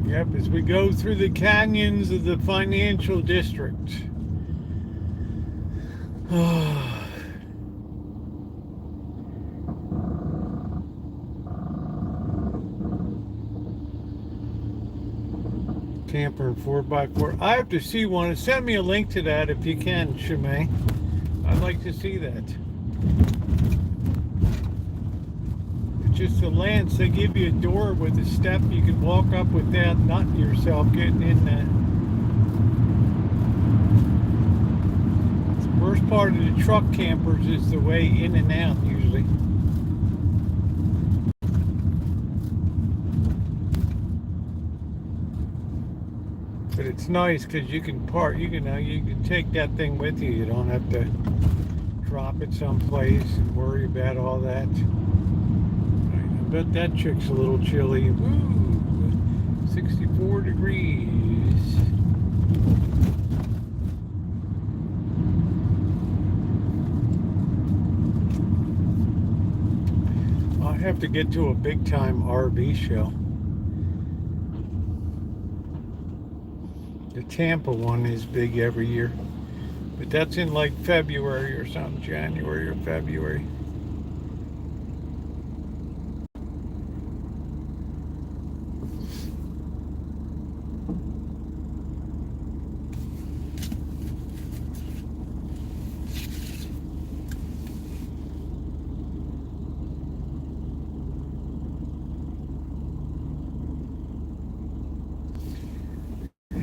Yep, as we go through the canyons of the financial district. Camper and 4x4. I have to see one. Send me a link to that if you can, Shemay. I'd like to see that. It's just a lance. They give you a door with a step you can walk up without nutting yourself getting in there. The worst part of the truck campers is the way in and out usually. But it's nice because you can park. You can take that thing with you. You don't have to drop it someplace and worry about all that. I bet that chick's a little chilly. Woo! 64 degrees. I have to get to a big time RV show. The Tampa one is big every year, but that's in like February or something, January or February.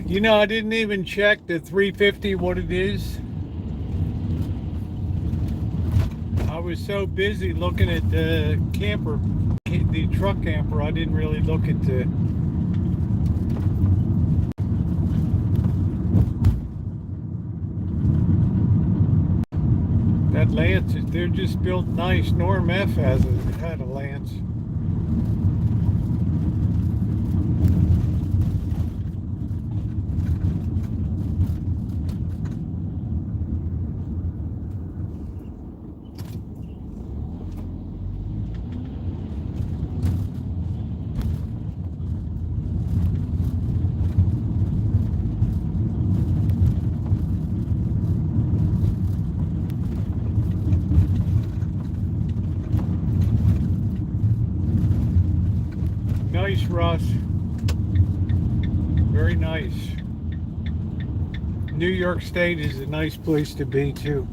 You know, I didn't even check the 350 what it is. I was so busy looking at the camper, the truck camper, I didn't really look at the that Lance. They're just built nice. Norm F had a Lance. Nice, Russ. Very nice. New York State is a nice place to be, too.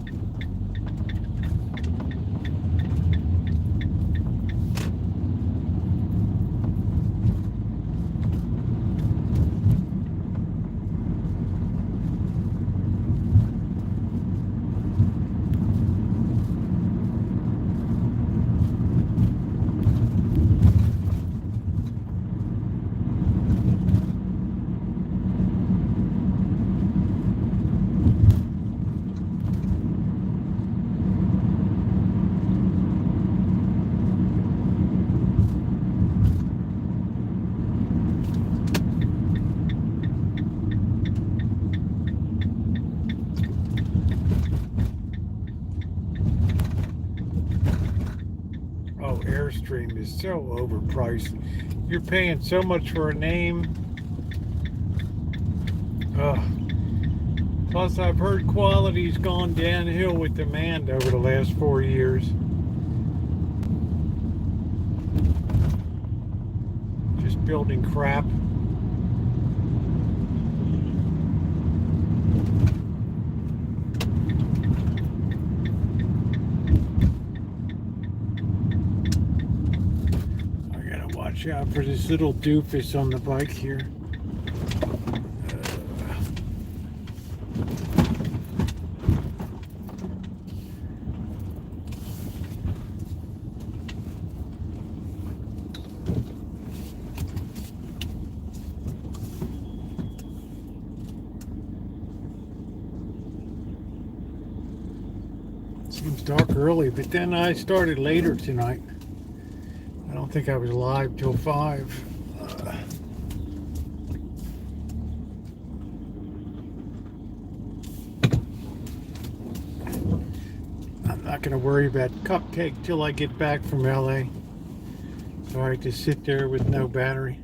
Airstream is so overpriced. You're paying so much for a name. Plus, I've heard quality's gone downhill with demand over the last 4 years. Just building crap. Watch out for this little doofus on the bike here. Seems dark early, but then I started later tonight. I don't think I was live till 5. I'm not going to worry about cupcake till I get back from LA. So I just sit there with no battery.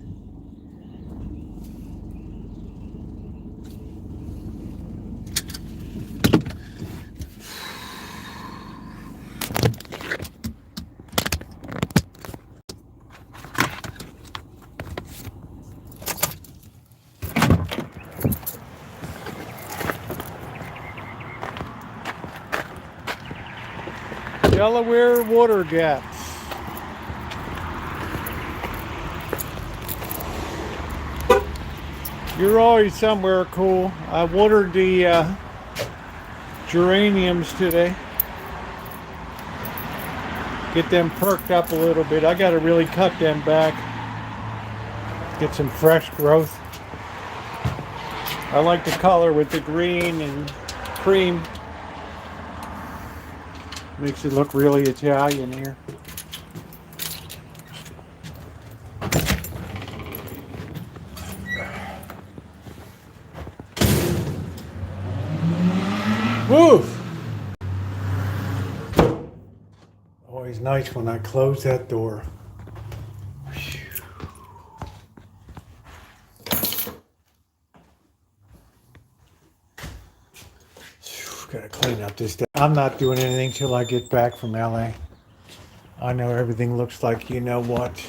Delaware water gaps. You're always somewhere cool. I watered the geraniums today. Get them perked up a little bit. I gotta really cut them back. Get some fresh growth. I like the color with the green and cream. Makes it look really Italian here. Woo! Always nice when I close that door. Gotta clean up this day. I'm not doing anything till I get back from LA. I know everything looks like you know what.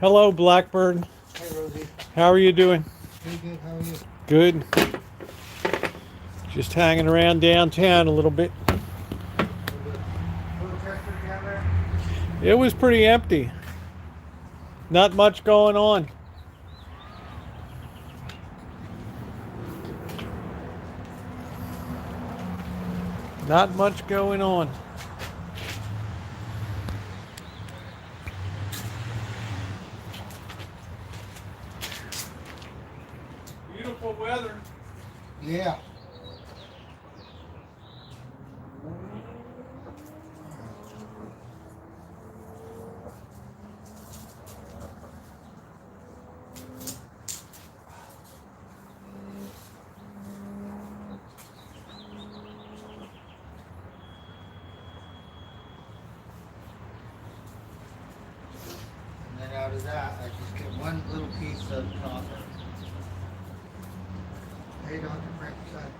Hello, Blackbird. Hey, Rosie. How are you doing? Pretty good. How are you? Good. Just hanging around downtown a little bit. Protester down there? It was pretty empty. Not much going on. Not much going on. Beautiful weather. Yeah. And then out of that, I just get one little piece of copper. Hey, Dr. Frankenstein.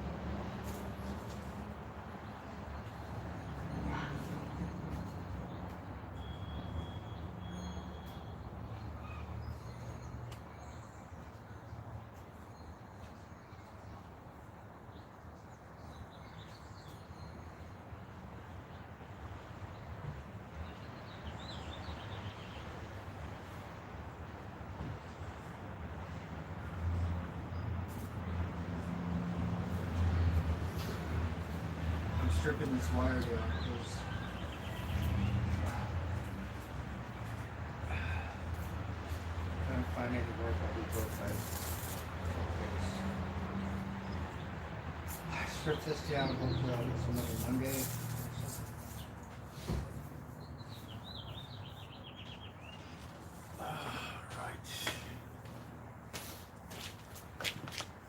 I'm stripping this wire down because I don't find any work. I'll do both sides. I strip this down and hopefully I'll get some money Monday.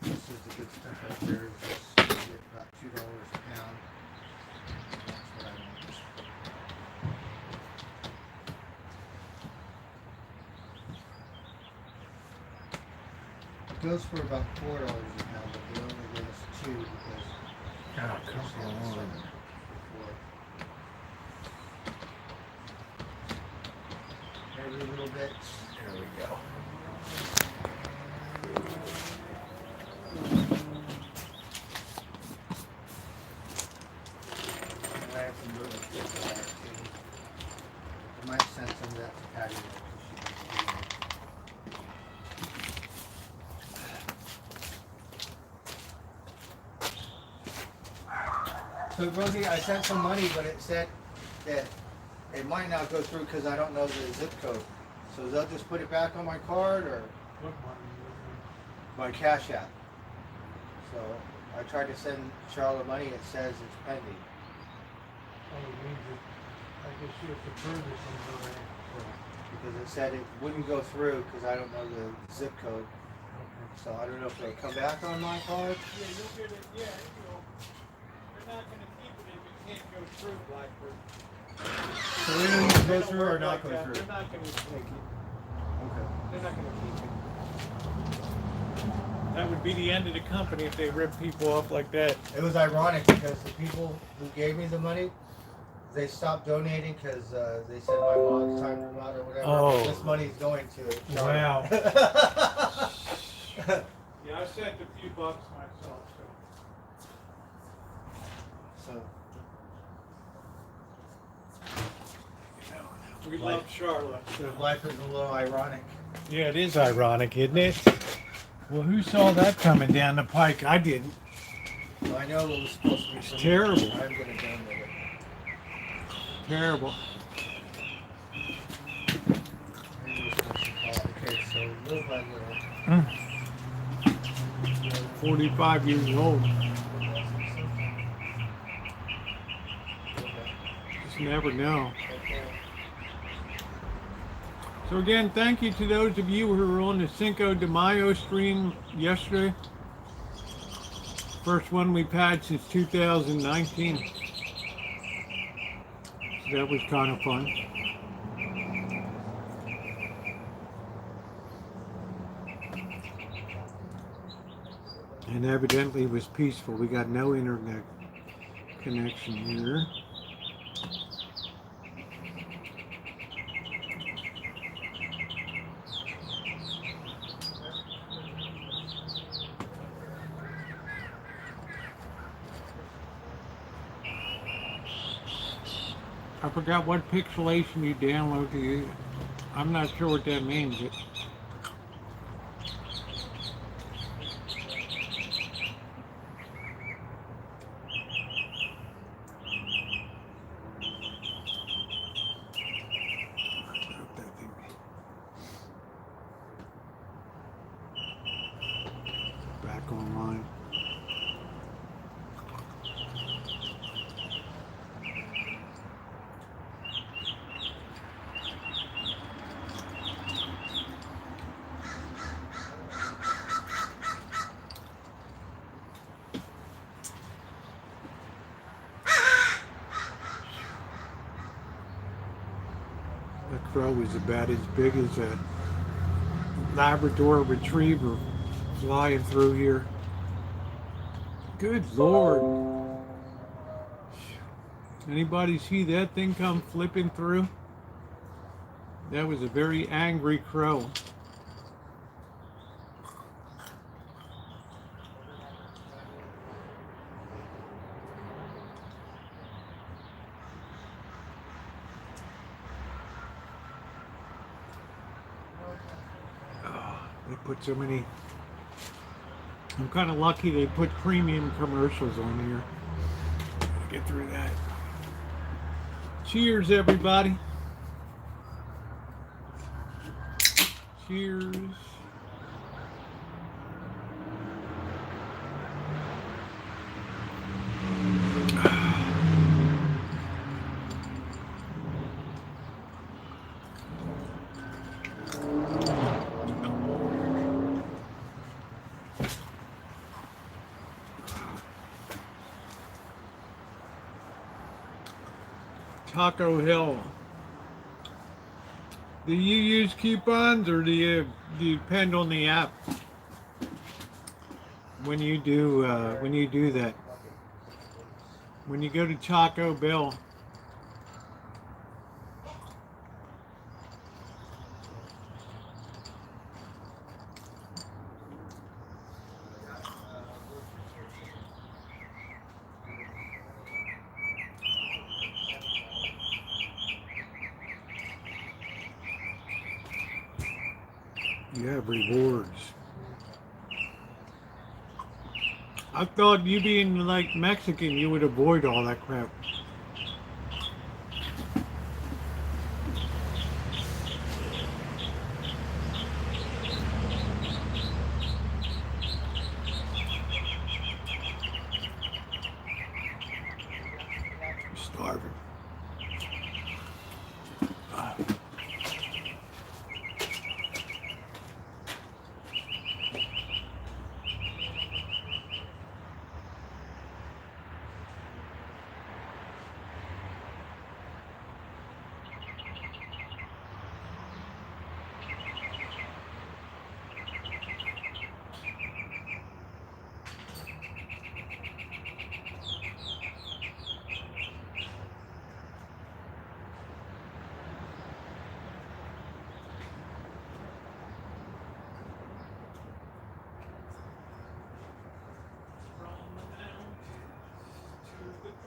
This is the good stuff out there. Just get about $2 a pound. That's what I want. It goes for about $4 a pound, but they only give us 2 because Oh, come on. every little bit. There we go. I have some really thick wire too. I might send some of that to Patty. So Rosie, I sent some money, but it said that it might not go through because I don't know the zip code. So they'll just put it back on my card or my Cash App. So I tried to send Charlotte money. It says it's pending. Because she has to prove it from her end. Because it said it wouldn't go through because I don't know the zip code. So I don't know if it'll come back on my card. Yeah, you'll get it. Yeah, it will. They're not going to keep it if it can't go through, Blackbird. So we don't need to They go don't through or work not like go that. through? They're not going to take it. Okay. They're not going to keep it. That would be the end of the company if they rip people off like that. It was ironic because the people who gave me the money, they stopped donating because they said my mom's timed them out or whatever. Oh. This money's going to it. Wow. Yeah, I sent a few bucks myself, So so. We love Charlotte. So. life is a little ironic. Yeah, it is ironic, isn't it? Well, who saw that coming down the pike? I didn't. So I know it was supposed to be some. terrible. I'm gonna donate it. Terrible. Maybe we're supposed to call it. Okay, so little by little. 45 years old. Just never know. So again, thank you to those of you who were on the Cinco de Mayo stream yesterday. First one we've had since 2019. So that was kind of fun. And evidently it was peaceful. We got no internet connection here. I forgot what pixelation you download to use. I'm not sure what that means. Back online. The crow is about as big as a Labrador retriever flying through here. Good Lord. Anybody see that thing come flipping through? That was a very angry crow. They put so many. I'm kind of lucky they put premium commercials on here. Get through that. Cheers, everybody. Cheers. Taco Hill. Do you use coupons or do you depend on the app when you do that? When you go to Taco Bell, you have rewards. I thought you being like Mexican, you would avoid all that crap. You're starving.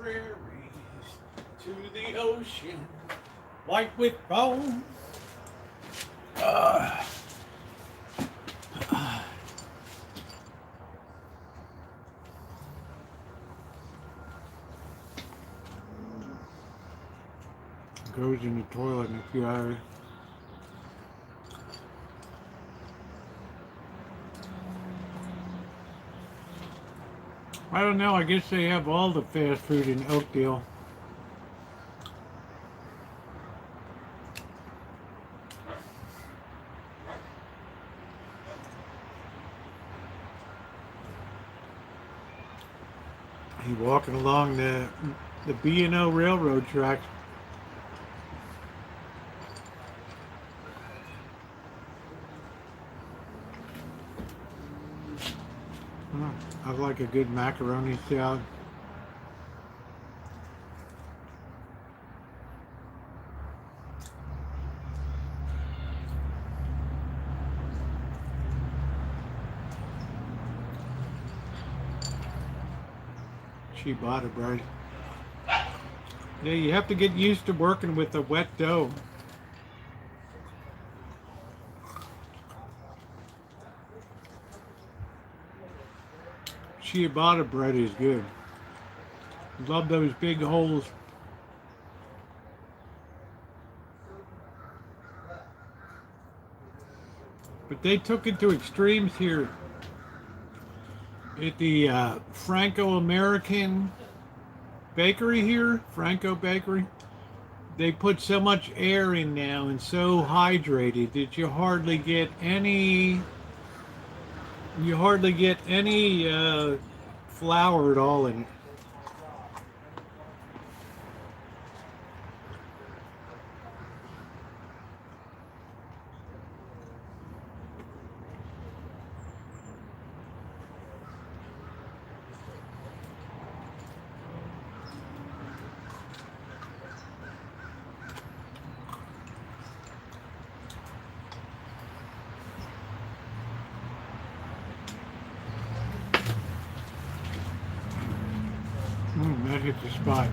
prairies to the ocean, white with foam. Goes in the toilet in a few hours. I don't know, I guess they have all the fast food in Oakdale. He's walking along the B&O railroad tracks. I like a good macaroni salad. Ciabatta bread. Yeah, you have to get used to working with a wet dough. Ciabatta bread is good. Love those big holes. But they took it to extremes here at the Franco-American bakery here, Franco Bakery. They put so much air in now and so hydrated that you hardly get any flour at all in it. That hits the spot.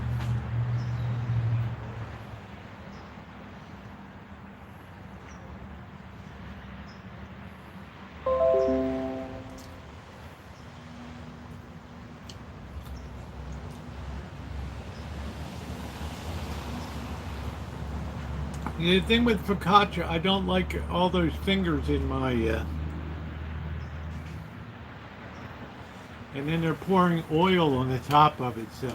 The thing with focaccia, I don't like all those fingers in my and then they're pouring oil on the top of it, so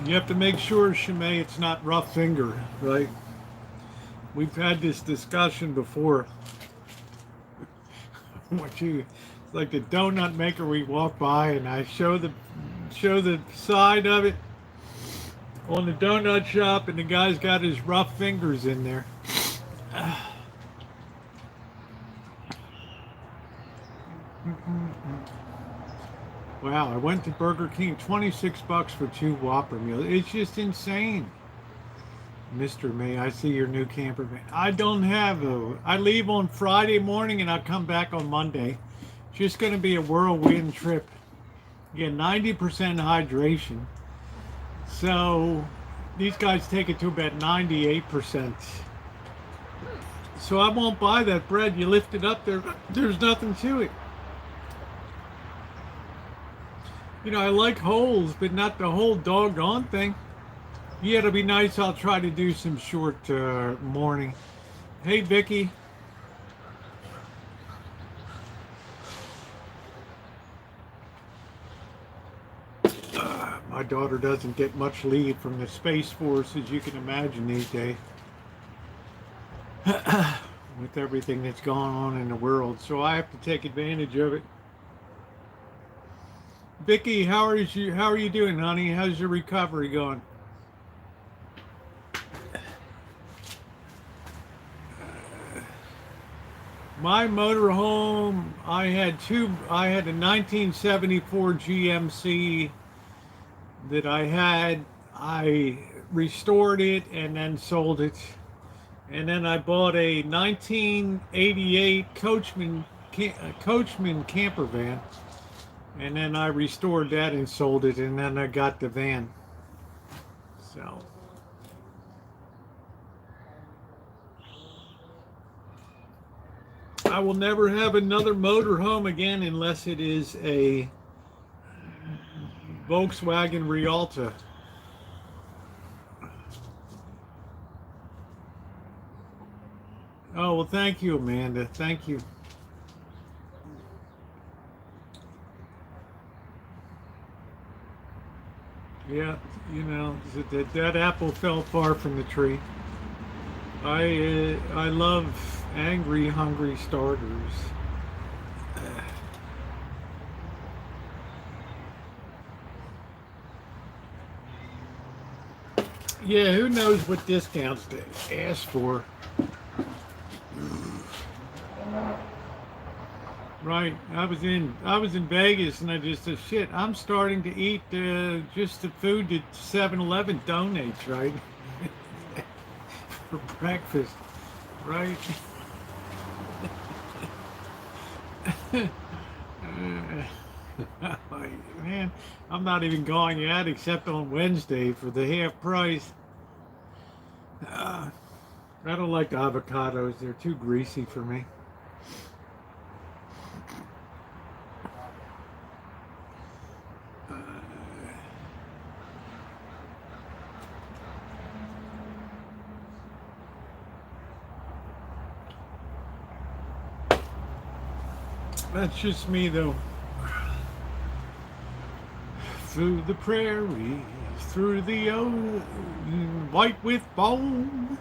you have to make sure, Shimei, it's not rough finger, right? We've had this discussion before. It's like the donut maker we walk by, and I show the side of it on the donut shop, and the guy's got his rough fingers in there. Wow, I went to Burger King, $26 for 2 Whopper meals. It's just insane. Mr. May, I see your new camper van. I don't have I leave on Friday morning and I come back on Monday. Just going to be a whirlwind trip. Again, 90% hydration. So these guys take it to about 98%. So I won't buy that bread. You lift it up there, there's nothing to it. You know, I like holes, but not the whole doggone thing. Yeah, it'll be nice. I'll try to do some short morning. Hey, Vicky. My daughter doesn't get much lead from the Space Force, as you can imagine these days. With everything that's going on in the world. So I have to take advantage of it. Vicky, how are you doing, honey? How's your recovery going? My motorhome, I had a 1974 GMC that I restored it and then sold it. And then I bought a 1988 Coachman camper van. And then I restored that and sold it, and then I got the van. So I will never have another motorhome again unless it is a Volkswagen Rialta. Oh, well, thank you, Amanda. Thank you. Yeah, you know, that apple fell far from the tree. I love angry, hungry starters. Yeah, who knows what discounts they ask for? Right. I was in Vegas and I just said, shit, I'm starting to eat just the food that 7-Eleven donates, right? For breakfast, right? Man, I'm not even going out except on Wednesday for the half price. I don't like the avocados. They're too greasy for me. That's just me, though. Through the prairies, through the white with foam.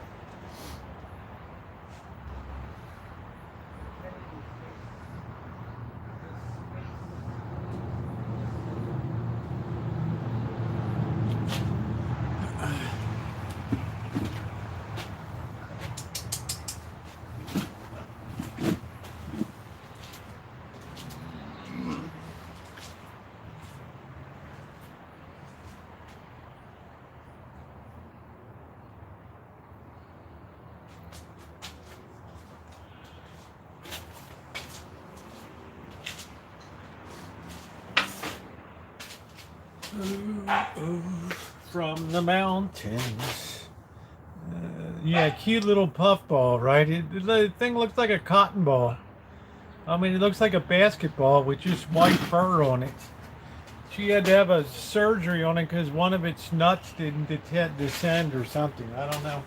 From the mountains. Yeah, cute little puffball, right? The thing looks like a cotton ball. I mean, it looks like a basketball with just white fur on it. She had to have a surgery on it because one of its nuts didn't descend or something. I don't know.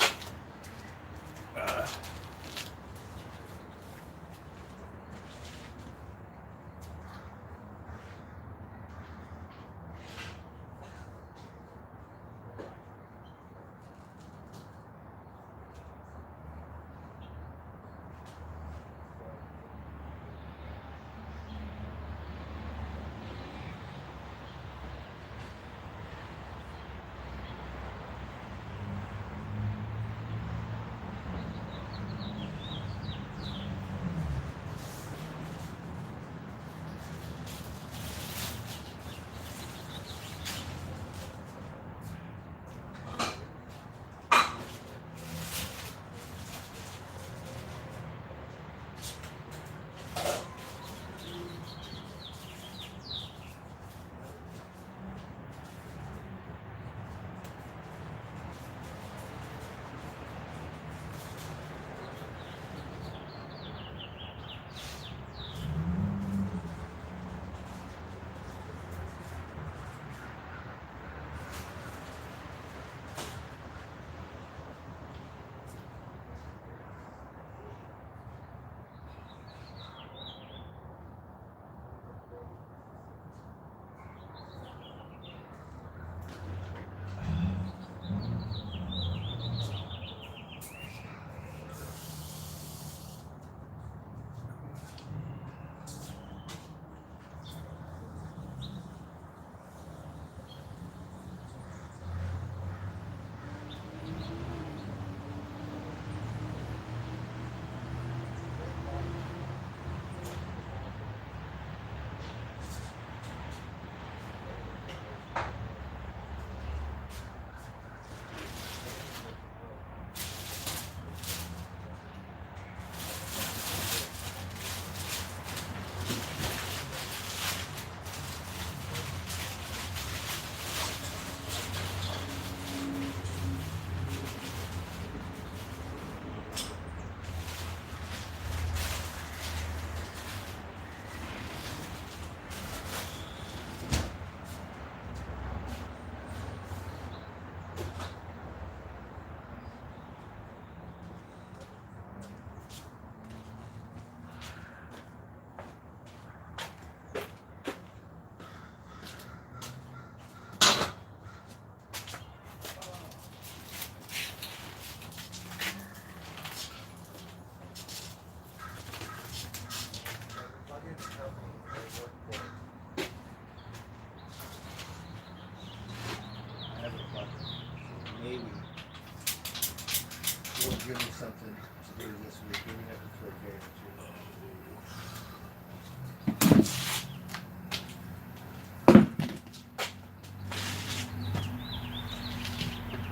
something to do this week, even if it's for a day or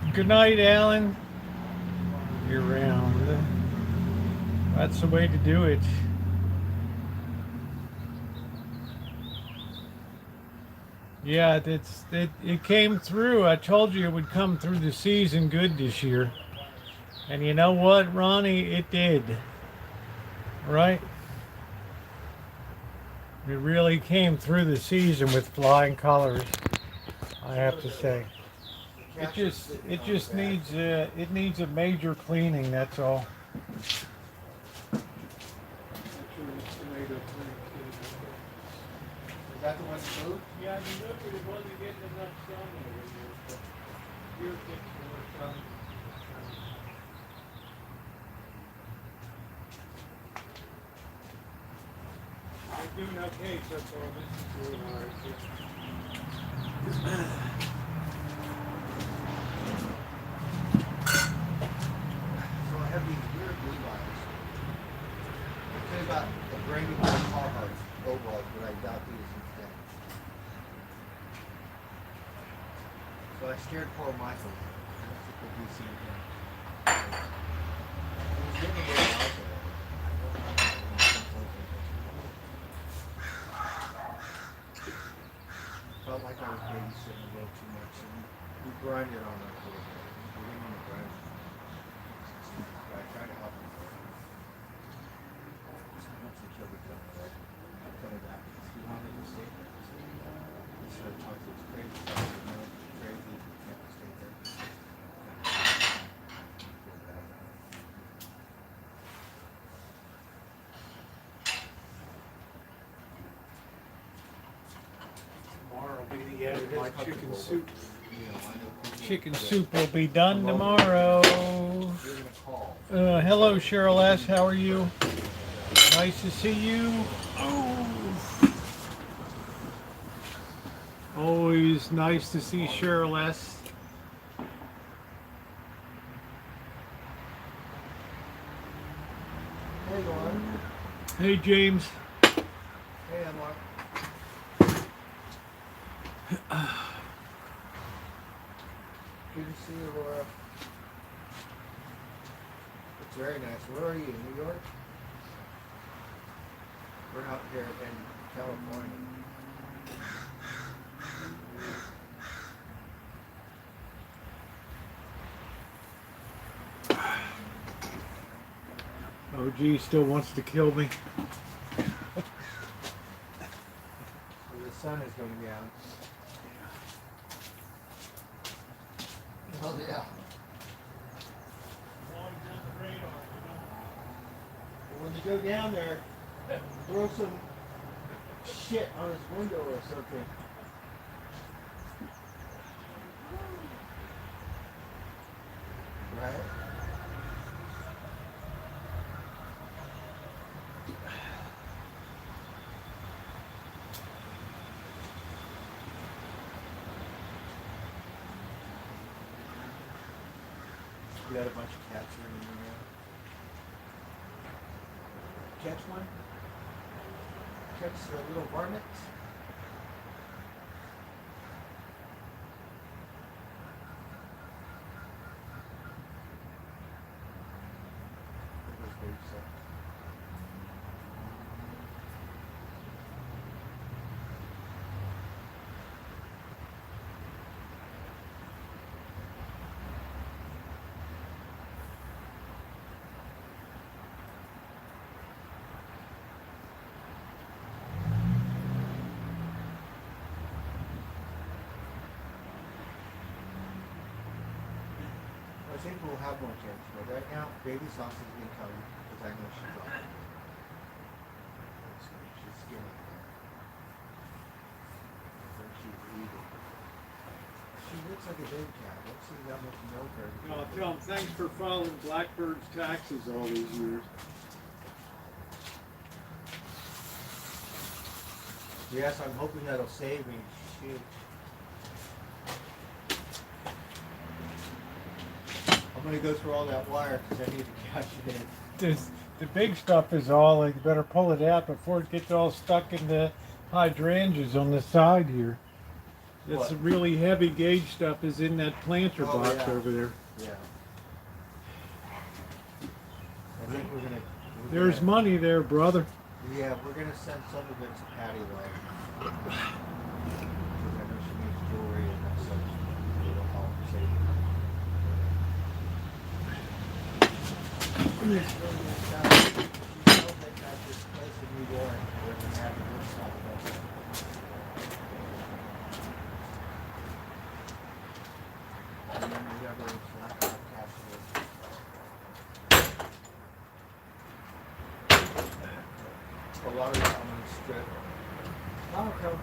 two. Good night, Alan. You're around. That's the way to do it. Yeah, it came through. I told you it would come through the season good this year. And you know what, Ronnie? It did. Right? It really came through the season with flying colors, I have to say. It just needs a major cleaning, that's all. Is that the one that moved? Yeah, you look at it wasn't getting enough sun over here, but your things were sun. They're doing okay so far. This is doing alright too. So I have these weird blue lines. I'll tell you about the brand new Carhartt overalls, but I doubt these instead. So I scared poor Michael. That's what we'll be seeing here. He was getting away also. Felt like I was babysitting a little too much, and we grinded on that a little bit. We didn't want to grind. But I tried to help him. Once the kid would come back, I'm coming back. He wanted to stay there. He started talking to his crazy. Crazy. Can't stay there. Tomorrow will be the end of my chicken soup. You know, I know. Chicken soup will be done tomorrow. You're gonna call. Hello, Cheryl S. How are you? Nice to see you. Oh. Always nice to see Cheryl S. Hey, Lauren. Hey, James. Hey, Mark. Good to see you, Laura. It's very nice. Where are you? New York? We're out here in California. Oh, gee, still wants to kill me. So the sun is going to be out. Oh, yeah. When you go down there, throw some shit on his window or something. Right? We got a bunch of cats running around. Catch one? Catch the little varmints? Those baby stuff. I think we'll have more kids, but right now, baby sauce is being covered because I know she's on it. She's skinny. I think she's eating. She looks like a big cat. Let's see how much milk her. Oh, tell him thanks for filing Blackbird's taxes all these years. Yes, I'm hoping that'll save me. Shoot. I'm gonna go through all that wire because I need to cash it in. The big stuff is all, like, you better pull it out before it gets all stuck in the hydrangeas on the side here. That's What? really heavy gauge stuff is in that planter Oh, box yeah. over there. Yeah. I think we're There's gonna, money there, brother. yeah, we're gonna send some of it to Patty Lane. Because I know she makes jewelry and that's such a little help saving. She told me that this place in New York where they have this stuff. And then the other is not captured. A lot of it I'm gonna strip. Oh, okay.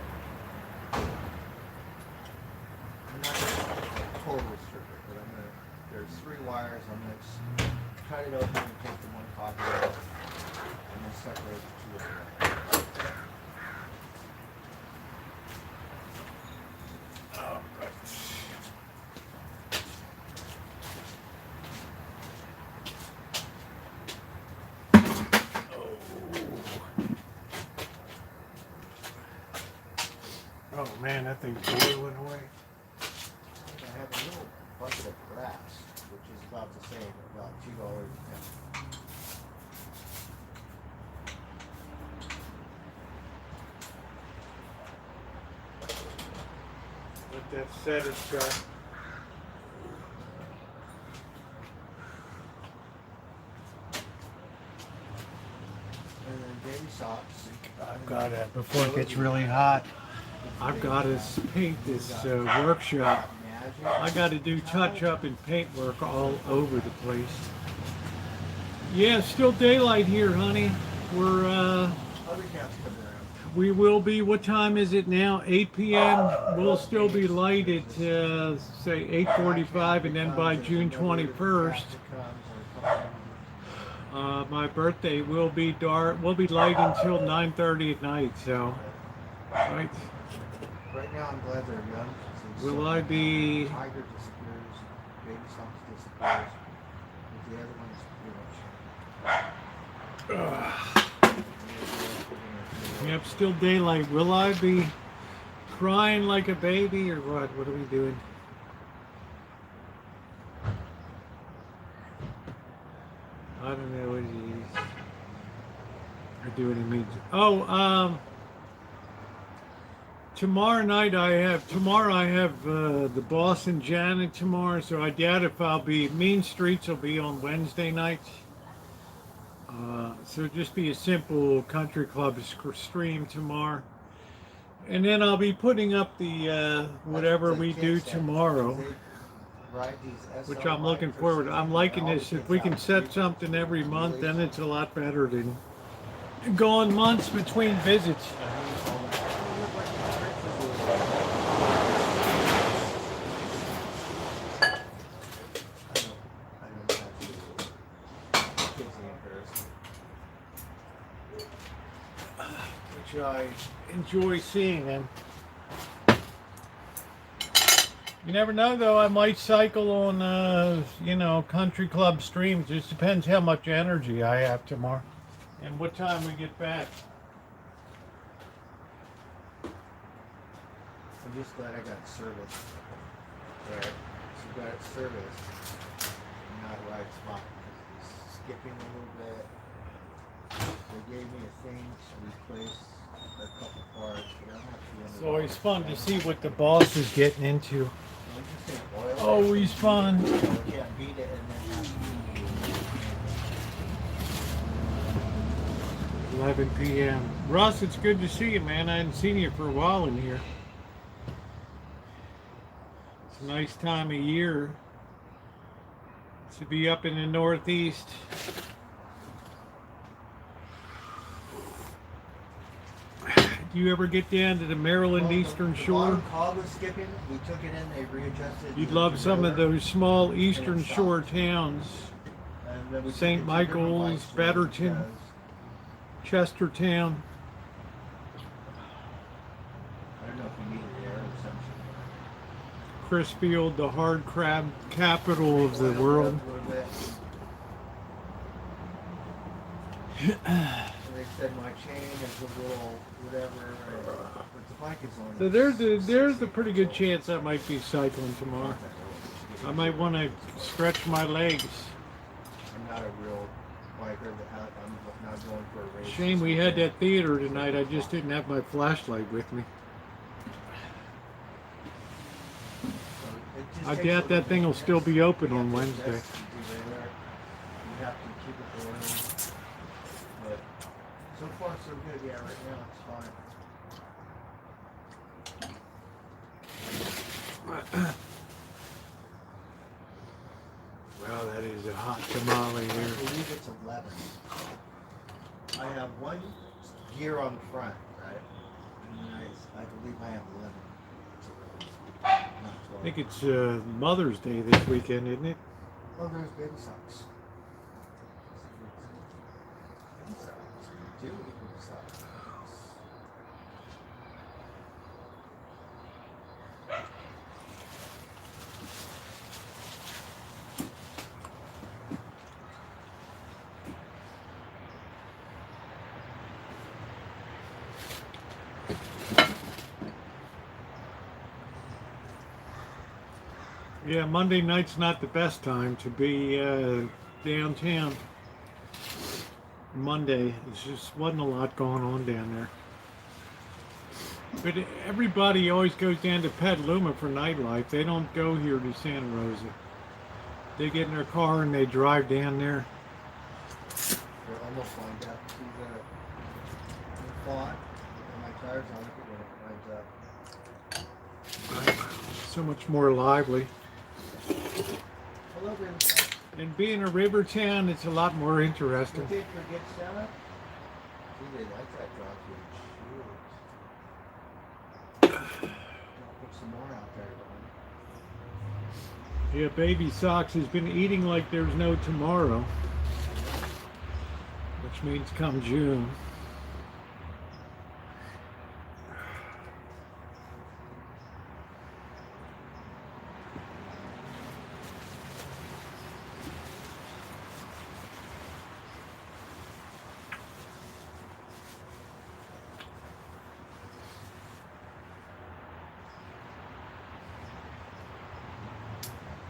I'm not gonna totally strip it, but I'm gonna, there's 3 wires, I'm gonna cut it open and take the one copper out, and then separate the 2 of them. Oh man, that thing's boiling away. I have a little bucket of grass, which is about the same, about $2 a pound. Let that set itself. And then baby socks. I've got to, before it gets really hot, I've got to paint this workshop. I got to do touch-up and paint work all over the place. Yeah, still daylight here, honey. We're Other cats come around. we will be. What time is it now? 8 p.m. We'll still be light at say 8:45, and then by June 21st, my birthday will be dark. We'll be light until 9:30 at night. So, right. Right now, I'm glad they're young. Will I be? Tiger disappears, baby socks disappears, but the other one's pretty much. Yep, still daylight. Will I be crying like a baby or what? What are we doing? I don't know what it is. Or do what it means. Oh, tomorrow night I have the Boston Janet tomorrow, so I doubt if I'll be. Mean Streets will be on Wednesday nights. So just be a simple country club stream tomorrow, and then I'll be putting up the whatever we do tomorrow, which I'm looking forward to. I'm liking this. If we can set something every month, then it's a lot better than going months between visits. Which I enjoy seeing them. You never know, though. I might cycle on, country club streams. Just depends how much energy I have tomorrow and what time we get back. I'm just glad I got service. Right. So got it serviced. Not right spot because it's skipping a little bit. They gave me a thing to replace a couple parts, but I'm not It's always fun to see what the boss is getting into. Always fun. You can't beat it and then have to 11 p.m. Russ, it's good to see you, man. I hadn't seen you for a while in here. It's a nice time of year to be up in the Northeast. Do you ever get down to the Maryland Eastern Shore? Cog was skipping. We took it in. They readjusted. You'd love some of those small Eastern Shore towns. St. Michael's, Betterton, Chestertown. I don't know if we needed air or something. Crisfield, the hard crab capital of the world. And they said my chain is a little whatever, but the bike is on. So there's a pretty good chance I might be cycling tomorrow. I might want to stretch my legs. I'm not a real biker. I'm not going for a race. Shame we had that theater tonight. I just didn't have my flashlight with me. I doubt that thing will still be open on Wednesday. You have to keep it going. But so far so good. Yeah, right now it's fine. Well, that is a hot tamale I here. believe it's 11. I have one gear on the front, right? And I believe I have 11. Not I 12. think it's Mother's Day this weekend, isn't it? Oh, there's baby socks. Baby socks. Two baby socks. Yeah, Monday night's not the best time to be downtown. Monday, it just wasn't a lot going on down there. But everybody always goes down to Petaluma for nightlife. They don't go here to Santa Rosa. They get in their car and they drive down there. They're almost lined up. See the font and my tires on it when it lines up. So much more lively. Hello, baby socks. And being a river town, it's a lot more interesting. You did forget Santa? See, they like that drop huge. I'll put some more out there, Don. Yeah, Baby Socks has been eating like there's no tomorrow. Which means come June.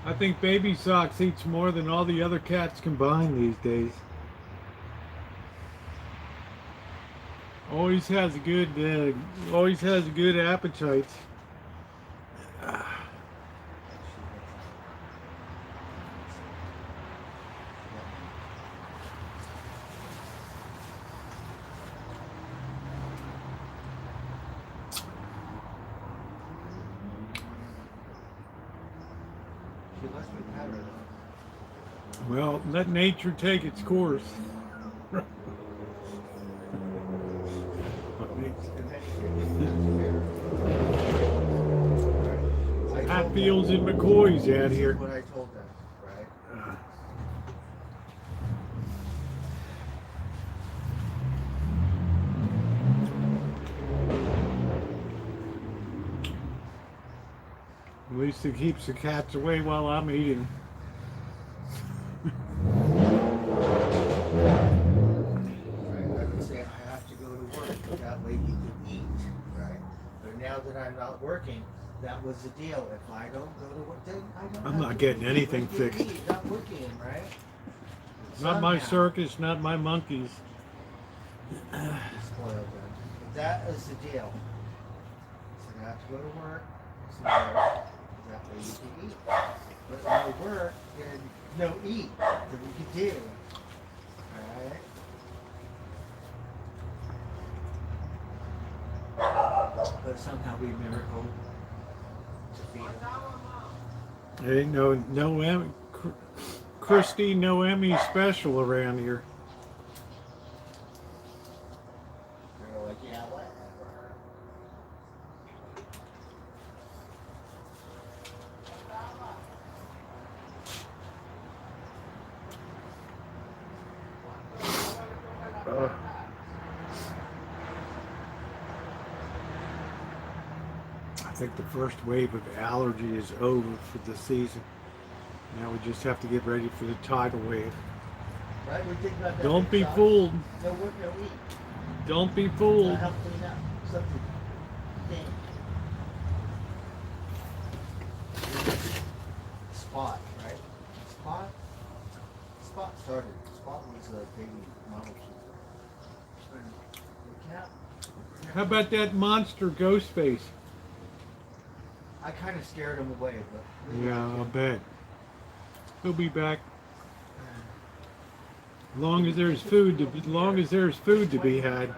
I think Baby Socks eats more than all the other cats combined these days. Always has a good appetite. She lets me pat her though. Well, let nature take its course. Hatfields and McCoys out This here. is what I told them, right? At least it keeps the cats away while I'm eating. Right? I've been saying I have to go to work, but that way you can eat, right? But now that I'm not working, that was the deal. If I don't go to work, then I don't. I'm have not to getting eat. anything You fixed. eat, not working, right? Not my Somehow, circus, not my monkeys. you're spoiled then. But that is the deal. So I have to go to work. So that way you can eat. But no work and no eat that we can do. Alright? But somehow we miracle to feed them. Ain't no Emmy, Christy, no Emmy special around here. They're like, yeah, whatever. think the first wave of allergy is over for the season. Now we just have to get ready for the tidal wave. Right? We're thinking about that. Don't be big fooled. No work, no eat. Don't be fooled. Help clean up. Something. Thing. Spot, right? Spot? Spot started. Spot was a baby model sheep. And the cat. How about that monster ghost face? I kind of scared him away, but. Yeah, I'll bet. He'll be back. Long as there's food to be had.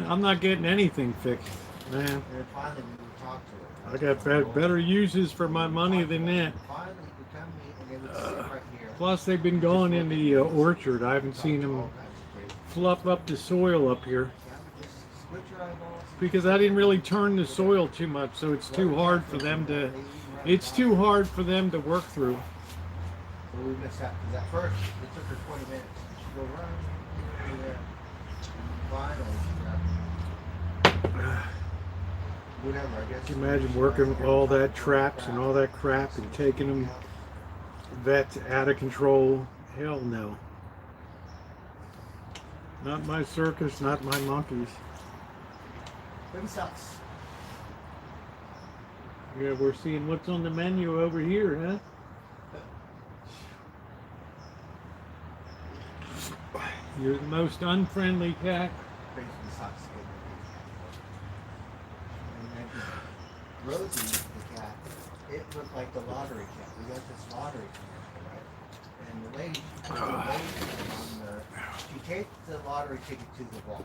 I'm not getting anything fixed, man. And finally we talked to her. I got better uses for my money than that. Finally, we come meet and they would sit right here. Plus, they've been going in the orchard. I haven't seen them fluff up the soil up here because I didn't really turn the soil too much, so it's too hard for them to. It's too hard for them to work through. So we missed out because at first it took her 20 minutes. She'd go run there. Finally, whatever, I guess. Can you imagine working with all that traps and all that crap and taking them vets out of control? Hell no. Not my circus, not my monkeys. Pretty sucks. Yeah, we're seeing what's on the menu over here, huh? You're the most unfriendly cat. Basically sucks. And then Rosie, the cat, it looked like the lottery cat. We got this lottery cat, right? And the lady, she taped the lottery ticket to the wall.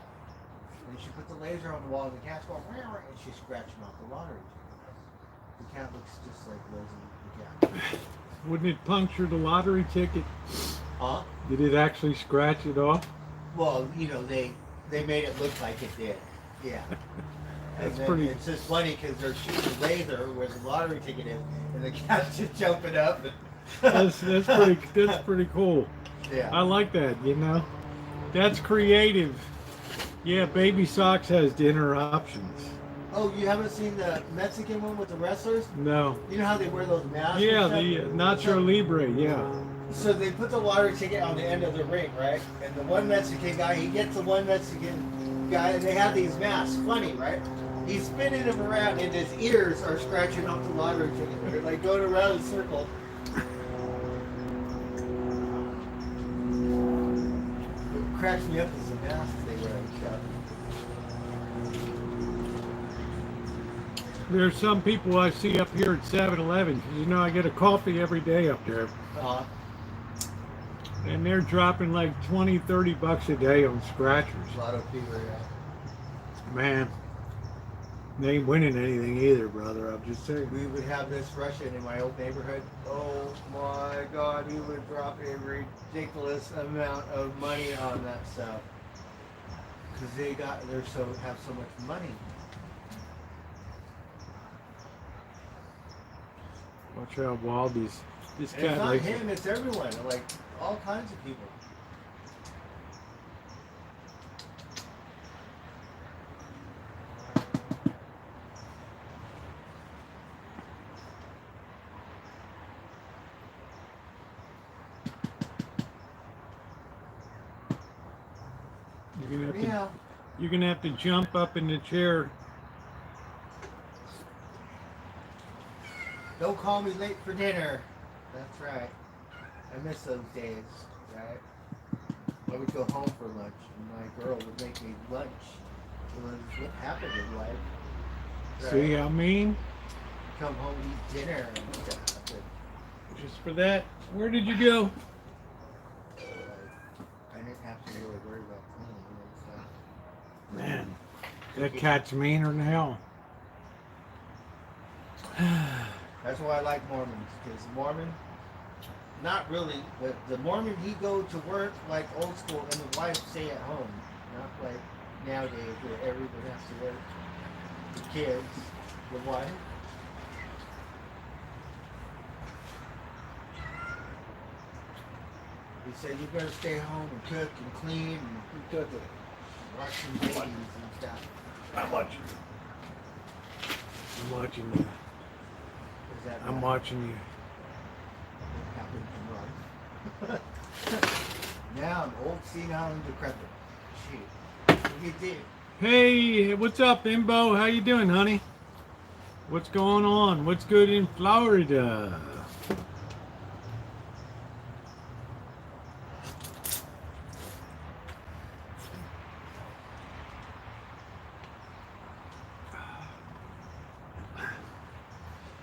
And she put the laser on the wall and the cat's going, and she's scratching off the lottery ticket. The cat looks just like Rosie, the cat. Wouldn't it puncture the lottery ticket? Huh? Did it actually scratch it off? Well, you know, they made it look like it did. Yeah. That's And pretty. It's just funny because they're shooting a laser where the lottery ticket is, and the cat's just jumping up. That's pretty cool. Yeah. I like that. You know, that's creative. Yeah, Baby Socks has dinner options. Oh, you haven't seen the Mexican one with the wrestlers? No. You know how they wear those masks? Yeah, and the stuff? Nacho Libre. Yeah. So they put the lottery ticket on the end of the ring, right? And the one Mexican guy, he gets the one Mexican guy, and they have these masks. Funny, right? He's spinning him around, and his ears are scratching off the lottery ticket. They're like going around in circles. What cracks me up is the masks they wear and stuff. There's some people I see up here at 7-Eleven, because you know I get a coffee every day up there. And they're dropping like 20, 30 bucks a day on scratchers. Lotto fever, yeah. Man, they ain't winning anything either, brother. I'm just saying. We would have this Russian in my old neighborhood. Oh my God, he would drop a ridiculous amount of money on that stuff because they have so much money. Watch how wild this And it's cat not likes him, it's everyone. Like all kinds of people. You're gonna have to jump up in the chair. Don't call me late for dinner. That's right. I miss those days, right? I would go home for lunch, and my girl would make me lunch. It was what happened in life. Right? See how I mean? Come home, eat dinner, and stuff. And, Just for that. Where did you go? I didn't have to really worry about cleaning and stuff. Man, that cat's meaner than hell. That's why I like Mormons, because Mormon, not really, but the Mormon, he go to work like old school, and the wife stay at home, not like nowadays where everyone has to work. The kids, the wife. He said you better stay home and cook and clean and cook it. Watching babies and stuff. I'm watching you. I'm watching you. Is that I'm right? watching you. Happened to run. Now I'm old, senile, and decrepit. Shit. What you did? Hey, what's up, Imbo? How you doing, honey? What's going on? What's good in Florida?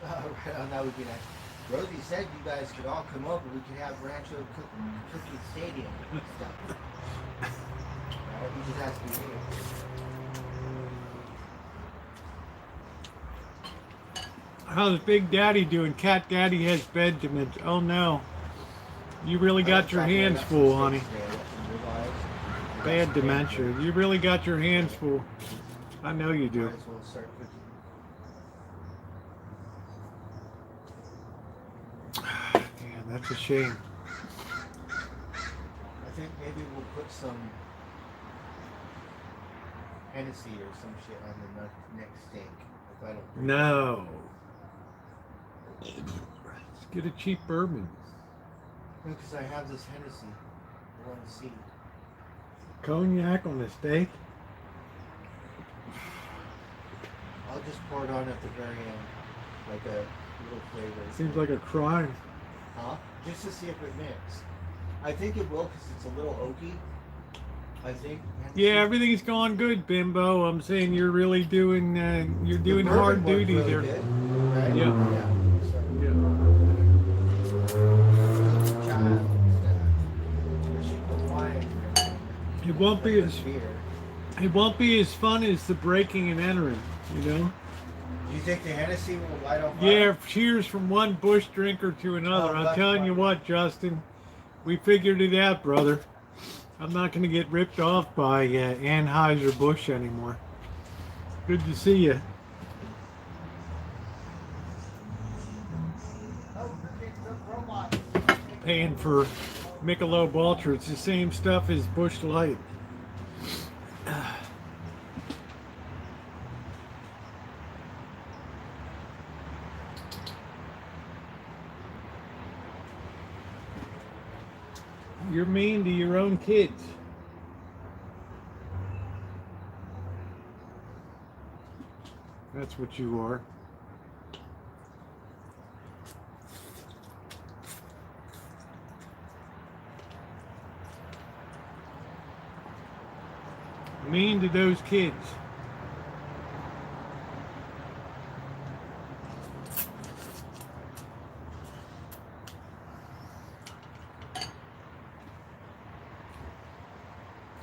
Oh, that would be nice. Rosie said you guys could all come over. We could have Rancho Cookie Stadium and stuff. Right? You just have to be here. How's Big Daddy doing? Cat Daddy has bed dementia. Oh no. You really got your hands full, honey. Bad dementia. You really got your hands full. I know you do. Might as well start cooking. Man, that's a shame. I think maybe we'll put some Hennessy or some shit on the next steak. If I don't. No. Let's get a cheap bourbon. Because I have this Hennessy. I want to see. Cognac on the steak? I'll just pour it on at the very end, like a little flavor. Seems like a crime. Huh? Just to see if it mixes. I think it will because it's a little oaky. I think. Yeah, everything's going good, Bimbo. I'm saying you're really doing you're The doing bourbon hard one's duty really there. good, right? Yeah. So, Yeah. child, especially the wine. It won't be as Beer. it won't be as fun as the breaking and entering, you know? Do you think the Hennessy will light on fire? Yeah, cheers from one bush drinker to another. Oh, I'm that's telling you fine. what, Justin, we figured it out, brother. I'm not going to get ripped off by Anheuser-Busch anymore. Good to see you. Paying for Michelob Ultra. It's the same stuff as Busch Light. You're mean to your own kids. That's what you are. Mean to those kids.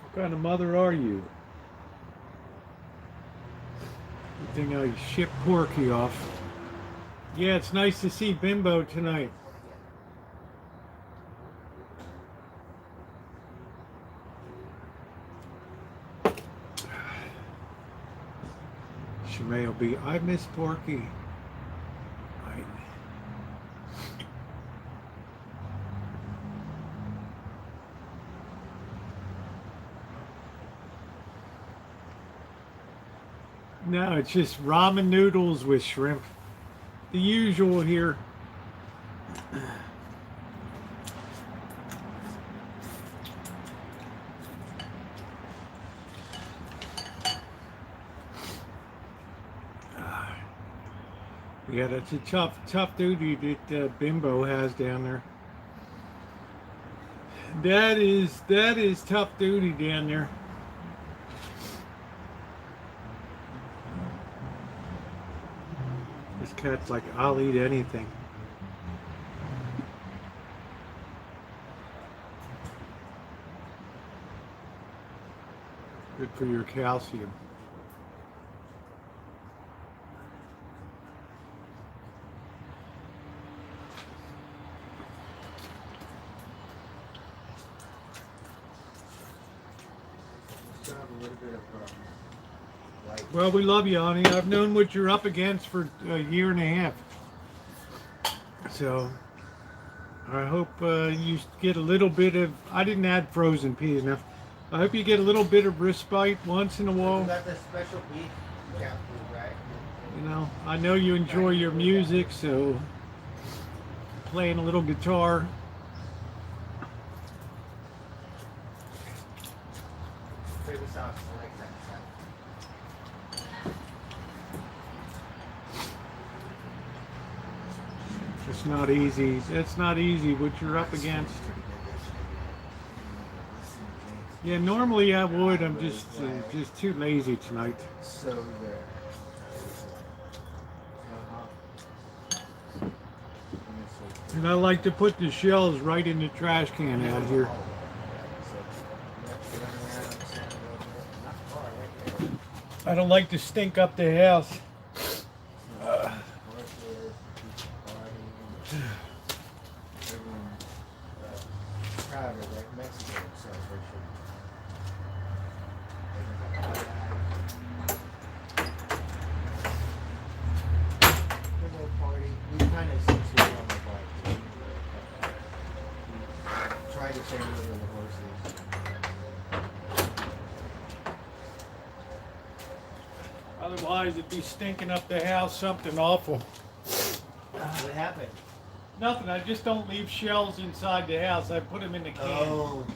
What kind of mother are you? Good thing I shipped Porky off. Yeah, it's nice to see Bimbo tonight. Shemay will be, I miss Porky. No, it's just ramen noodles with shrimp. The usual here. Yeah, that's a tough duty that Bimbo has down there. That is tough duty down there. This cat's like, I'll eat anything. Good for your calcium. Still have a little bit of light. Well, we love you, honey. I've known what you're up against for a year and a half. So, I hope you get a little bit of... I didn't add frozen peas enough. I hope you get a little bit of respite once in a You while. got the special beef cat food, right? You know, I know you enjoy your music, so playing a little guitar. Favorite sauce, I like that. It's not easy. It's not easy what you're up against. Yeah, normally I would. I'm just too lazy tonight. So there. And I like to put the shells right in the trash can out here. I don't like to stink up the house. Try to save rid of the horses. Otherwise, it'd be stinking up the house, something awful. What happened? Nothing. I just don't leave shells inside the house. I put them in the can. Oh.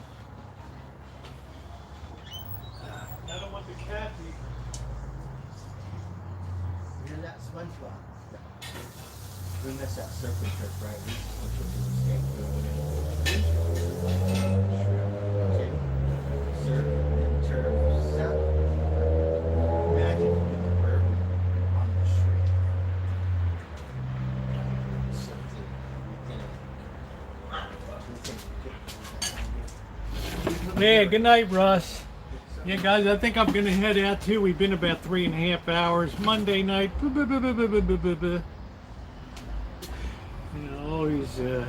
I don't want the cat to eat. You're that SpongeBob. We missed that surface trip, right? We took the mistake. Okay. Surf, turf, sup. Imagine with the bird on the shrimp. Something we can Man, good night, Russ. Yeah, guys, I think I'm gonna head out too. We've been about 3.5 hours. Monday night. You know,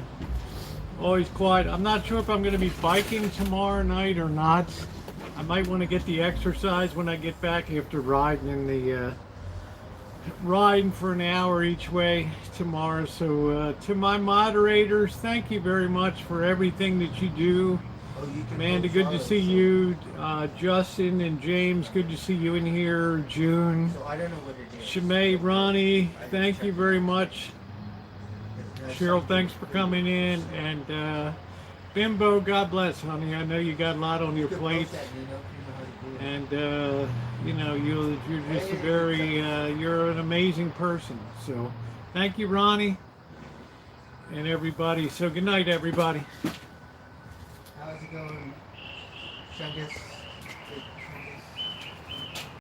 always quiet. I'm not sure if I'm gonna be biking tomorrow night or not. I might want to get the exercise when I get back after riding for an hour each way tomorrow. So to my moderators, thank you very much for everything that you do. Amanda, good to see you. Justin and James, good to see you in here. June, So I don't know what it is. Shimei, Ronnie, thank you very much. Cheryl, thanks for coming in. And Bimbo, God bless, honey. I know you got a lot on your plate. And you know, you're just a very you're an amazing person. So thank you, Ronnie, and everybody. So good night, everybody. How's it going, Chungus?